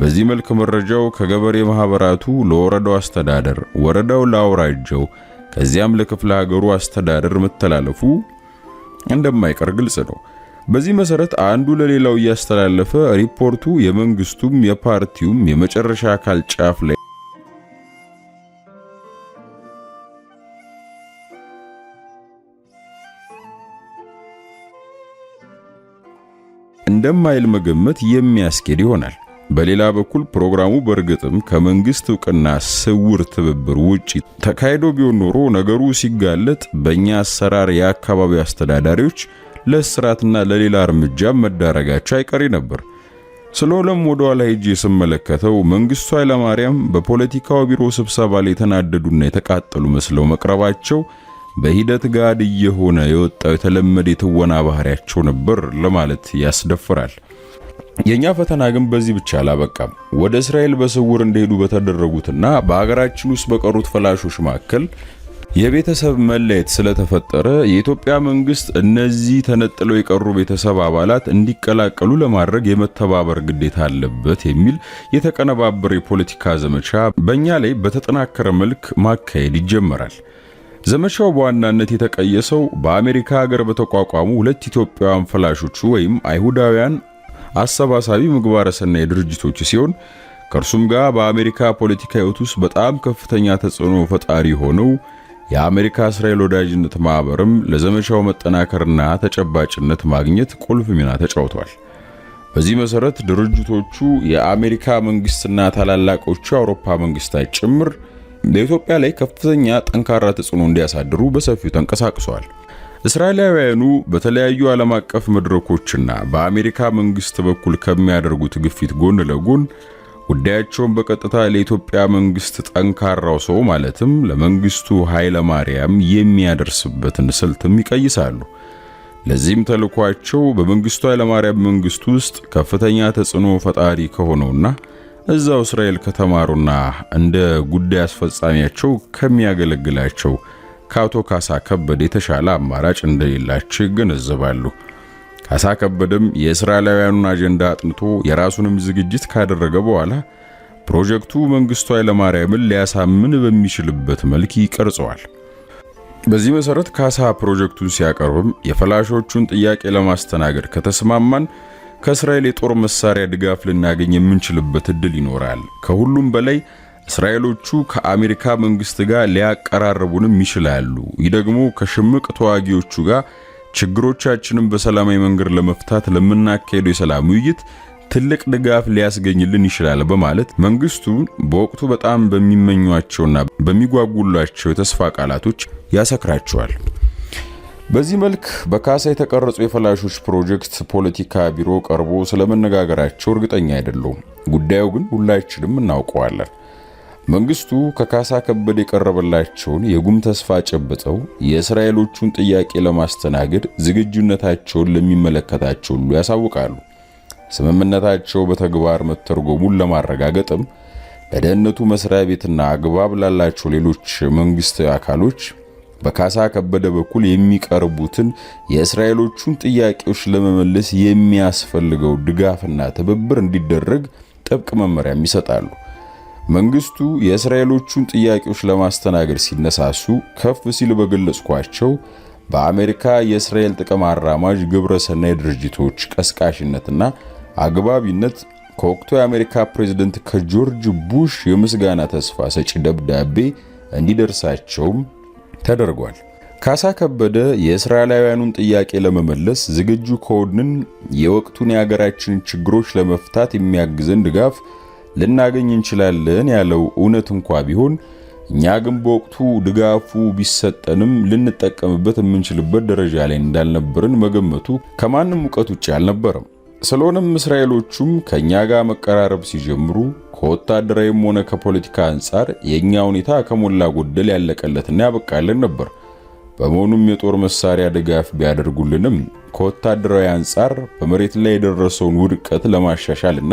በዚህ መልክ መረጃው ከገበሬ ማህበራቱ ለወረዳው አስተዳደር፣ ወረዳው ለአውራጃው፣ ከዚያም ለክፍለ ሀገሩ አስተዳደር መተላለፉ እንደማይቀር ግልጽ ነው። በዚህ መሰረት አንዱ ለሌላው እያስተላለፈ ሪፖርቱ የመንግስቱም የፓርቲውም የመጨረሻ አካል ጫፍ ላይ እንደማይል መገመት የሚያስኬድ ይሆናል። በሌላ በኩል ፕሮግራሙ በእርግጥም ከመንግስት እውቅና ስውር ትብብር ውጪ ተካሂዶ ቢሆን ኖሮ ነገሩ ሲጋለጥ በእኛ አሰራር የአካባቢው አስተዳዳሪዎች ለእስራትና ለሌላ እርምጃ መዳረጋቸው አይቀሬ ነበር። ስለሆነም ወደ ኋላ ሄጄ ስመለከተው መንግስቱ ኃይለማርያም በፖለቲካው ቢሮ ስብሰባ ላይ የተናደዱና የተቃጠሉ መስለው መቅረባቸው በሂደት ጋድ እየሆነ የወጣው የተለመደ የትወና ባህሪያቸው ነበር ለማለት ያስደፍራል። የኛ ፈተና ግን በዚህ ብቻ አላበቃም። ወደ እስራኤል በስውር እንደሄዱ በተደረጉትና በአገራችን ውስጥ በቀሩት ፈላሾች መካከል የቤተሰብ መለየት ስለተፈጠረ የኢትዮጵያ መንግስት እነዚህ ተነጥለው የቀሩ ቤተሰብ አባላት እንዲቀላቀሉ ለማድረግ የመተባበር ግዴታ አለበት የሚል የተቀነባበረ የፖለቲካ ዘመቻ በእኛ ላይ በተጠናከረ መልክ ማካሄድ ይጀመራል። ዘመቻው በዋናነት የተቀየሰው በአሜሪካ ሀገር በተቋቋሙ ሁለት ኢትዮጵያውያን ፈላሾች ወይም አይሁዳውያን አሰባሳቢ ምግባረ ሰናይ ድርጅቶች ሲሆን ከእርሱም ጋር በአሜሪካ ፖለቲካ ህይወት ውስጥ በጣም ከፍተኛ ተጽዕኖ ፈጣሪ ሆነው የአሜሪካ እስራኤል ወዳጅነት ማህበርም ለዘመቻው መጠናከርና ተጨባጭነት ማግኘት ቁልፍ ሚና ተጫውቷል። በዚህ መሰረት ድርጅቶቹ የአሜሪካ መንግስትና ታላላቆቹ የአውሮፓ መንግስታት ጭምር በኢትዮጵያ ላይ ከፍተኛ ጠንካራ ተጽዕኖ እንዲያሳድሩ በሰፊው ተንቀሳቅሰዋል። እስራኤላውያኑ በተለያዩ ዓለም አቀፍ መድረኮችና በአሜሪካ መንግስት በኩል ከሚያደርጉት ግፊት ጎን ለጎን ጉዳያቸውን በቀጥታ ለኢትዮጵያ መንግስት ጠንካራው ሰው ማለትም ለመንግስቱ ኃይለ ማርያም የሚያደርስበትን ስልትም ይቀይሳሉ። ለዚህም ተልኳቸው በመንግስቱ ኃይለ ማርያም መንግስት ውስጥ ከፍተኛ ተጽዕኖ ፈጣሪ ከሆነውና እዛው እስራኤል ከተማሩና እንደ ጉዳይ አስፈጻሚያቸው ከሚያገለግላቸው ከአቶ ካሳ ከበደ የተሻለ አማራጭ እንደሌላቸው ይገነዘባሉ። ካሳ ከበደም የእስራኤላውያኑን አጀንዳ አጥንቶ የራሱንም ዝግጅት ካደረገ በኋላ ፕሮጀክቱ መንግስቱ ኃይለማርያምን ሊያሳምን በሚችልበት መልክ ይቀርጸዋል። በዚህ መሰረት ካሳ ፕሮጀክቱን ሲያቀርብም የፈላሾቹን ጥያቄ ለማስተናገድ ከተስማማን ከእስራኤል የጦር መሳሪያ ድጋፍ ልናገኝ የምንችልበት እድል ይኖራል። ከሁሉም በላይ እስራኤሎቹ ከአሜሪካ መንግስት ጋር ሊያቀራርቡንም ይችላሉ። ይህ ደግሞ ከሽምቅ ተዋጊዎቹ ጋር ችግሮቻችንን በሰላማዊ መንገድ ለመፍታት ለምናካሄደው የሰላም ውይይት ትልቅ ድጋፍ ሊያስገኝልን ይችላል በማለት መንግስቱን በወቅቱ በጣም በሚመኟቸውና በሚጓጉላቸው የተስፋ ቃላቶች ያሰክራቸዋል። በዚህ መልክ በካሳ የተቀረጸው የፈላሾች ፕሮጀክት ፖለቲካ ቢሮ ቀርቦ ስለመነጋገራቸው እርግጠኛ አይደለሁም። ጉዳዩ ግን ሁላችንም እናውቀዋለን። መንግስቱ ከካሳ ከበደ የቀረበላቸውን የጉም ተስፋ ጨብጠው የእስራኤሎቹን ጥያቄ ለማስተናገድ ዝግጁነታቸውን ለሚመለከታቸው ሁሉ ያሳውቃሉ። ስምምነታቸው በተግባር መተርጎሙን ለማረጋገጥም ለደህንነቱ መስሪያ ቤትና አግባብ ላላቸው ሌሎች መንግስት አካሎች በካሳ ከበደ በኩል የሚቀርቡትን የእስራኤሎቹን ጥያቄዎች ለመመለስ የሚያስፈልገው ድጋፍና ትብብር እንዲደረግ ጥብቅ መመሪያም ይሰጣሉ። መንግስቱ የእስራኤሎቹን ጥያቄዎች ለማስተናገድ ሲነሳሱ ከፍ ሲል በገለጽኳቸው በአሜሪካ የእስራኤል ጥቅም አራማጅ ግብረ ሰናይ ድርጅቶች ቀስቃሽነትና አግባቢነት ከወቅቱ የአሜሪካ ፕሬዝዳንት ከጆርጅ ቡሽ የምስጋና ተስፋ ሰጪ ደብዳቤ እንዲደርሳቸውም ተደርጓል። ካሳ ከበደ የእስራኤላውያኑን ጥያቄ ለመመለስ ዝግጁ ከሆንን የወቅቱን የሀገራችን ችግሮች ለመፍታት የሚያግዘን ድጋፍ ልናገኝ እንችላለን ያለው እውነት እንኳ ቢሆን እኛ ግን በወቅቱ ድጋፉ ቢሰጠንም ልንጠቀምበት የምንችልበት ደረጃ ላይ እንዳልነበርን መገመቱ ከማንም ሙቀት ውጪ አልነበረም። ስለሆነም እስራኤሎቹም ከኛ ጋር መቀራረብ ሲጀምሩ ከወታደራዊም ሆነ ከፖለቲካ አንጻር የኛ ሁኔታ ከሞላ ጎደል ያለቀለትና ያበቃልን ነበር። በመሆኑም የጦር መሳሪያ ድጋፍ ቢያደርጉልንም ከወታደራዊ አንጻር በመሬት ላይ የደረሰውን ውድቀት ለማሻሻልና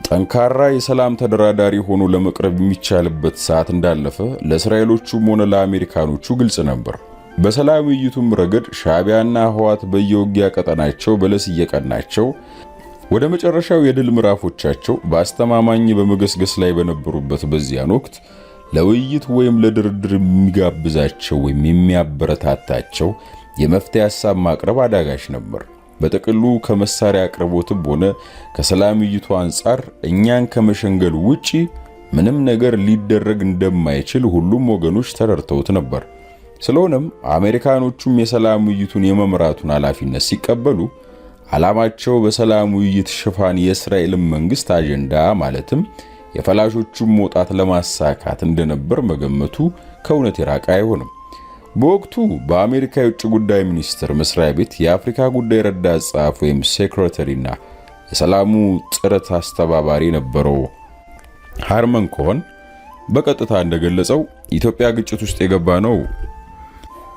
ጠንካራ የሰላም ተደራዳሪ ሆኖ ለመቅረብ የሚቻልበት ሰዓት እንዳለፈ ለእስራኤሎቹም ሆነ ለአሜሪካኖቹ ግልጽ ነበር። በሰላም ውይይቱም ረገድ ሻዕቢያና ህወሓት በየውጊያ ቀጠናቸው በለስ እየቀናቸው ወደ መጨረሻው የድል ምዕራፎቻቸው በአስተማማኝ በመገስገስ ላይ በነበሩበት በዚያን ወቅት ለውይይት ወይም ለድርድር የሚጋብዛቸው ወይም የሚያበረታታቸው የመፍትሄ ሐሳብ ማቅረብ አዳጋች ነበር። በጥቅሉ ከመሳሪያ አቅርቦትም ሆነ ከሰላም ውይይቱ አንጻር እኛን ከመሸንገል ውጪ ምንም ነገር ሊደረግ እንደማይችል ሁሉም ወገኖች ተረድተውት ነበር። ስለሆነም አሜሪካኖቹም የሰላም ውይይቱን የመምራቱን ኃላፊነት ሲቀበሉ ዓላማቸው በሰላም ውይይት ሽፋን የእስራኤልን መንግስት አጀንዳ ማለትም የፈላሾቹን መውጣት ለማሳካት እንደነበር መገመቱ ከእውነት የራቀ አይሆንም። በወቅቱ በአሜሪካ የውጭ ጉዳይ ሚኒስቴር መስሪያ ቤት የአፍሪካ ጉዳይ ረዳት ጸሐፊ ወይም ሴክሬታሪና የሰላሙ ጥረት አስተባባሪ የነበረው ሃርመን ኮሄን በቀጥታ እንደገለጸው ኢትዮጵያ ግጭት ውስጥ የገባ ነው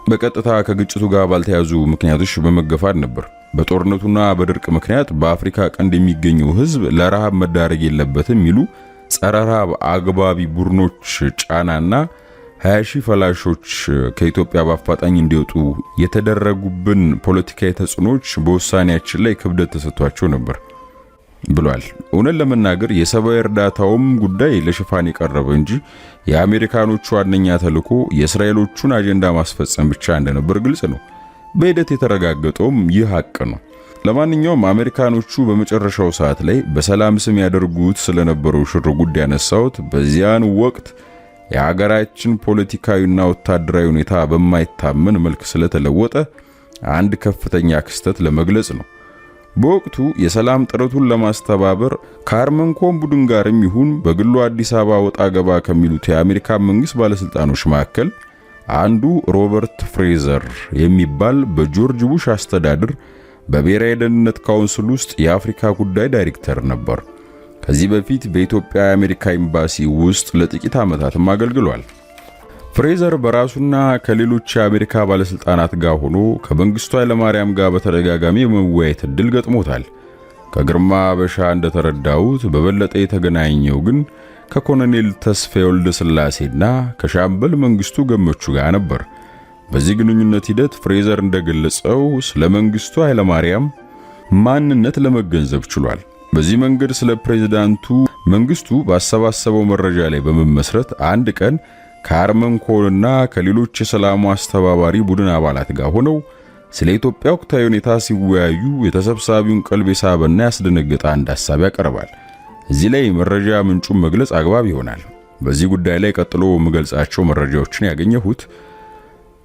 በቀጥታ ከግጭቱ ጋር ባልተያዙ ምክንያቶች በመገፋት ነበር። በጦርነቱና በድርቅ ምክንያት በአፍሪካ ቀንድ የሚገኘው ህዝብ ለረሃብ መዳረግ የለበትም የሚሉ ጸረ ረሃብ አግባቢ ቡድኖች ጫናና 20 ሺህ ፈላሾች ከኢትዮጵያ በአፋጣኝ እንዲወጡ የተደረጉብን ፖለቲካዊ ተጽዕኖዎች በውሳኔያችን ላይ ክብደት ተሰጥቷቸው ነበር ብሏል። እውነት ለመናገር የሰብአዊ እርዳታውም ጉዳይ ለሽፋን የቀረበ እንጂ የአሜሪካኖቹ ዋነኛ ተልዕኮ የእስራኤሎቹን አጀንዳ ማስፈጸም ብቻ እንደነበር ግልጽ ነው። በሂደት የተረጋገጠውም ይህ ሀቅ ነው። ለማንኛውም አሜሪካኖቹ በመጨረሻው ሰዓት ላይ በሰላም ስም ያደርጉት ስለነበረው ሽርጉድ ያነሳውት በዚያን ወቅት የሀገራችን ፖለቲካዊና ወታደራዊ ሁኔታ በማይታመን መልክ ስለተለወጠ አንድ ከፍተኛ ክስተት ለመግለጽ ነው። በወቅቱ የሰላም ጥረቱን ለማስተባበር ከአርመንኮም ቡድን ጋርም ይሁን በግሉ አዲስ አበባ ወጣ ገባ ከሚሉት የአሜሪካ መንግስት ባለስልጣኖች መካከል አንዱ ሮበርት ፍሬዘር የሚባል በጆርጅ ቡሽ አስተዳደር በብሔራዊ ደህንነት ካውንስል ውስጥ የአፍሪካ ጉዳይ ዳይሬክተር ነበር። ከዚህ በፊት በኢትዮጵያ የአሜሪካ ኤምባሲ ውስጥ ለጥቂት ዓመታትም አገልግሏል። ፍሬዘር በራሱና ከሌሎች የአሜሪካ ባለስልጣናት ጋር ሆኖ ከመንግስቱ ኃይለማርያም ጋር በተደጋጋሚ የመወያየት እድል ገጥሞታል። ከግርማ አበሻ እንደተረዳሁት በበለጠ የተገናኘው ግን ከኮሎኔል ተስፋዬ ወልደ ስላሴና ከሻምበል መንግስቱ ገመቹ ጋር ነበር። በዚህ ግንኙነት ሂደት ፍሬዘር እንደገለጸው ስለ መንግስቱ ኃይለማርያም ማንነት ለመገንዘብ ችሏል። በዚህ መንገድ ስለ ፕሬዝዳንቱ መንግስቱ ባሰባሰበው መረጃ ላይ በመመስረት አንድ ቀን ከአርመንኮንና ከሌሎች የሰላሙ አስተባባሪ ቡድን አባላት ጋር ሆነው ስለ ኢትዮጵያ ወቅታዊ ሁኔታ ሲወያዩ የተሰብሳቢውን ቀልብ የሳበና ያስደነገጠ አንድ ሐሳብ ያቀርባል። እዚህ ላይ መረጃ ምንጩን መግለጽ አግባብ ይሆናል። በዚህ ጉዳይ ላይ ቀጥሎ የምገልጻቸው መረጃዎችን ያገኘሁት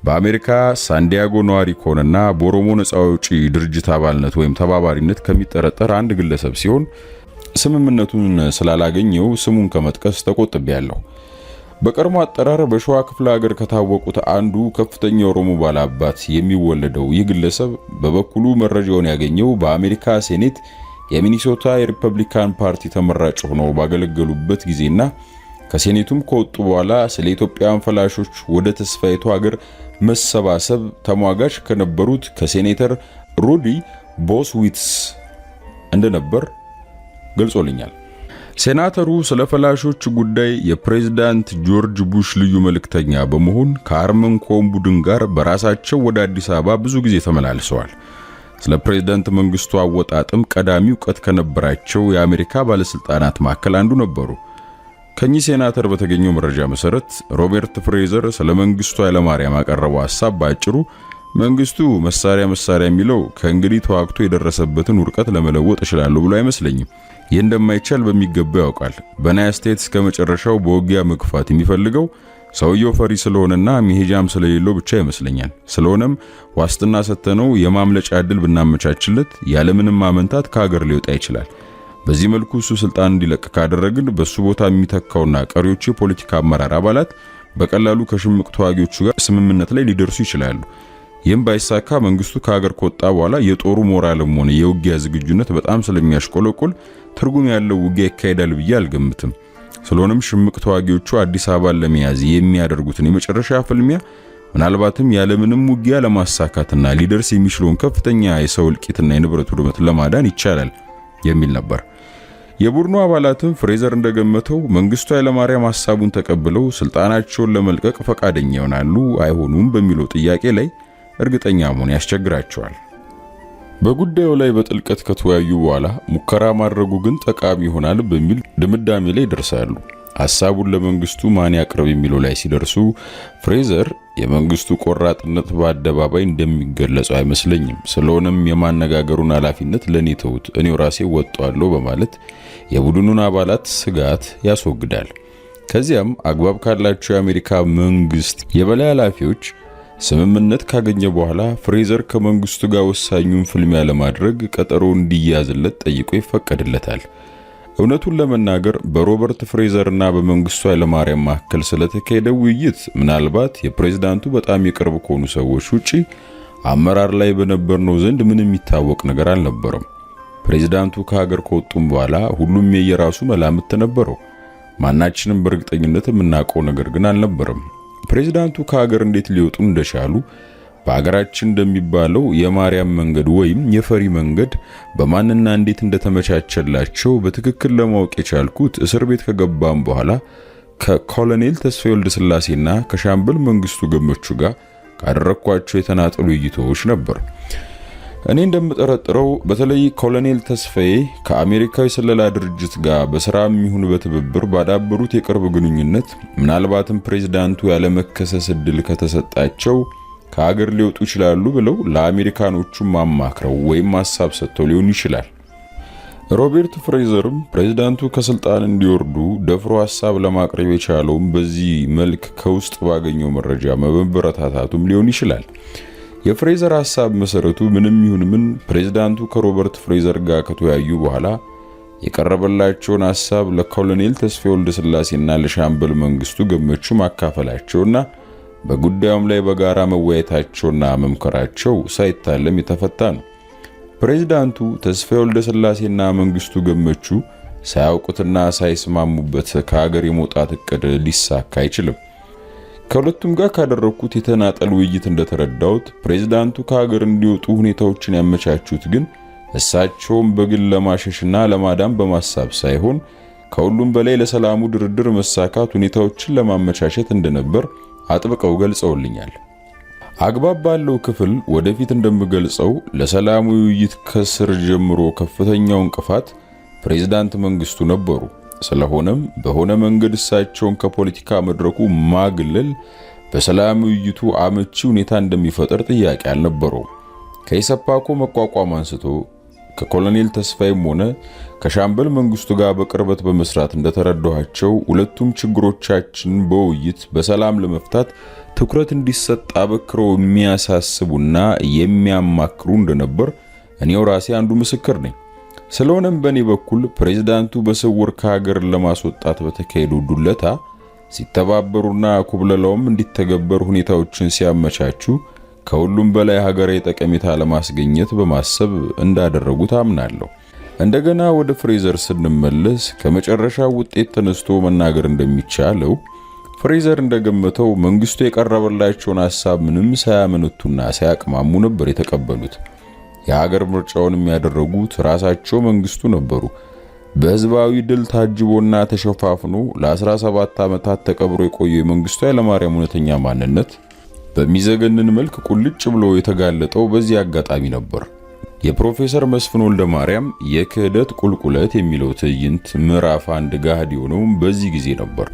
በአሜሪካ ሳንዲያጎ ነዋሪ ከሆነና በኦሮሞ ነጻ አውጪ ድርጅት አባልነት ወይም ተባባሪነት ከሚጠረጠር አንድ ግለሰብ ሲሆን ስምምነቱን ስላላገኘው ስሙን ከመጥቀስ ተቆጥቤያለሁ። በቀድሞ አጠራር በሸዋ ክፍለ ሀገር ከታወቁት አንዱ ከፍተኛ ኦሮሞ ባላባት የሚወለደው ይህ ግለሰብ በበኩሉ መረጃውን ያገኘው በአሜሪካ ሴኔት የሚኒሶታ የሪፐብሊካን ፓርቲ ተመራጭ ሆነው ባገለገሉበት ጊዜና ከሴኔቱም ከወጡ በኋላ ስለ ኢትዮጵያውያን ፈላሾች ወደ ተስፋይቱ ሀገር መሰባሰብ ተሟጋች ከነበሩት ከሴኔተር ሩዲ ቦስዊትስ እንደነበር ገልጾልኛል። ሴናተሩ ስለ ፈላሾች ጉዳይ የፕሬዝዳንት ጆርጅ ቡሽ ልዩ መልእክተኛ በመሆን ከአርመንኮም ቡድን ጋር በራሳቸው ወደ አዲስ አበባ ብዙ ጊዜ ተመላልሰዋል። ስለ ፕሬዝዳንት መንግስቱ አወጣጥም ቀዳሚ ዕውቀት ከነበራቸው የአሜሪካ ባለስልጣናት መካከል አንዱ ነበሩ። ከኚህ ሴናተር በተገኘው መረጃ መሰረት ሮበርት ፍሬዘር ስለ መንግስቱ ኃይለማርያም ያቀረበው ሐሳብ ባጭሩ መንግስቱ መሳሪያ የሚለው ከእንግዲህ ተዋግቶ የደረሰበትን ውርቀት ለመለወጥ ይችላል ብሎ አይመስለኝም። ይህ እንደማይቻል በሚገባ ያውቃል። በዩናይትድ ስቴትስ ከመጨረሻው በውጊያ መግፋት የሚፈልገው ሰውየው ፈሪ ስለሆነና መሄጃም ስለሌለው ብቻ ይመስለኛል። ስለሆነም ዋስትና ሰተነው የማምለጫ ዕድል ብናመቻችለት ያለምንም ማመንታት ከሀገር ሊወጣ ይችላል። በዚህ መልኩ እሱ ስልጣን እንዲለቅ ካደረግን በሱ ቦታ የሚተካውና ቀሪዎቹ የፖለቲካ አመራር አባላት በቀላሉ ከሽምቅ ተዋጊዎቹ ጋር ስምምነት ላይ ሊደርሱ ይችላሉ። ይህም ባይሳካ መንግስቱ ከሀገር ከወጣ በኋላ የጦሩ ሞራልም ሆነ የውጊያ ዝግጁነት በጣም ስለሚያሽቆለቆል ትርጉም ያለው ውጊያ ይካሄዳል ብዬ አልገምትም። ስለሆነም ሽምቅ ተዋጊዎቹ አዲስ አበባን ለመያዝ የሚያደርጉትን የመጨረሻ ፍልሚያ ምናልባትም ያለምንም ውጊያ ለማሳካትና ሊደርስ የሚችለውን ከፍተኛ የሰው እልቂትና የንብረት ውድመት ለማዳን ይቻላል የሚል ነበር። የቡድኑ አባላትም ፍሬዘር እንደገመተው መንግስቱ ኃይለማርያም ሐሳቡን ተቀብለው ስልጣናቸውን ለመልቀቅ ፈቃደኛ ይሆናሉ አይሆኑም በሚለው ጥያቄ ላይ እርግጠኛ መሆን ያስቸግራቸዋል። በጉዳዩ ላይ በጥልቀት ከተወያዩ በኋላ ሙከራ ማድረጉ ግን ጠቃሚ ይሆናል በሚል ድምዳሜ ላይ ይደርሳሉ። ሐሳቡን ለመንግስቱ ማን ያቅርብ የሚለው ላይ ሲደርሱ ፍሬዘር የመንግስቱ ቆራጥነት በአደባባይ እንደሚገለጸው አይመስለኝም፣ ስለሆነም የማነጋገሩን ኃላፊነት ለኔ ተውት፣ እኔው ራሴ ወጣዋለሁ በማለት የቡድኑን አባላት ስጋት ያስወግዳል። ከዚያም አግባብ ካላቸው የአሜሪካ መንግስት የበላይ ኃላፊዎች ስምምነት ካገኘ በኋላ ፍሬዘር ከመንግስቱ ጋር ወሳኙን ፍልሚያ ለማድረግ ቀጠሮ እንዲያዝለት ጠይቆ ይፈቀድለታል። እውነቱን ለመናገር በሮበርት ፍሬዘርና በመንግስቱ ኃይለማርያም መካከል ስለተካሄደ ውይይት ምናልባት የፕሬዝዳንቱ በጣም የቅርብ ከሆኑ ሰዎች ውጪ አመራር ላይ በነበርነው ዘንድ ምንም የሚታወቅ ነገር አልነበረም። ፕሬዝዳንቱ ከሀገር ከወጡም በኋላ ሁሉም የየራሱ መላምት ነበረው። ማናችንም በእርግጠኝነት የምናውቀው ነገር ግን አልነበረም። ፕሬዝዳንቱ ከሀገር እንዴት ሊወጡ እንደቻሉ በሀገራችን እንደሚባለው የማርያም መንገድ ወይም የፈሪ መንገድ በማንና እንዴት እንደተመቻቸላቸው በትክክል ለማወቅ የቻልኩት እስር ቤት ከገባም በኋላ ከኮሎኔል ተስፋዬ ወልደስላሴና ከሻምበል መንግስቱ ገመቹ ጋር ካደረኳቸው የተናጠሉ ውይይቶች ነበር። እኔ እንደምጠረጥረው በተለይ ኮሎኔል ተስፋዬ ከአሜሪካዊ ስለላ ድርጅት ጋር በስራም ይሁን በትብብር ባዳበሩት የቅርብ ግንኙነት ምናልባትም ፕሬዝዳንቱ ያለመከሰስ ዕድል ከተሰጣቸው ከሀገር ሊወጡ ይችላሉ ብለው ለአሜሪካኖቹ ማማክረው ወይም ሐሳብ ሰጥተው ሊሆን ይችላል። ሮበርት ፍሬዘርም ፕሬዝዳንቱ ከስልጣን እንዲወርዱ ደፍሮ ሐሳብ ለማቅረብ የቻለውም በዚህ መልክ ከውስጥ ባገኘው መረጃ መበረታታቱም ሊሆን ይችላል። የፍሬዘር ሐሳብ መሰረቱ ምንም ይሁን ምን ፕሬዝዳንቱ ከሮበርት ፍሬዘር ጋር ከተወያዩ በኋላ የቀረበላቸውን ሐሳብ ለኮሎኔል ተስፋዬ ወልደስላሴና ለሻምበል መንግስቱ ገመቹ ማካፈላቸውና በጉዳዩም ላይ በጋራ መወያየታቸውና መምከራቸው ሳይታለም የተፈታ ነው። ፕሬዝዳንቱ ተስፋዬ ወልደስላሴና መንግስቱ ገመቹ ሳያውቁትና ሳይስማሙበት ከሀገር የመውጣት እቅድ ሊሳካ አይችልም። ከሁለቱም ጋር ካደረኩት የተናጠል ውይይት እንደተረዳሁት ፕሬዝዳንቱ ከሀገር እንዲወጡ ሁኔታዎችን ያመቻቹት ግን እሳቸውም በግል ለማሸሽና ለማዳን በማሳብ ሳይሆን ከሁሉም በላይ ለሰላሙ ድርድር መሳካት ሁኔታዎችን ለማመቻቸት እንደነበር አጥብቀው ገልጸውልኛል። አግባብ ባለው ክፍል ወደፊት እንደምገልጸው ለሰላሙ ውይይት ከስር ጀምሮ ከፍተኛው እንቅፋት ፕሬዝዳንት መንግስቱ ነበሩ። ስለሆነም በሆነ መንገድ እሳቸውን ከፖለቲካ መድረኩ ማግለል በሰላም ውይይቱ አመቺ ሁኔታ እንደሚፈጠር ጥያቄ አልነበረውም። ከኢሰፓኮ መቋቋም አንስቶ ከኮሎኔል ተስፋዬም ሆነ ከሻምበል መንግስቱ ጋር በቅርበት በመስራት እንደተረዳኋቸው ሁለቱም ችግሮቻችን በውይይት በሰላም ለመፍታት ትኩረት እንዲሰጥ አበክረው የሚያሳስቡና የሚያማክሩ እንደነበር እኔው ራሴ አንዱ ምስክር ነኝ። ስለሆነም በእኔ በኩል ፕሬዝዳንቱ በስውር ከሀገር ለማስወጣት በተካሄደው ዱለታ ሲተባበሩና ኩብለላውም እንዲተገበር ሁኔታዎችን ሲያመቻቹ ከሁሉም በላይ ሀገራዊ ጠቀሜታ ለማስገኘት በማሰብ እንዳደረጉት አምናለሁ። እንደገና ወደ ፍሬዘር ስንመለስ ከመጨረሻው ውጤት ተነስቶ መናገር እንደሚቻለው ፍሬዘር እንደገመተው መንግስቱ የቀረበላቸውን ሐሳብ ምንም ሳያመነቱና ሳያቅማሙ ነበር የተቀበሉት። የሀገር ምርጫውን የሚያደርጉት ራሳቸው መንግስቱ ነበሩ። በህዝባዊ ድል ታጅቦና ተሸፋፍኖ ለ17 ዓመታት ተቀብሮ የቆየው የመንግስቱ ኃይለማርያም እውነተኛ ማንነት በሚዘገንን መልክ ቁልጭ ብሎ የተጋለጠው በዚህ አጋጣሚ ነበር። የፕሮፌሰር መስፍን ወልደማርያም የክህደት ቁልቁለት የሚለው ትዕይንት ምዕራፍ 1 ጋህድ የሆነው በዚህ ጊዜ ነበር።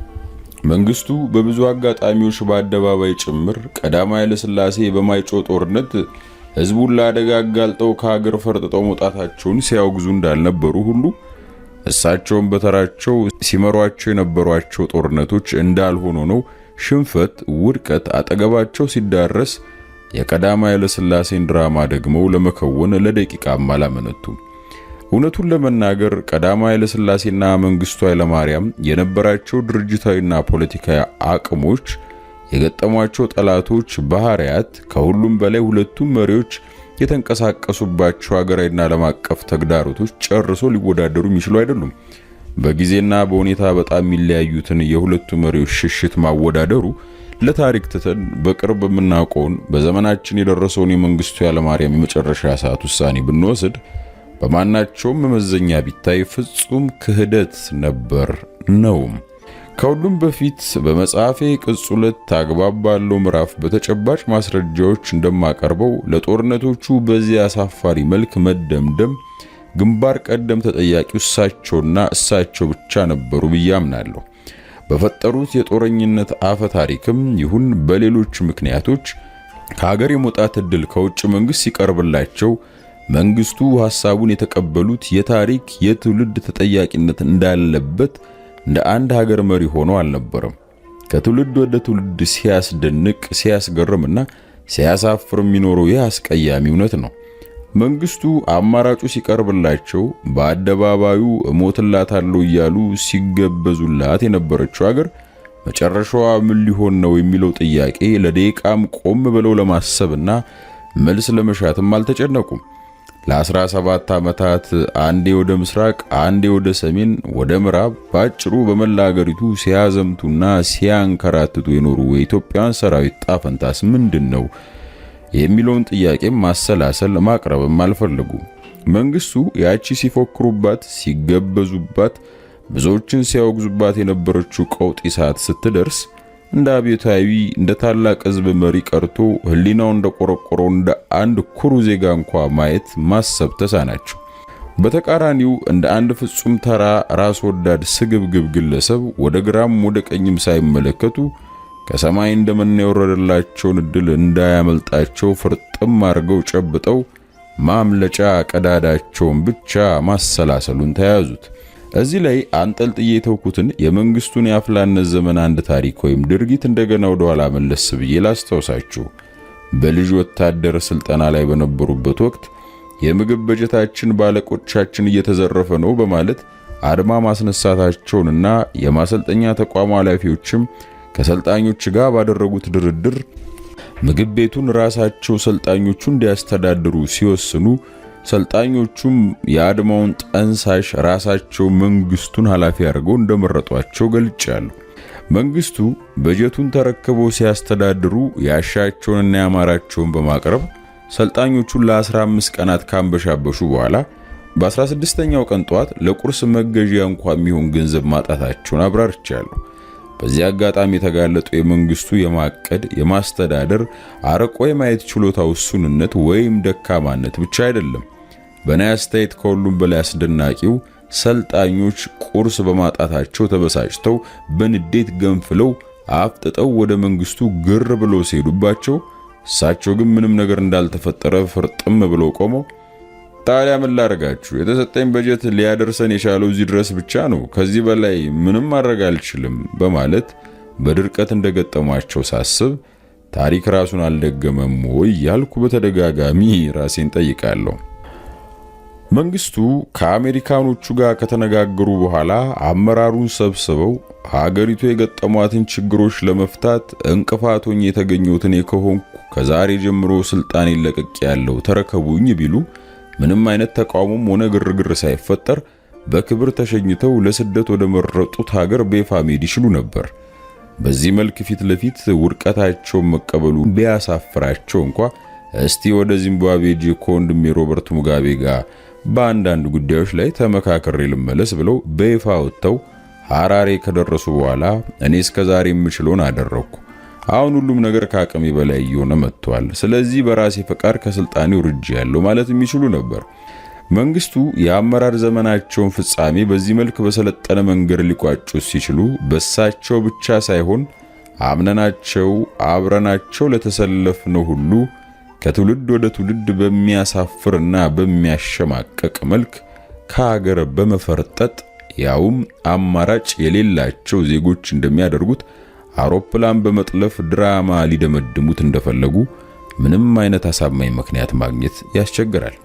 መንግስቱ በብዙ አጋጣሚዎች በአደባባይ ጭምር ቀዳማዊ ኃይለ ሥላሴ በማይጮ ጦርነት ህዝቡን ለአደጋ አጋልጠው ከሀገር ፈርጥጠው መውጣታቸውን ሲያወግዙ እንዳልነበሩ ሁሉ እሳቸውም በተራቸው ሲመሯቸው የነበሯቸው ጦርነቶች እንዳልሆኑ ነው ሽንፈት፣ ውድቀት አጠገባቸው ሲዳረስ የቀዳማዊ ኃይለ ሥላሴን ድራማ ደግሞ ለመከወን ለደቂቃም አላመነቱም። እውነቱን ለመናገር ቀዳማዊ ኃይለ ሥላሴና መንግስቱ ኃይለማርያም የነበራቸው ድርጅታዊና ፖለቲካዊ አቅሞች፣ የገጠሟቸው ጠላቶች፣ ባህሪያት ከሁሉም በላይ ሁለቱም መሪዎች የተንቀሳቀሱባቸው ሀገራዊና ዓለም አቀፍ ተግዳሮቶች ጨርሶ ሊወዳደሩ የሚችሉ አይደሉም። በጊዜና በሁኔታ በጣም የሚለያዩትን የሁለቱ መሪዎች ሽሽት ማወዳደሩ ለታሪክ ትተን በቅርብ የምናውቀውን በዘመናችን የደረሰውን የመንግስቱ ኃይለማርያም የመጨረሻ ሰዓት ውሳኔ ብንወስድ በማናቸውም መመዘኛ ቢታይ ፍጹም ክህደት ነበር ነውም። ከሁሉም በፊት በመጽሐፌ ቅጽ 2 አግባብ ባለው ምዕራፍ በተጨባጭ ማስረጃዎች እንደማቀርበው ለጦርነቶቹ በዚህ አሳፋሪ መልክ መደምደም ግንባር ቀደም ተጠያቂው እሳቸውና እሳቸው ብቻ ነበሩ ብዬ አምናለሁ። በፈጠሩት የጦረኝነት አፈ ታሪክም ይሁን በሌሎች ምክንያቶች ከሀገር የመውጣት ዕድል ከውጭ መንግስት ሲቀርብላቸው መንግስቱ ሐሳቡን የተቀበሉት የታሪክ የትውልድ ተጠያቂነት እንዳለበት እንደ አንድ ሀገር መሪ ሆኖ አልነበረም። ከትውልድ ወደ ትውልድ ሲያስደንቅ ሲያስገርምና ሲያሳፍር የሚኖረው ይህ አስቀያሚ እውነት ነው። መንግስቱ አማራጩ ሲቀርብላቸው በአደባባዩ እሞትላታለሁ እያሉ ሲገበዙላት የነበረችው ሀገር መጨረሻዋ ምን ሊሆን ነው የሚለው ጥያቄ ለደቂቃም ቆም ብለው ለማሰብና መልስ ለመሻትም አልተጨነቁም። ለ17 ዓመታት አንዴ ወደ ምስራቅ አንዴ ወደ ሰሜን ወደ ምዕራብ ባጭሩ በመላ አገሪቱ ሲያዘምቱና ሲያንከራትቱ የኖሩ የኢትዮጵያን ሰራዊት ጣፈንታስ ምንድነው የሚለውን ጥያቄ ማሰላሰል ማቅረብም አልፈለጉ። መንግስቱ ያቺ ሲፎክሩባት ሲገበዙባት ብዙዎችን ሲያወግዙባት የነበረችው ቀውጢ ሰዓት ስትደርስ እንደ አብዮታዊ እንደ ታላቅ ህዝብ መሪ ቀርቶ ህሊናው እንደቆረቆረው እንደ አንድ ኩሩ ዜጋ እንኳን ማየት ማሰብ ተሳናቸው። በተቃራኒው እንደ አንድ ፍጹም ተራ ራስ ወዳድ ስግብግብ ግለሰብ ወደ ግራም ወደ ቀኝም ሳይመለከቱ ከሰማይ እንደመና የወረደላቸውን እድል እንዳያመልጣቸው ፍርጥም አድርገው ጨብጠው ማምለጫ ቀዳዳቸውን ብቻ ማሰላሰሉን ተያዙት። እዚህ ላይ አንጠልጥዬ የተውኩትን የመንግስቱን የአፍላነት ዘመን አንድ ታሪክ ወይም ድርጊት እንደገና ወደ ኋላ መለስ ብዬ ላስታውሳችሁ። በልጅ ወታደር ስልጠና ላይ በነበሩበት ወቅት የምግብ በጀታችን ባለቆቻችን እየተዘረፈ ነው በማለት አድማ ማስነሳታቸውንና የማሰልጠኛ ተቋም ኃላፊዎችም ከሰልጣኞች ጋር ባደረጉት ድርድር ምግብ ቤቱን ራሳቸው ሰልጣኞቹ እንዲያስተዳድሩ ሲወስኑ ሰልጣኞቹም የአድማውን ጠንሳሽ ራሳቸው መንግስቱን ኃላፊ አድርገው እንደመረጧቸው ገልጫለሁ። መንግስቱ በጀቱን ተረክበው ሲያስተዳድሩ ያሻቸውንና ያማራቸውን በማቅረብ ሰልጣኞቹን ለ15 ቀናት ካንበሻበሹ በኋላ በ16ኛው ቀን ጧት ለቁርስ መገዣ እንኳን የሚሆን ገንዘብ ማጣታቸውን አብራርቻለሁ። በዚህ አጋጣሚ የተጋለጡ የመንግስቱ የማቀድ የማስተዳደር አርቆ የማየት ችሎታ ውሱንነት ወይም ደካማነት ብቻ አይደለም። በእኔ አስተያየት ከሁሉም በላይ አስደናቂው ሰልጣኞች ቁርስ በማጣታቸው ተበሳጭተው በንዴት ገንፍለው አፍጥጠው ወደ መንግስቱ ግር ብለው ሲሄዱባቸው እሳቸው ግን ምንም ነገር እንዳልተፈጠረ ፍርጥም ብለው ቆመው ታዲያ ምን ላደርጋችሁ? የተሰጠኝ በጀት ሊያደርሰን የቻለው እዚህ ድረስ ብቻ ነው። ከዚህ በላይ ምንም ማድረግ አልችልም በማለት በድርቀት እንደገጠሟቸው ሳስብ ታሪክ ራሱን አልደገመም ወይ ያልኩ በተደጋጋሚ ራሴን ጠይቃለሁ። መንግስቱ ከአሜሪካኖቹ ጋር ከተነጋገሩ በኋላ አመራሩን ሰብስበው ሀገሪቱ የገጠሟትን ችግሮች ለመፍታት እንቅፋቶኝ የተገኙትን የከሆንኩ ከዛሬ ጀምሮ ስልጣን ይለቀቅ ያለው ተረከቡኝ ቢሉ ምንም አይነት ተቃውሞም ሆነ ግርግር ሳይፈጠር በክብር ተሸኝተው ለስደት ወደ መረጡት ሀገር በይፋ መሄድ ይችሉ ነበር። በዚህ መልክ ፊት ለፊት ውድቀታቸውን መቀበሉ ቢያሳፍራቸው እንኳ እስቲ ወደ ዚምባብዌ ሄጄ ከወንድሜ ሮበርት ሙጋቤ ጋር በአንዳንድ ጉዳዮች ላይ ተመካክሬ ልመለስ ብለው በይፋ ወጥተው ሐራሬ ከደረሱ በኋላ እኔ እስከዛሬ የምችለውን አደረኩ። አሁን ሁሉም ነገር ከአቅሜ በላይ እየሆነ መጥቷል። ስለዚህ በራሴ ፈቃድ ከስልጣኔ ወርጃለሁ ማለት የሚችሉ ነበር። መንግስቱ የአመራር ዘመናቸውን ፍጻሜ በዚህ መልክ በሰለጠነ መንገድ ሊቋጩ ሲችሉ በሳቸው ብቻ ሳይሆን አምነናቸው አብረናቸው ለተሰለፍነው ሁሉ ከትውልድ ወደ ትውልድ በሚያሳፍርና በሚያሸማቀቅ መልክ ከሀገር በመፈርጠጥ ያውም አማራጭ የሌላቸው ዜጎች እንደሚያደርጉት አውሮፕላን በመጥለፍ ድራማ ሊደመድሙት እንደፈለጉ ምንም አይነት አሳማኝ ምክንያት ማግኘት ያስቸግራል።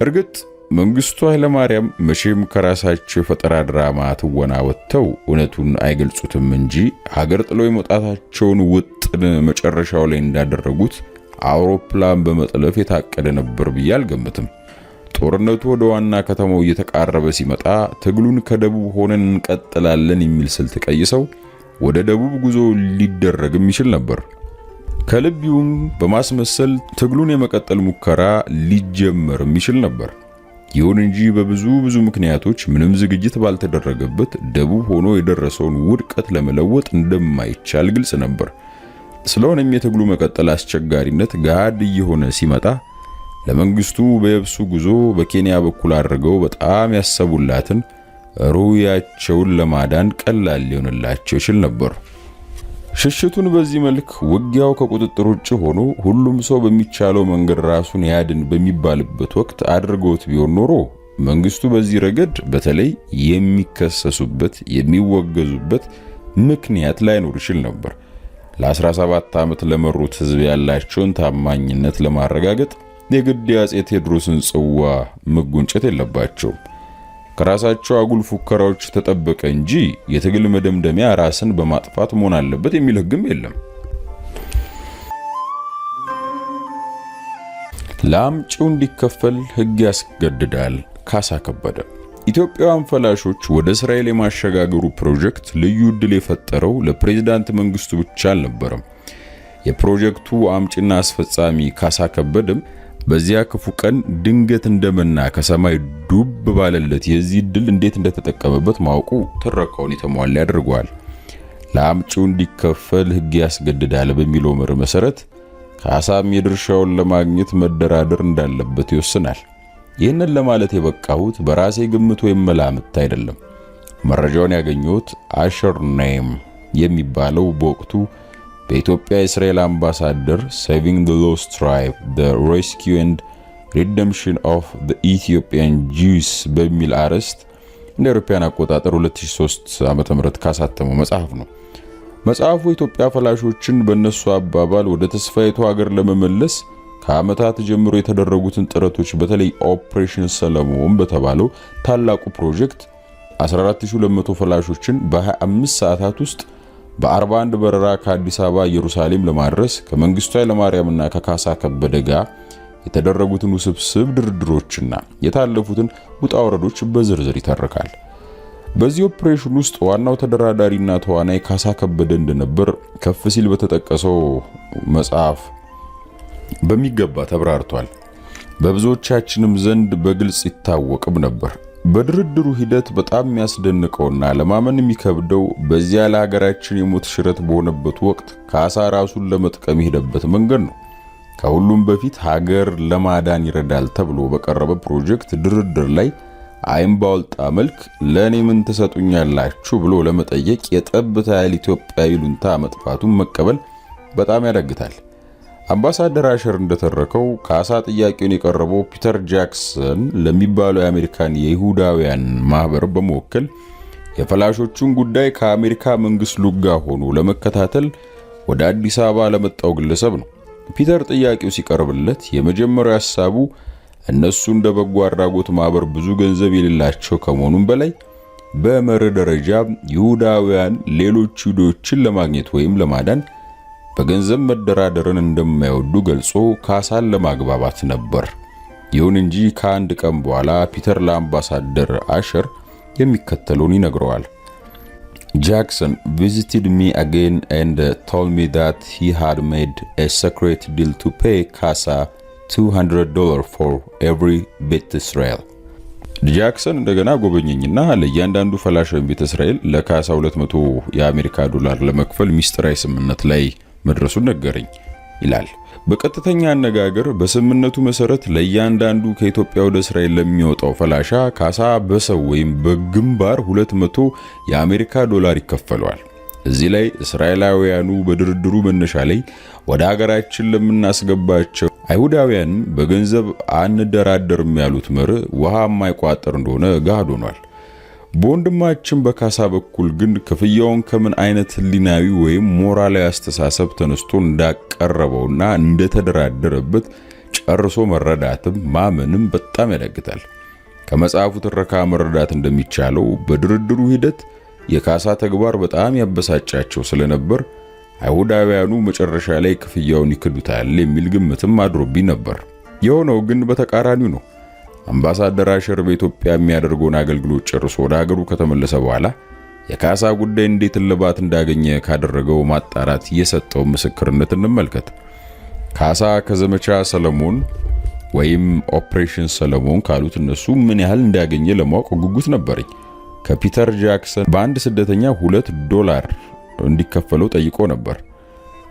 እርግጥ መንግስቱ ኃይለማርያም መቼም ከራሳቸው የፈጠራ ድራማ ትወና ወጥተው እውነቱን አይገልጹትም እንጂ ሀገር ጥሎ የመውጣታቸውን ውጥን መጨረሻው ላይ እንዳደረጉት አውሮፕላን በመጥለፍ የታቀደ ነበር ብዬ አልገምትም። ጦርነቱ ወደ ዋና ከተማው እየተቃረበ ሲመጣ ትግሉን ከደቡብ ሆነን እንቀጥላለን የሚል ስልት ቀይሰው ወደ ደቡብ ጉዞ ሊደረግም ይችል ነበር። ከልቢውም በማስመሰል ትግሉን የመቀጠል ሙከራ ሊጀመርም ይችል ነበር። ይሁን እንጂ በብዙ ምክንያቶች ምንም ዝግጅት ባልተደረገበት ደቡብ ሆኖ የደረሰውን ውድቀት ለመለወጥ እንደማይቻል ግልጽ ነበር። ስለሆነም የትግሉ መቀጠል አስቸጋሪነት ጋድ እየሆነ ሲመጣ ለመንግስቱ በየብሱ ጉዞ በኬንያ በኩል አድርገው በጣም ያሰቡላትን ሩያቸውን ለማዳን ቀላል ሊሆንላቸው ይችል ነበር። ሽሽቱን በዚህ መልክ ውጊያው ከቁጥጥር ውጭ ሆኖ ሁሉም ሰው በሚቻለው መንገድ ራሱን ያድን በሚባልበት ወቅት አድርገውት ቢሆን ኖሮ መንግስቱ በዚህ ረገድ በተለይ የሚከሰሱበት የሚወገዙበት ምክንያት ላይኖር ይችል ነበር። ለ17 ዓመት ለመሩት ህዝብ ያላቸውን ታማኝነት ለማረጋገጥ የግድ አፄ ቴዎድሮስን ጽዋ መጎንጨት የለባቸውም። ከራሳቸው አጉል ፉከራዎች ተጠበቀ እንጂ የትግል መደምደሚያ ራስን በማጥፋት መሆን አለበት የሚል ህግም የለም። ለአምጪው እንዲከፈል ሕግ ያስገድዳል። ካሳ ከበደ። ኢትዮጵያውያን ፈላሾች ወደ እስራኤል የማሸጋገሩ ፕሮጀክት ልዩ ዕድል የፈጠረው ለፕሬዝዳንት መንግስቱ ብቻ አልነበረም። የፕሮጀክቱ አምጪና አስፈጻሚ ካሳ ከበደም በዚያ ክፉ ቀን ድንገት እንደመና ከሰማይ ዱብ ባለለት የዚህ ዕድል እንዴት እንደተጠቀመበት ማወቁ ትረካውን የተሟላ ያደርገዋል። ለአምጪው እንዲከፈል ሕግ ያስገድዳል በሚለው መርህ መሰረት ካሳም የድርሻውን ለማግኘት መደራደር እንዳለበት ይወስናል። ይህንን ለማለት የበቃሁት በራሴ ግምት ወይም መላምት አይደለም። መረጃውን ያገኘሁት አሸር ኔም የሚባለው በወቅቱ በኢትዮጵያ የእስራኤል አምባሳደር Saving the Lost Tribe: The Rescue and Redemption of the Ethiopian Jews በሚል አርዕስት እንደ አውሮፓውያን አቆጣጠር 2003 ዓ.ም ካሳተመው መጽሐፍ ነው። መጽሐፉ የኢትዮጵያ ፈላሾችን በእነሱ አባባል ወደ ተስፋይቱ ሀገር ለመመለስ ከዓመታት ጀምሮ የተደረጉትን ጥረቶች በተለይ ኦፕሬሽን ሰለሞን በተባለው ታላቁ ፕሮጀክት 14200 ፈላሾችን በ25 ሰዓታት ውስጥ በ41 በረራ ከአዲስ አበባ ኢየሩሳሌም ለማድረስ ከመንግስቱ ኃይለማርያምና ከካሳ ከበደ ጋር የተደረጉትን ውስብስብ ድርድሮችና የታለፉትን ውጣ ወረዶች በዝርዝር ይተርካል። በዚህ ኦፕሬሽን ውስጥ ዋናው ተደራዳሪና ተዋናይ ካሳ ከበደ እንደነበር ከፍ ሲል በተጠቀሰው መጽሐፍ በሚገባ ተብራርቷል። በብዙዎቻችንም ዘንድ በግልጽ ይታወቅም ነበር። በድርድሩ ሂደት በጣም የሚያስደንቀውና ለማመን የሚከብደው በዚያ ለሀገራችን የሞት ሽረት በሆነበት ወቅት ካሳ ራሱን ለመጥቀም የሄደበት መንገድ ነው። ከሁሉም በፊት ሀገር ለማዳን ይረዳል ተብሎ በቀረበ ፕሮጀክት ድርድር ላይ አይን ባወጣ መልክ ለኔ ምን ተሰጡኛላችሁ ብሎ ለመጠየቅ የጠብታ ያህል ኢትዮጵያዊ ሉንታ መጥፋቱን መቀበል በጣም ያዳግታል። አምባሳደር አሸር እንደተረከው ካሳ ጥያቄውን የቀረበው ፒተር ጃክሰን ለሚባለው የአሜሪካን የይሁዳውያን ማህበር በመወከል የፈላሾቹን ጉዳይ ከአሜሪካ መንግስት ሉጋ ሆኖ ለመከታተል ወደ አዲስ አበባ ለመጣው ግለሰብ ነው። ፒተር ጥያቄው ሲቀርብለት የመጀመሪያው ሐሳቡ እነሱ እንደ በጎ አድራጎት ማህበር ብዙ ገንዘብ የሌላቸው ከመሆኑም በላይ በመርህ ደረጃ ይሁዳውያን ሌሎች ይሁዶችን ለማግኘት ወይም ለማዳን በገንዘብ መደራደርን እንደማይወዱ ገልጾ ካሳን ለማግባባት ነበር። ይሁን እንጂ ከአንድ ቀን በኋላ ፒተር ለአምባሳደር አሸር የሚከተለውን ይነግረዋል። Jackson visited me again and told me that he had made a secret deal to pay Casa $200 for every ቤተ እስራኤል። ጃክሰን እንደገና ጎበኘኝና ለእያንዳንዱ ፈላሽ ቤተ እስራኤል ለካሳ 200 የአሜሪካ ዶላር ለመክፈል ሚስጥራዊ ስምምነት ላይ መድረሱን ነገረኝ ይላል። በቀጥተኛ አነጋገር በስምምነቱ መሰረት ለእያንዳንዱ ከኢትዮጵያ ወደ እስራኤል ለሚወጣው ፈላሻ ካሳ በሰው ወይም በግንባር 200 የአሜሪካ ዶላር ይከፈለዋል። እዚህ ላይ እስራኤላውያኑ በድርድሩ መነሻ ላይ ወደ ሀገራችን ለምናስገባቸው አይሁዳውያን በገንዘብ አንደራደርም ያሉት መርህ ውሃ የማይቋጠር እንደሆነ ጋድ ሆኗል። በወንድማችን በካሳ በኩል ግን ክፍያውን ከምን አይነት ህሊናዊ ወይም ሞራላዊ አስተሳሰብ ተነስቶ እንዳቀረበውና እንደተደራደረበት ጨርሶ መረዳትም ማመንም በጣም ያዳግታል። ከመጽሐፉ ትረካ መረዳት እንደሚቻለው በድርድሩ ሂደት የካሳ ተግባር በጣም ያበሳጫቸው ስለነበር አይሁዳውያኑ መጨረሻ ላይ ክፍያውን ይክዱታል የሚል ግምትም አድሮብኝ ነበር። የሆነው ግን በተቃራኒው ነው። አምባሳደር አሸር በኢትዮጵያ የሚያደርገውን አገልግሎት ጨርሶ ወደ ሀገሩ ከተመለሰ በኋላ የካሳ ጉዳይ እንዴት እልባት እንዳገኘ ካደረገው ማጣራት የሰጠው ምስክርነት እንመልከት። ካሳ ከዘመቻ ሰለሞን ወይም ኦፕሬሽን ሰለሞን ካሉት እነሱ ምን ያህል እንዳገኘ ለማወቅ ጉጉት ነበረኝ። ከፒተር ጃክሰን በአንድ ስደተኛ $2 እንዲከፈለው ጠይቆ ነበር።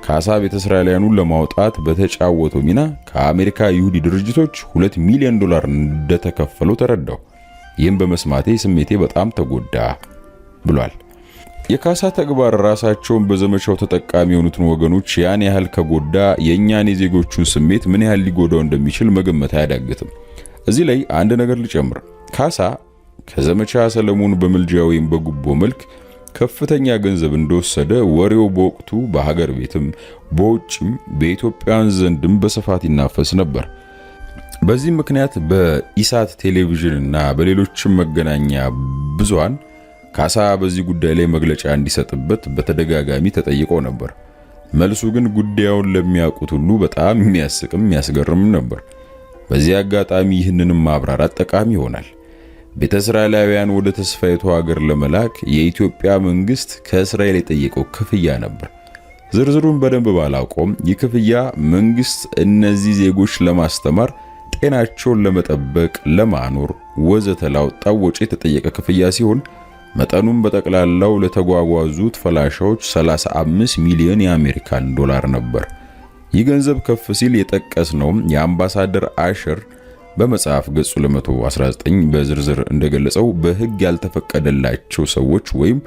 ካሳ ቤተ እስራኤላውያኑን ለማውጣት በተጫወተው ሚና ከአሜሪካ ይሁዲ ድርጅቶች $2 ሚሊዮን እንደተከፈለው ተረዳው። ይህም በመስማቴ ስሜቴ በጣም ተጎዳ ብሏል። የካሳ ተግባር ራሳቸውን በዘመቻው ተጠቃሚ የሆኑትን ወገኖች ያን ያህል ከጎዳ የኛን የዜጎቹን ስሜት ምን ያህል ሊጎዳው እንደሚችል መገመት አያዳግትም። እዚህ ላይ አንድ ነገር ልጨምር። ካሳ ከዘመቻ ሰለሞን በምልጃ ወይም በጉቦ መልክ ከፍተኛ ገንዘብ እንደወሰደ ወሬው በወቅቱ በሀገር ቤትም በውጭም በኢትዮጵያውያን ዘንድም በስፋት ይናፈስ ነበር። በዚህ ምክንያት በኢሳት ቴሌቪዥን እና በሌሎችም መገናኛ ብዙሃን ካሳ በዚህ ጉዳይ ላይ መግለጫ እንዲሰጥበት በተደጋጋሚ ተጠይቆ ነበር። መልሱ ግን ጉዳዩን ለሚያውቁት ሁሉ በጣም የሚያስቅም የሚያስገርም ነበር። በዚህ አጋጣሚ ይህንንም ማብራራት ጠቃሚ ይሆናል። ቤተ እስራኤላውያን ወደ ተስፋይቱ ሀገር ለመላክ የኢትዮጵያ መንግስት ከእስራኤል የጠየቀው ክፍያ ነበር። ዝርዝሩን በደንብ ባላውቀውም ይህ ክፍያ መንግስት እነዚህ ዜጎች ለማስተማር፣ ጤናቸውን ለመጠበቅ፣ ለማኖር ወዘተ ላወጣው ወጪ የተጠየቀ ክፍያ ሲሆን መጠኑም በጠቅላላው ለተጓጓዙት ፈላሻዎች 35 ሚሊዮን የአሜሪካን ዶላር ነበር። ይህ ገንዘብ ከፍ ሲል የጠቀስነው የአምባሳደር አሸር በመጽሐፍ ገጹ 119 በዝርዝር እንደገለጸው በሕግ ያልተፈቀደላቸው ሰዎች ወይም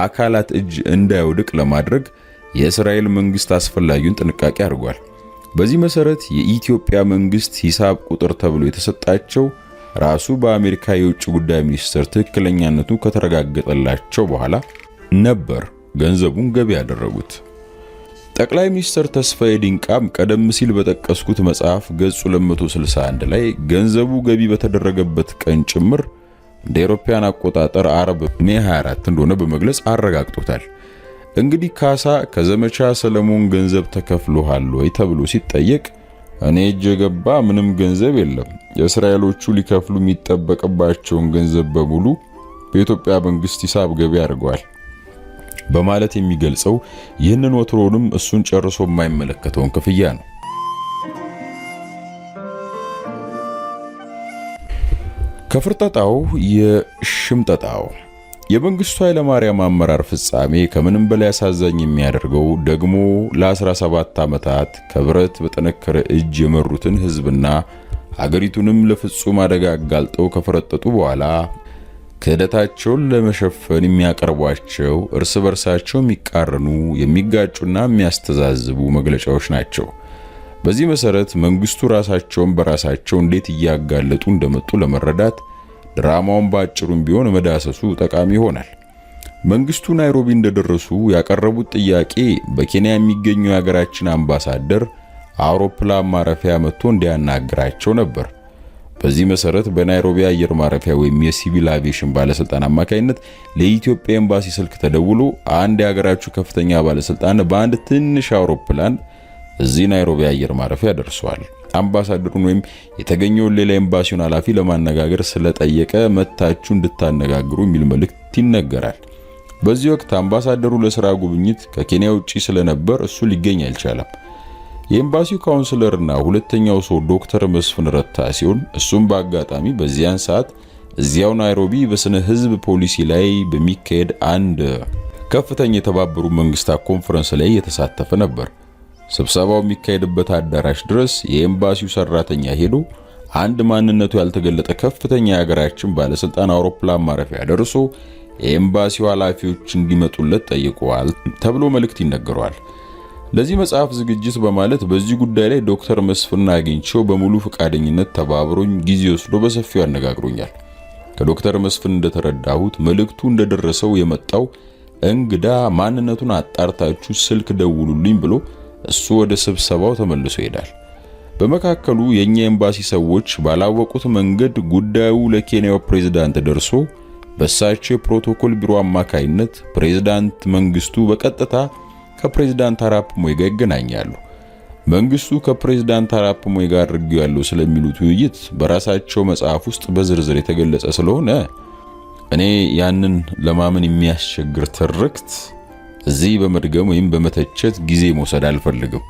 አካላት እጅ እንዳይወድቅ ለማድረግ የእስራኤል መንግስት አስፈላጊውን ጥንቃቄ አድርጓል። በዚህ መሰረት የኢትዮጵያ መንግስት ሂሳብ ቁጥር ተብሎ የተሰጣቸው ራሱ በአሜሪካ የውጭ ጉዳይ ሚኒስቴር ትክክለኛነቱ ከተረጋገጠላቸው በኋላ ነበር ገንዘቡን ገቢ ያደረጉት። ጠቅላይ ሚኒስትር ተስፋዬ ዲንቃም ቀደም ሲል በጠቀስኩት መጽሐፍ ገጹ 261 ላይ ገንዘቡ ገቢ በተደረገበት ቀን ጭምር እንደ አውሮፓውያን አቆጣጠር አርብ ሜ 24 እንደሆነ በመግለጽ አረጋግጦታል። እንግዲህ ካሳ ከዘመቻ ሰለሞን ገንዘብ ተከፍሎሃል ወይ ተብሎ ሲጠየቅ እኔ እጅ የገባ ምንም ገንዘብ የለም፣ የእስራኤሎቹ ሊከፍሉ የሚጠበቅባቸውን ገንዘብ በሙሉ በኢትዮጵያ መንግስት ሂሳብ ገቢ አድርገዋል በማለት የሚገልጸው ይህንን ወትሮንም እሱን ጨርሶ የማይመለከተውን ክፍያ ነው። ከፍርጠጣው የሽምጠጣው የመንግስቱ ኃይለማርያም አመራር ፍጻሜ ከምንም በላይ አሳዛኝ የሚያደርገው ደግሞ ለ17 ዓመታት ከብረት በጠነከረ እጅ የመሩትን ህዝብና ሀገሪቱንም ለፍጹም አደጋ አጋልጠው ከፈረጠጡ በኋላ ክህደታቸውን ለመሸፈን የሚያቀርቧቸው እርስ በርሳቸው የሚቃረኑ የሚጋጩና የሚያስተዛዝቡ መግለጫዎች ናቸው። በዚህ መሰረት መንግስቱ ራሳቸውን በራሳቸው እንዴት እያጋለጡ እንደመጡ ለመረዳት ድራማውን ባጭሩም ቢሆን መዳሰሱ ጠቃሚ ይሆናል። መንግስቱ ናይሮቢ እንደደረሱ ያቀረቡት ጥያቄ በኬንያ የሚገኘው የሀገራችን አምባሳደር አውሮፕላን ማረፊያ መጥቶ እንዲያናግራቸው ነበር። በዚህ መሰረት በናይሮቢ አየር ማረፊያ ወይም የሲቪል አቪዬሽን ባለስልጣን አማካይነት ለኢትዮጵያ ኤምባሲ ስልክ ተደውሎ አንድ የሀገራችሁ ከፍተኛ ባለስልጣን በአንድ ትንሽ አውሮፕላን እዚህ ናይሮቢ አየር ማረፊያ ደርሷል፣ አምባሳደሩን ወይም የተገኘውን ሌላ ኤምባሲውን ኃላፊ ለማነጋገር ስለጠየቀ መታችሁ እንድታነጋግሩ የሚል መልእክት ይነገራል። በዚህ ወቅት አምባሳደሩ ለሥራ ጉብኝት ከኬንያ ውጪ ስለነበር እሱ ሊገኝ አልቻለም። የኤምባሲው ካውንስለርና ሁለተኛው ሰው ዶክተር መስፍን ረታ ሲሆን እሱም በአጋጣሚ በዚያን ሰዓት እዚያው ናይሮቢ በስነ ህዝብ ፖሊሲ ላይ በሚካሄድ አንድ ከፍተኛ የተባበሩ መንግስታት ኮንፈረንስ ላይ የተሳተፈ ነበር። ስብሰባው የሚካሄድበት አዳራሽ ድረስ የኤምባሲው ሰራተኛ ሄዶ አንድ ማንነቱ ያልተገለጠ ከፍተኛ የሀገራችን ባለስልጣን አውሮፕላን ማረፊያ ደርሶ የኤምባሲው ኃላፊዎች እንዲመጡለት ጠይቀዋል ተብሎ መልእክት ይነገረዋል። ለዚህ መጽሐፍ ዝግጅት በማለት በዚህ ጉዳይ ላይ ዶክተር መስፍን አግኝቼው በሙሉ ፈቃደኝነት ተባብሮኝ ጊዜ ወስዶ በሰፊው አነጋግሮኛል። ከዶክተር መስፍን እንደተረዳሁት መልእክቱ እንደደረሰው የመጣው እንግዳ ማንነቱን አጣርታችሁ ስልክ ደውሉልኝ ብሎ እሱ ወደ ስብሰባው ተመልሶ ይሄዳል። በመካከሉ የኛ ኤምባሲ ሰዎች ባላወቁት መንገድ ጉዳዩ ለኬንያው ፕሬዝዳንት ደርሶ በሳቸው የፕሮቶኮል ቢሮ አማካይነት ፕሬዝዳንት መንግስቱ በቀጥታ ከፕሬዝዳንት አራፕ ሞይ ጋር ይገናኛሉ። መንግስቱ ከፕሬዝዳንት አራፕ ሞይ ጋር አድርገው ያለው ስለሚሉት ውይይት በራሳቸው መጽሐፍ ውስጥ በዝርዝር የተገለጸ ስለሆነ እኔ ያንን ለማመን የሚያስቸግር ትርክት እዚህ በመድገም ወይም በመተቸት ጊዜ መውሰድ አልፈልግም።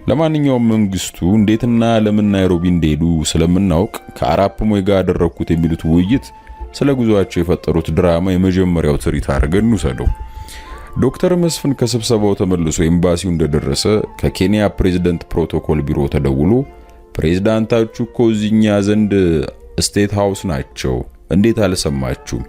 ለማንኛውም መንግስቱ እንዴትና ለምን ናይሮቢ እንደሄዱ ስለምናውቅ ከአራፕ ሞይ ጋር ያደረኩት የሚሉት ውይይት ስለ ጉዟቸው የፈጠሩት ድራማ የመጀመሪያው ትርኢት አድርገን እንውሰደው። ዶክተር መስፍን ከስብሰባው ተመልሶ ኤምባሲው እንደደረሰ ከኬንያ ፕሬዝዳንት ፕሮቶኮል ቢሮ ተደውሎ ፕሬዝዳንታችሁ እኮ እዚህኛ ዘንድ ስቴት ሃውስ ናቸው፣ እንዴት አልሰማችሁም?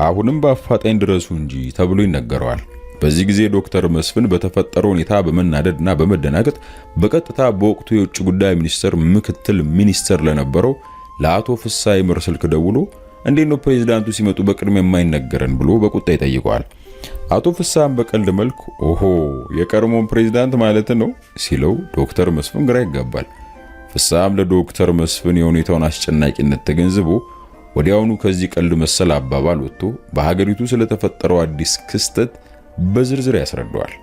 አሁንም በአፋጣኝ ድረሱ እንጂ ተብሎ ይነገረዋል። በዚህ ጊዜ ዶክተር መስፍን በተፈጠረው ሁኔታ በመናደድና በመደናገጥ በቀጥታ በወቅቱ የውጭ ጉዳይ ሚኒስቴር ምክትል ሚኒስትር ለነበረው ለአቶ ፍስሐ ይመር ስልክ ደውሎ እንዴት ነው ፕሬዝዳንቱ ሲመጡ በቅድሚያ የማይነገረን ብሎ በቁጣ ይጠይቀዋል። አቶ ፍስሐም በቀልድ መልክ ኦሆ የቀድሞውን ፕሬዝዳንት ማለት ነው ሲለው ዶክተር መስፍን ግራ ይጋባል። ፍስሐም ለዶክተር መስፍን የሁኔታውን አስጨናቂነት ተገንዝቦ ወዲያውኑ ከዚህ ቀልድ መሰል አባባል ወጥቶ በሀገሪቱ ስለተፈጠረው አዲስ ክስተት በዝርዝር ያስረዳዋል።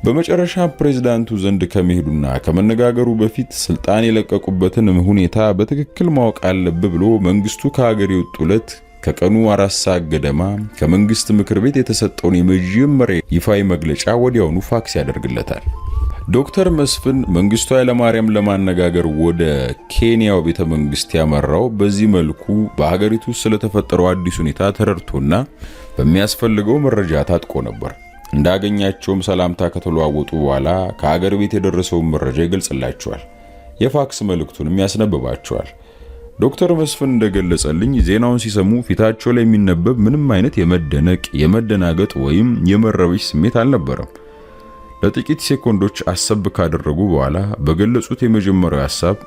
በመጨረሻ ፕሬዝዳንቱ ዘንድ ከመሄዱና ከመነጋገሩ በፊት ስልጣን የለቀቁበትን ሁኔታ በትክክል ማወቅ አለበት ብሎ መንግስቱ ከሀገር የወጡለት ከቀኑ 4 ሰዓት ገደማ ከመንግስት ምክር ቤት የተሰጠውን የመጀመሪያ ይፋዊ መግለጫ ወዲያውኑ ፋክስ ያደርግለታል። ዶክተር መስፍን መንግስቱ ኃይለማርያም ለማነጋገር ወደ ኬንያው ቤተ መንግስት ያመራው በዚህ መልኩ በሀገሪቱ ስለተፈጠረው አዲስ ሁኔታ ተረድቶና በሚያስፈልገው መረጃ ታጥቆ ነበር። እንዳገኛቸውም ሰላምታ ከተለዋወጡ በኋላ ከሀገር ቤት የደረሰውን መረጃ ይገልጽላቸዋል። የፋክስ መልእክቱንም ያስነብባቸዋል። ዶክተር መስፍን እንደገለጸልኝ ዜናውን ሲሰሙ ፊታቸው ላይ የሚነበብ ምንም አይነት የመደነቅ፣ የመደናገጥ ወይም የመረበሽ ስሜት አልነበረም። ለጥቂት ሴኮንዶች አሰብ ካደረጉ በኋላ በገለጹት የመጀመሪያው ሐሳብ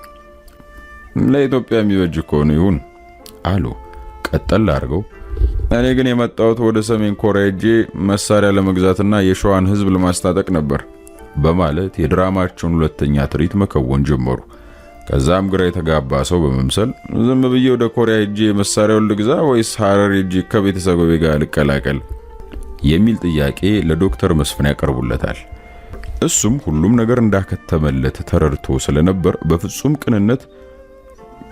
ለኢትዮጵያ የሚበጅ ከሆነ ይሁን አሉ። ቀጠል አድርገው እኔ ግን የመጣሁት ወደ ሰሜን ኮሪያ ሄጄ መሳሪያ ለመግዛትና የሸዋን ህዝብ ለማስታጠቅ ነበር በማለት የድራማቸውን ሁለተኛ ትርኢት መከወን ጀመሩ። ከዛም ግራ የተጋባ ሰው በመምሰል ዝም ብዬ ወደ ኮሪያ ሄጄ መሳሪያውን ልግዛ ወይስ ሐረር ሄጄ ከቤተሰቦቼ ጋር ልቀላቀል የሚል ጥያቄ ለዶክተር መስፍን ያቀርቡለታል። እሱም ሁሉም ነገር እንዳከተመለት ተረድቶ ስለነበር በፍጹም ቅንነት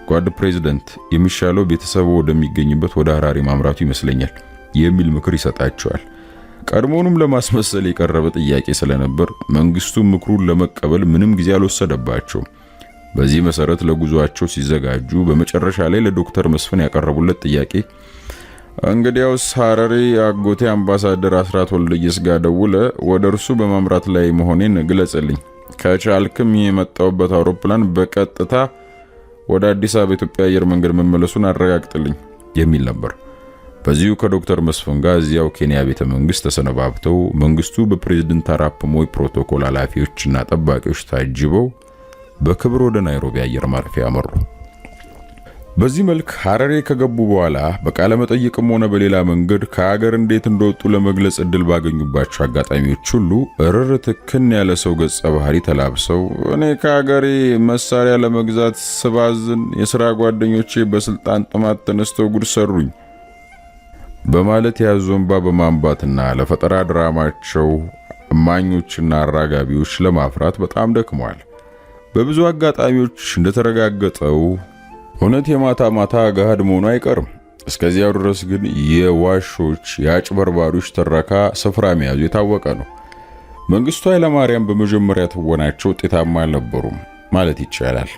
ጓድ ፕሬዝዳንት የሚሻለው ቤተሰቡ ወደሚገኝበት ወደ ሐራሪ ማምራቱ ይመስለኛል የሚል ምክር ይሰጣቸዋል። ቀድሞውንም ለማስመሰል የቀረበ ጥያቄ ስለነበር መንግስቱ ምክሩን ለመቀበል ምንም ጊዜ አልወሰደባቸውም። በዚህ መሰረት ለጉዟቸው ሲዘጋጁ በመጨረሻ ላይ ለዶክተር መስፍን ያቀረቡለት ጥያቄ እንግዲያውስ ሐራሪ አጎቴ አምባሳደር አስራት ወልደየስ ጋር ደውለ ወደ እርሱ በማምራት ላይ መሆኔን ግለጽልኝ፣ ከቻልክም የመጣውበት አውሮፕላን በቀጥታ ወደ አዲስ አበባ ኢትዮጵያ አየር መንገድ መመለሱን አረጋግጥልኝ የሚል ነበር። በዚሁ ከዶክተር መስፍን ጋር እዚያው ኬንያ ቤተ መንግስት ተሰነባብተው መንግስቱ በፕሬዝዳንት አራፕ ሞይ ፕሮቶኮል ኃላፊዎችና ጠባቂዎች ታጅበው በክብር ወደ ናይሮቢ አየር ማረፊያ አመሩ። በዚህ መልክ ሐረሬ ከገቡ በኋላ በቃለ መጠይቅም ሆነ በሌላ መንገድ ከሀገር እንዴት እንደወጡ ለመግለጽ እድል ባገኙባቸው አጋጣሚዎች ሁሉ እርር ትክን ያለ ሰው ገጸ ባህሪ ተላብሰው እኔ ከሀገሬ መሳሪያ ለመግዛት ስባዝን የሥራ ጓደኞቼ በስልጣን ጥማት ተነስተው ጉድ ሰሩኝ በማለት ያዞንባ በማንባትና ለፈጠራ ድራማቸው እማኞችና አራጋቢዎች ለማፍራት በጣም ደክመዋል። በብዙ አጋጣሚዎች እንደተረጋገጠው እውነት የማታ ማታ ገሃድ መሆኑ አይቀርም። እስከዚያው ድረስ ግን የዋሾች የአጭበርባሪዎች ትረካ ስፍራ መያዙ የታወቀ ነው። መንግስቱ ኃይለማርያም በመጀመሪያ ትወናቸው ውጤታማ አልነበሩም ማለት ይቻላል።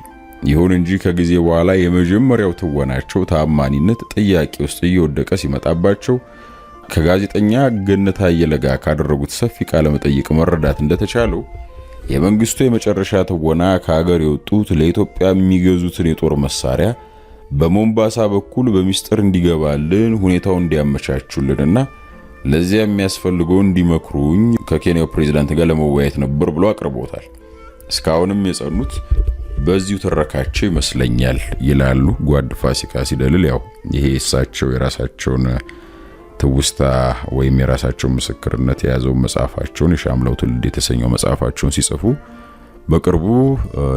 ይሁን እንጂ ከጊዜ በኋላ የመጀመሪያው ትወናቸው ታማኒነት ጥያቄ ውስጥ እየወደቀ ሲመጣባቸው ከጋዜጠኛ ገነት አየለ ጋር ካደረጉት ሰፊ ቃለ መጠይቅ መረዳት እንደተቻለው የመንግስቱ የመጨረሻ ትወና ከሀገር የወጡት ለኢትዮጵያ የሚገዙትን የጦር መሳሪያ በሞምባሳ በኩል በሚስጥር እንዲገባልን ሁኔታው እንዲያመቻቹልንና ለዚያ የሚያስፈልገው እንዲመክሩኝ ከኬንያው ፕሬዝዳንት ጋር ለመወያየት ነበር ብሎ አቅርቦታል። እስካሁንም የጸኑት በዚሁ ተረካቸው ይመስለኛል ይላሉ ጓድ ፋሲካ ሲደልል። ያው ይሄ እሳቸው የራሳቸውን ትውስታ ወይም የራሳቸው ምስክርነት የያዘው መጽሐፋቸውን የሻምላው ትውልድ የተሰኘው መጽሐፋቸውን ሲጽፉ በቅርቡ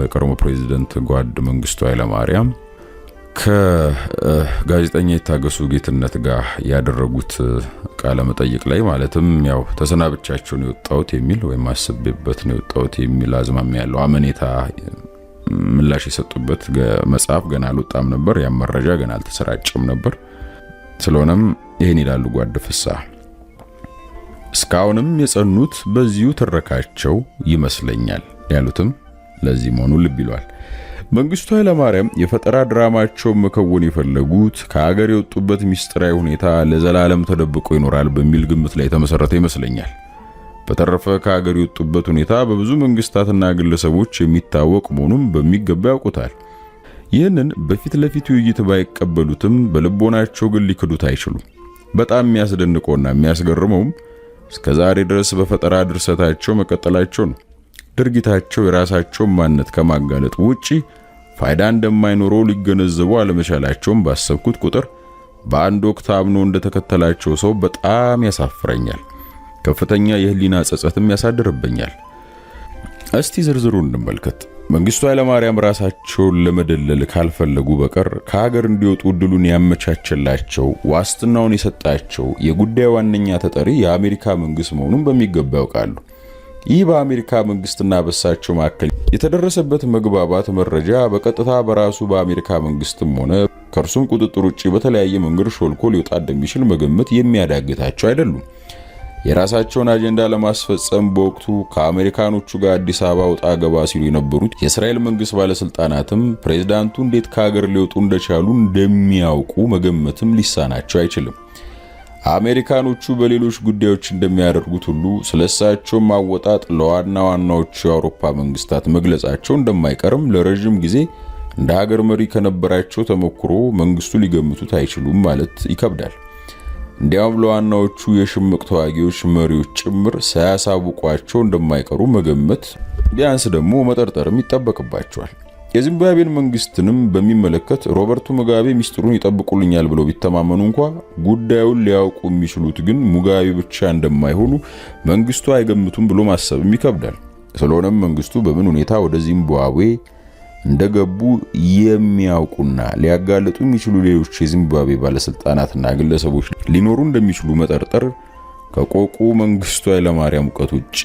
የቀድሞ ፕሬዝዳንት ጓድ መንግስቱ ኃይለማርያም ከጋዜጠኛ የታገሱ ጌትነት ጋር ያደረጉት ቃለ መጠይቅ ላይ ማለትም ያው ተሰናብቻቸው ነው የወጣሁት የሚል ወይም አስቤበት ነው የወጣሁት የሚል አዝማሚያ ያለው አመኔታ ምላሽ የሰጡበት መጽሐፍ ገና አልወጣም ነበር። ያ መረጃ ገና አልተሰራጨም ነበር። ስለሆነም ይሄን ይላሉ ጓድ ፍስሐ እስካሁንም የጸኑት በዚሁ ተረካቸው ይመስለኛል ያሉትም ለዚህ መሆኑ ልብ ይሏል። መንግስቱ ኃይለማርያም የፈጠራ ድራማቸው መከወን የፈለጉት ከሀገር የወጡበት ሚስጥራዊ ሁኔታ ለዘላለም ተደብቆ ይኖራል በሚል ግምት ላይ ተመሰረተ ይመስለኛል። በተረፈ ከሀገር የወጡበት ሁኔታ በብዙ መንግስታትና ግለሰቦች የሚታወቅ መሆኑን በሚገባ ያውቁታል። ይህንን በፊት ለፊት ውይይት ባይቀበሉትም በልቦናቸው ግን ሊክዱት አይችሉም። በጣም የሚያስደንቀውና የሚያስገርመውም እስከዛሬ ድረስ በፈጠራ ድርሰታቸው መቀጠላቸው ነው። ድርጊታቸው የራሳቸውን ማንነት ከማጋለጥ ውጪ ፋይዳ እንደማይኖረው ሊገነዘቡ አለመቻላቸውን ባሰብኩት ቁጥር በአንድ ወቅት አምኖ እንደተከተላቸው ሰው በጣም ያሳፍረኛል። ከፍተኛ የህሊና ጸጸትም ያሳድርብኛል። እስቲ ዝርዝሩን እንመልከት። መንግስቱ ኃይለማርያም ራሳቸውን ለመደለል ካልፈለጉ በቀር ከሀገር እንዲወጡ እድሉን ያመቻቸላቸው ዋስትናውን የሰጣቸው የጉዳዩ ዋነኛ ተጠሪ የአሜሪካ መንግስት መሆኑን በሚገባ ያውቃሉ። ይህ በአሜሪካ መንግስትና በሳቸው መካከል የተደረሰበት መግባባት መረጃ በቀጥታ በራሱ በአሜሪካ መንግስትም ሆነ ከእርሱም ቁጥጥር ውጪ በተለያየ መንገድ ሾልኮ ሊወጣ እንደሚችል መገመት የሚያዳግታቸው አይደሉም። የራሳቸውን አጀንዳ ለማስፈጸም በወቅቱ ከአሜሪካኖቹ ጋር አዲስ አበባ ወጣ ገባ ሲሉ የነበሩት የእስራኤል መንግስት ባለስልጣናትም ፕሬዝዳንቱ እንዴት ከሀገር ሊወጡ እንደቻሉ እንደሚያውቁ መገመትም ሊሳናቸው አይችልም። አሜሪካኖቹ በሌሎች ጉዳዮች እንደሚያደርጉት ሁሉ ስለሳቸው ማወጣጥ ለዋና ዋናዎቹ የአውሮፓ መንግስታት መግለጻቸው እንደማይቀርም ለረጅም ጊዜ እንደ ሀገር መሪ ከነበራቸው ተሞክሮ መንግስቱ ሊገምቱት አይችሉም ማለት ይከብዳል። እንዲያውም ለዋናዎቹ የሽምቅ ተዋጊዎች መሪዎች ጭምር ሳያሳውቋቸው እንደማይቀሩ መገመት ቢያንስ ደግሞ መጠርጠርም ይጠበቅባቸዋል። የዚምባብዌን መንግስትንም በሚመለከት ሮበርቱ ሙጋቤ ሚስጥሩን ይጠብቁልኛል ብለው ቢተማመኑ እንኳ ጉዳዩን ሊያውቁ የሚችሉት ግን ሙጋቤ ብቻ እንደማይሆኑ መንግስቱ አይገምቱም ብሎ ማሰብም ይከብዳል። ስለሆነም መንግስቱ በምን ሁኔታ ወደ ዚምባብዌ እንደገቡ የሚያውቁና ሊያጋልጡ የሚችሉ ሌሎች የዚምባብዌ ባለስልጣናትና ግለሰቦች ሊኖሩ እንደሚችሉ መጠርጠር ከቆቁ መንግስቱ ኃይለማርያም እውቀት ውጪ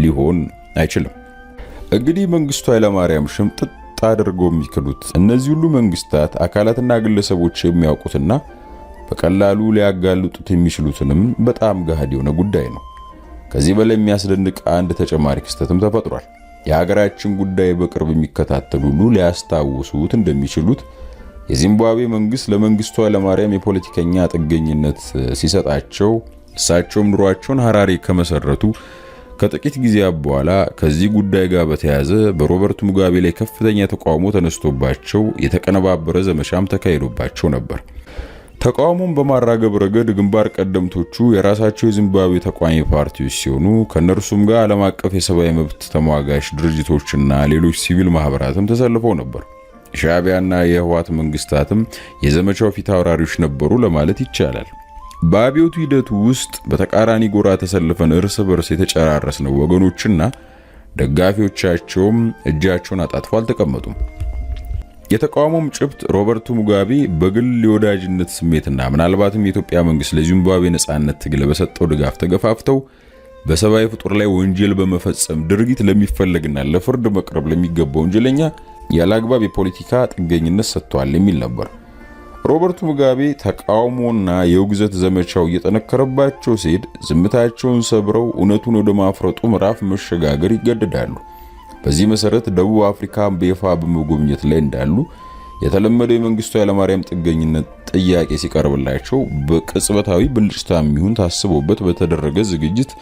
ሊሆን አይችልም። እንግዲህ መንግስቱ ኃይለማርያም ሽምጥጥ አድርገው የሚክዱት እነዚህ ሁሉ መንግስታት አካላትና ግለሰቦች የሚያውቁትና በቀላሉ ሊያጋልጡት የሚችሉትንም በጣም ገሃድ የሆነ ጉዳይ ነው። ከዚህ በላይ የሚያስደንቅ አንድ ተጨማሪ ክስተትም ተፈጥሯል። የሀገራችን ጉዳይ በቅርብ የሚከታተሉ ሁሉ ሊያስታውሱት እንደሚችሉት የዚምባብዌ መንግስት ለመንግስቱ ኃይለማርያም የፖለቲከኛ ጥገኝነት ሲሰጣቸው እሳቸውም ኑሯቸውን ሐራሬ ከመሰረቱ ከጥቂት ጊዜያት በኋላ ከዚህ ጉዳይ ጋር በተያያዘ በሮበርት ሙጋቤ ላይ ከፍተኛ ተቃውሞ ተነስቶባቸው የተቀነባበረ ዘመቻም ተካሂዶባቸው ነበር። ተቃውሞን በማራገብ ረገድ ግንባር ቀደምቶቹ የራሳቸው የዚምባብዌ ተቃዋሚ ፓርቲዎች ሲሆኑ ከነርሱም ጋር ዓለም አቀፍ የሰብአዊ መብት ተሟጋች ድርጅቶችና ሌሎች ሲቪል ማህበራትም ተሰልፈው ነበር። ሻዕቢያና የህወሓት መንግስታትም የዘመቻው ፊት አውራሪዎች ነበሩ ለማለት ይቻላል። በአብዮቱ ሂደቱ ውስጥ በተቃራኒ ጎራ ተሰልፈን እርስ በርስ የተጨራረስነው ወገኖችና ደጋፊዎቻቸውም እጃቸውን አጣጥፈው አልተቀመጡም። የተቃውሞም ጭብጥ ሮበርቱ ሙጋቤ በግል የወዳጅነት ስሜትና ምናልባትም የኢትዮጵያ መንግስት ለዚምባብዌ ነጻነት ትግል በሰጠው ድጋፍ ተገፋፍተው በሰብአዊ ፍጡር ላይ ወንጀል በመፈጸም ድርጊት ለሚፈለግና ለፍርድ መቅረብ ለሚገባ ወንጀለኛ ያለአግባብ የፖለቲካ ጥገኝነት ሰጥቷል የሚል ነበር። ሮበርቱ ሙጋቤ ተቃውሞና የውግዘት ዘመቻው እየጠነከረባቸው ሲሄድ ዝምታቸውን ሰብረው እውነቱን ወደ ማፍረጡ ምዕራፍ መሸጋገር ይገደዳሉ። በዚህ መሰረት ደቡብ አፍሪካን በይፋ በመጎብኘት ላይ እንዳሉ የተለመደው የመንግስቱ ኃይለማርያም ጥገኝነት ጥያቄ ሲቀርብላቸው በቅጽበታዊ ብልጭታ የሚሆን ታስቦበት በተደረገ ዝግጅት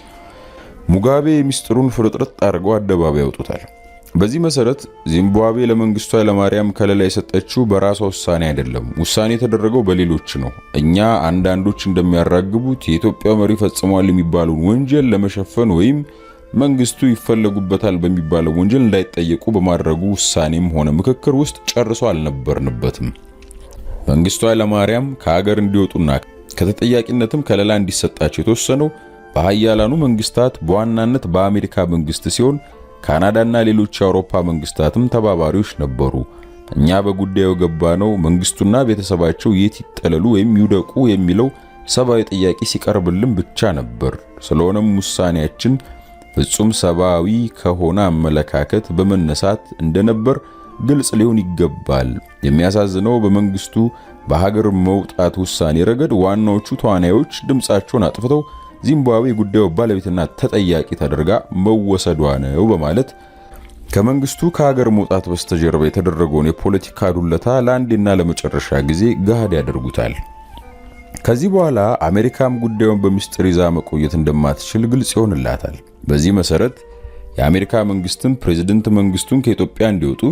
ሙጋቤ ሚስጥሩን ፍርጥርጥ አድርገው አደባባይ ያወጡታል። በዚህ መሰረት ዚምባብዌ ለመንግስቱ ኃይለማርያም ከለላ የሰጠችው በራሷ ውሳኔ አይደለም። ውሳኔ የተደረገው በሌሎች ነው። እኛ አንዳንዶች እንደሚያራግቡት የኢትዮጵያ መሪ ፈጽሟል የሚባለውን ወንጀል ለመሸፈን ወይም መንግስቱ ይፈለጉበታል በሚባለው ወንጀል እንዳይጠየቁ በማድረጉ ውሳኔም ሆነ ምክክር ውስጥ ጨርሶ አልነበርንበትም። መንግስቱ ኃይለማርያም ከሀገር እንዲወጡና ከተጠያቂነትም ከለላ እንዲሰጣቸው የተወሰነው በኃያላኑ መንግስታት በዋናነት በአሜሪካ መንግስት ሲሆን ካናዳና ሌሎች የአውሮፓ መንግስታትም ተባባሪዎች ነበሩ። እኛ በጉዳዩ ገባነው መንግስቱና ቤተሰባቸው የት ይጠለሉ ወይም ይውደቁ የሚለው ሰብአዊ ጥያቄ ሲቀርብልን ብቻ ነበር። ስለሆነም ውሳኔያችን ፍጹም ሰብአዊ ከሆነ አመለካከት በመነሳት እንደነበር ግልጽ ሊሆን ይገባል። የሚያሳዝነው በመንግስቱ በሀገር መውጣት ውሳኔ ረገድ ዋናዎቹ ተዋናዮች ድምጻቸውን አጥፍተው ዚምባብዌ ጉዳዩ ባለቤትና ተጠያቂ ተደርጋ መወሰዷ ነው በማለት ከመንግስቱ ከሀገር መውጣት በስተጀርባ የተደረገውን የፖለቲካ ዱለታ ለአንዴና ለመጨረሻ ጊዜ ገሃድ ያደርጉታል። ከዚህ በኋላ አሜሪካም ጉዳዩን በሚስጥር ይዛ መቆየት እንደማትችል ግልጽ ይሆንላታል። በዚህ መሰረት የአሜሪካ መንግስትም ፕሬዝዳንት መንግስቱን ከኢትዮጵያ እንዲወጡ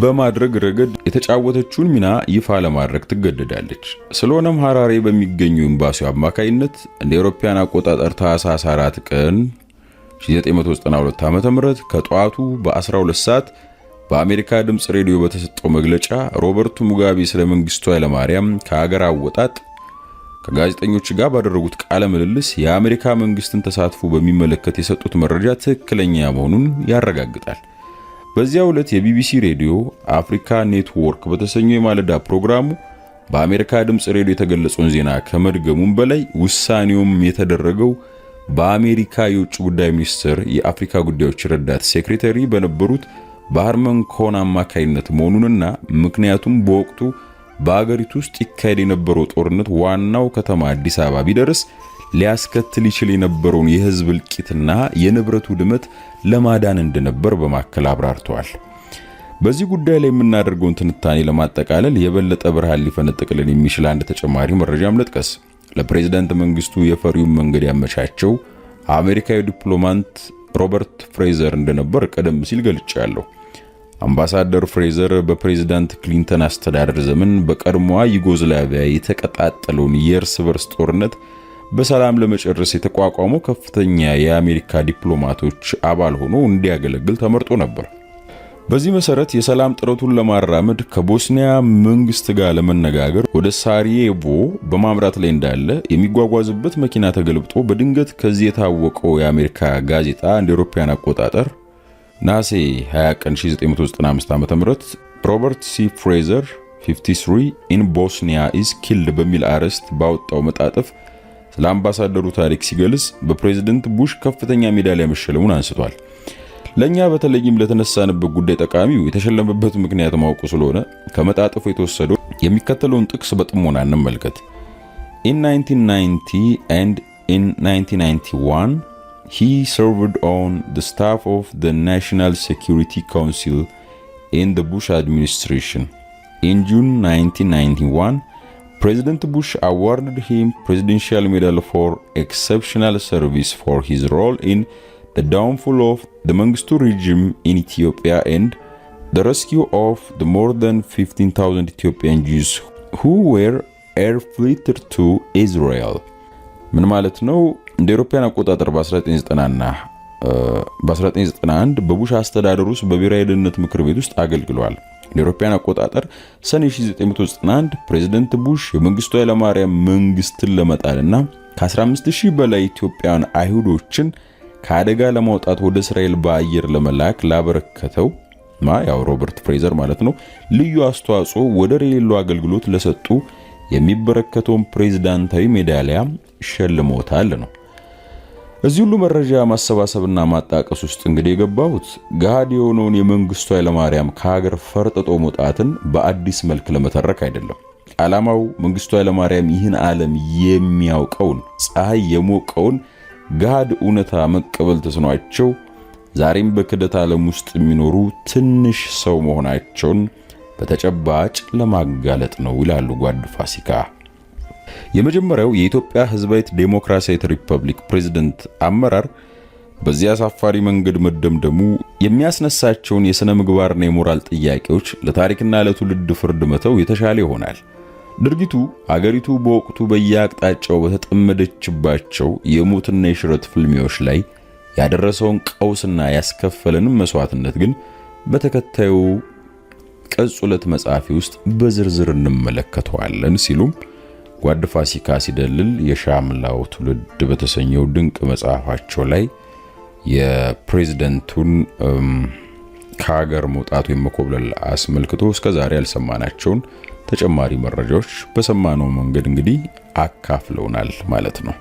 በማድረግ ረገድ የተጫወተችውን ሚና ይፋ ለማድረግ ትገደዳለች። ስለሆነም ሐራሬ በሚገኘው ኤምባሲው አማካይነት እንደ አውሮፓውያን አቆጣጠር ታህሳስ 4 ቀን 1992 ዓ.ም ከጧቱ በ12 ሰዓት በአሜሪካ ድምጽ ሬዲዮ በተሰጠው መግለጫ ሮበርቱ ሙጋቤ ስለ መንግስቱ ኃይለማርያም ከሀገር አወጣጥ ከጋዜጠኞች ጋር ባደረጉት ቃለ ምልልስ የአሜሪካ መንግስትን ተሳትፎ በሚመለከት የሰጡት መረጃ ትክክለኛ መሆኑን ያረጋግጣል። በዚያው ዕለት የቢቢሲ ሬዲዮ አፍሪካ ኔትወርክ በተሰኘው የማለዳ ፕሮግራሙ በአሜሪካ ድምጽ ሬዲዮ የተገለጸውን ዜና ከመድገሙም በላይ ውሳኔውም የተደረገው በአሜሪካ የውጭ ጉዳይ ሚኒስቴር የአፍሪካ ጉዳዮች ረዳት ሴክሬታሪ በነበሩት በሃርመን ኮን አማካይነት መሆኑንና ምክንያቱም በወቅቱ በአገሪቱ ውስጥ ይካሄድ የነበረው ጦርነት ዋናው ከተማ አዲስ አበባ ቢደርስ ሊያስከትል ይችል የነበረውን የህዝብ እልቂትና የንብረት ውድመት ለማዳን እንደነበር በማከል አብራርተዋል። በዚህ ጉዳይ ላይ የምናደርገውን ትንታኔ ለማጠቃለል የበለጠ ብርሃን ሊፈነጥቅልን የሚችል አንድ ተጨማሪ መረጃም ልጥቀስ። ለፕሬዝዳንት መንግስቱ የፈሪውን መንገድ ያመቻቸው አሜሪካዊ ዲፕሎማት ሮበርት ፍሬዘር እንደነበር ቀደም ሲል ገልጫለሁ። አምባሳደር ፍሬዘር በፕሬዝዳንት ክሊንተን አስተዳደር ዘመን በቀድሞዋ ዩጎዝላቪያ የተቀጣጠለውን የእርስ በርስ ጦርነት በሰላም ለመጨረስ የተቋቋመው ከፍተኛ የአሜሪካ ዲፕሎማቶች አባል ሆኖ እንዲያገለግል ተመርጦ ነበር። በዚህ መሰረት የሰላም ጥረቱን ለማራመድ ከቦስኒያ መንግስት ጋር ለመነጋገር ወደ ሳራዬቮ በማምራት ላይ እንዳለ የሚጓጓዝበት መኪና ተገልብጦ በድንገት ከዚህ የታወቀው የአሜሪካ ጋዜጣ እንደ አውሮፓውያን አቆጣጠር ነሐሴ 20 ቀን 1995 ዓ.ም ሮበርት ሲ ፍሬዘር 53 ኢን ቦስኒያ ኢዝ ኪልድ በሚል አርዕስት ባወጣው መጣጥፍ ስለ አምባሳደሩ ታሪክ ሲገልጽ በፕሬዝዳንት ቡሽ ከፍተኛ ሜዳሊያ መሸለሙን አንስቷል። ለኛ በተለይም ለተነሳንበት ጉዳይ ጠቃሚው የተሸለመበት ምክንያት ማወቁ ስለሆነ ከመጣጥፉ የተወሰደው የሚከተለውን ጥቅስ በጥሞና እንመልከት። In 1990 and in 1991 he served on the staff of the National Security Council in the Bush administration. In June 1991, President Bush awarded him Presidential Medal for Exceptional Service for his role in the downfall of the Mengistu regime in Ethiopia and the rescue of the more than 15,000 Ethiopian Jews who were airlifted to Israel. ምን ማለት ነው? እንደ አውሮፓውያን አቆጣጠር በ1990 እና በ1991 በቡሽ አስተዳደር ውስጥ በብሔራዊ ደህንነት ምክር ቤት ውስጥ አገልግሏል። እንደ አውሮፓውያን አቆጣጠር ሰኔ 1991 ፕሬዝዳንት ቡሽ የመንግስቱ ኃይለማርያም መንግስትን ለመጣልና ከ15000 በላይ ኢትዮጵያውያን አይሁዶችን ከአደጋ ለማውጣት ወደ እስራኤል በአየር ለመላክ ላበረከተው ያው ሮበርት ፍሬዘር ማለት ነው ልዩ አስተዋጽኦ ወደር የሌለው አገልግሎት ለሰጡ የሚበረከተውን ፕሬዝዳንታዊ ሜዳሊያ ሸልሞታል ነው። እዚህ ሁሉ መረጃ ማሰባሰብና ማጣቀስ ውስጥ እንግዲህ የገባሁት ገሃድ የሆነውን የመንግስቱ ኃይለማርያም ከሀገር ፈርጥጦ መውጣትን በአዲስ መልክ ለመተረክ አይደለም። ዓላማው መንግስቱ ኃይለማርያም ይህን ዓለም የሚያውቀውን ፀሐይ የሞቀውን ገሃድ እውነታ መቀበል ተስኗቸው ዛሬም በክደት ዓለም ውስጥ የሚኖሩ ትንሽ ሰው መሆናቸውን በተጨባጭ ለማጋለጥ ነው ይላሉ ጓድ ፋሲካ። የመጀመሪያው የኢትዮጵያ ሕዝባዊት ዴሞክራሲያዊት ሪፐብሊክ ፕሬዝዳንት አመራር በዚያ አሳፋሪ መንገድ መደምደሙ የሚያስነሳቸውን የሥነ ምግባርና የሞራል ጥያቄዎች ለታሪክና ለትውልድ ፍርድ መተው የተሻለ ይሆናል። ድርጊቱ አገሪቱ በወቅቱ በየአቅጣጫው በተጠመደችባቸው የሞትና የሽረት ፍልሚያዎች ላይ ያደረሰውን ቀውስና ያስከፈለንም መስዋዕትነት ግን በተከታዩ ቅጽ 2 መጽሐፊ ውስጥ በዝርዝር እንመለከተዋለን ሲሉም ጓድ ፋሲካ ሲደልል የሻምላው ትውልድ በተሰኘው ድንቅ መጽሐፋቸው ላይ የፕሬዝዳንቱን ከሀገር መውጣት ወይም መኮብለል አስመልክቶ እስከዛሬ ያልሰማናቸውን ተጨማሪ መረጃዎች በሰማነው መንገድ እንግዲህ አካፍለውናል ማለት ነው።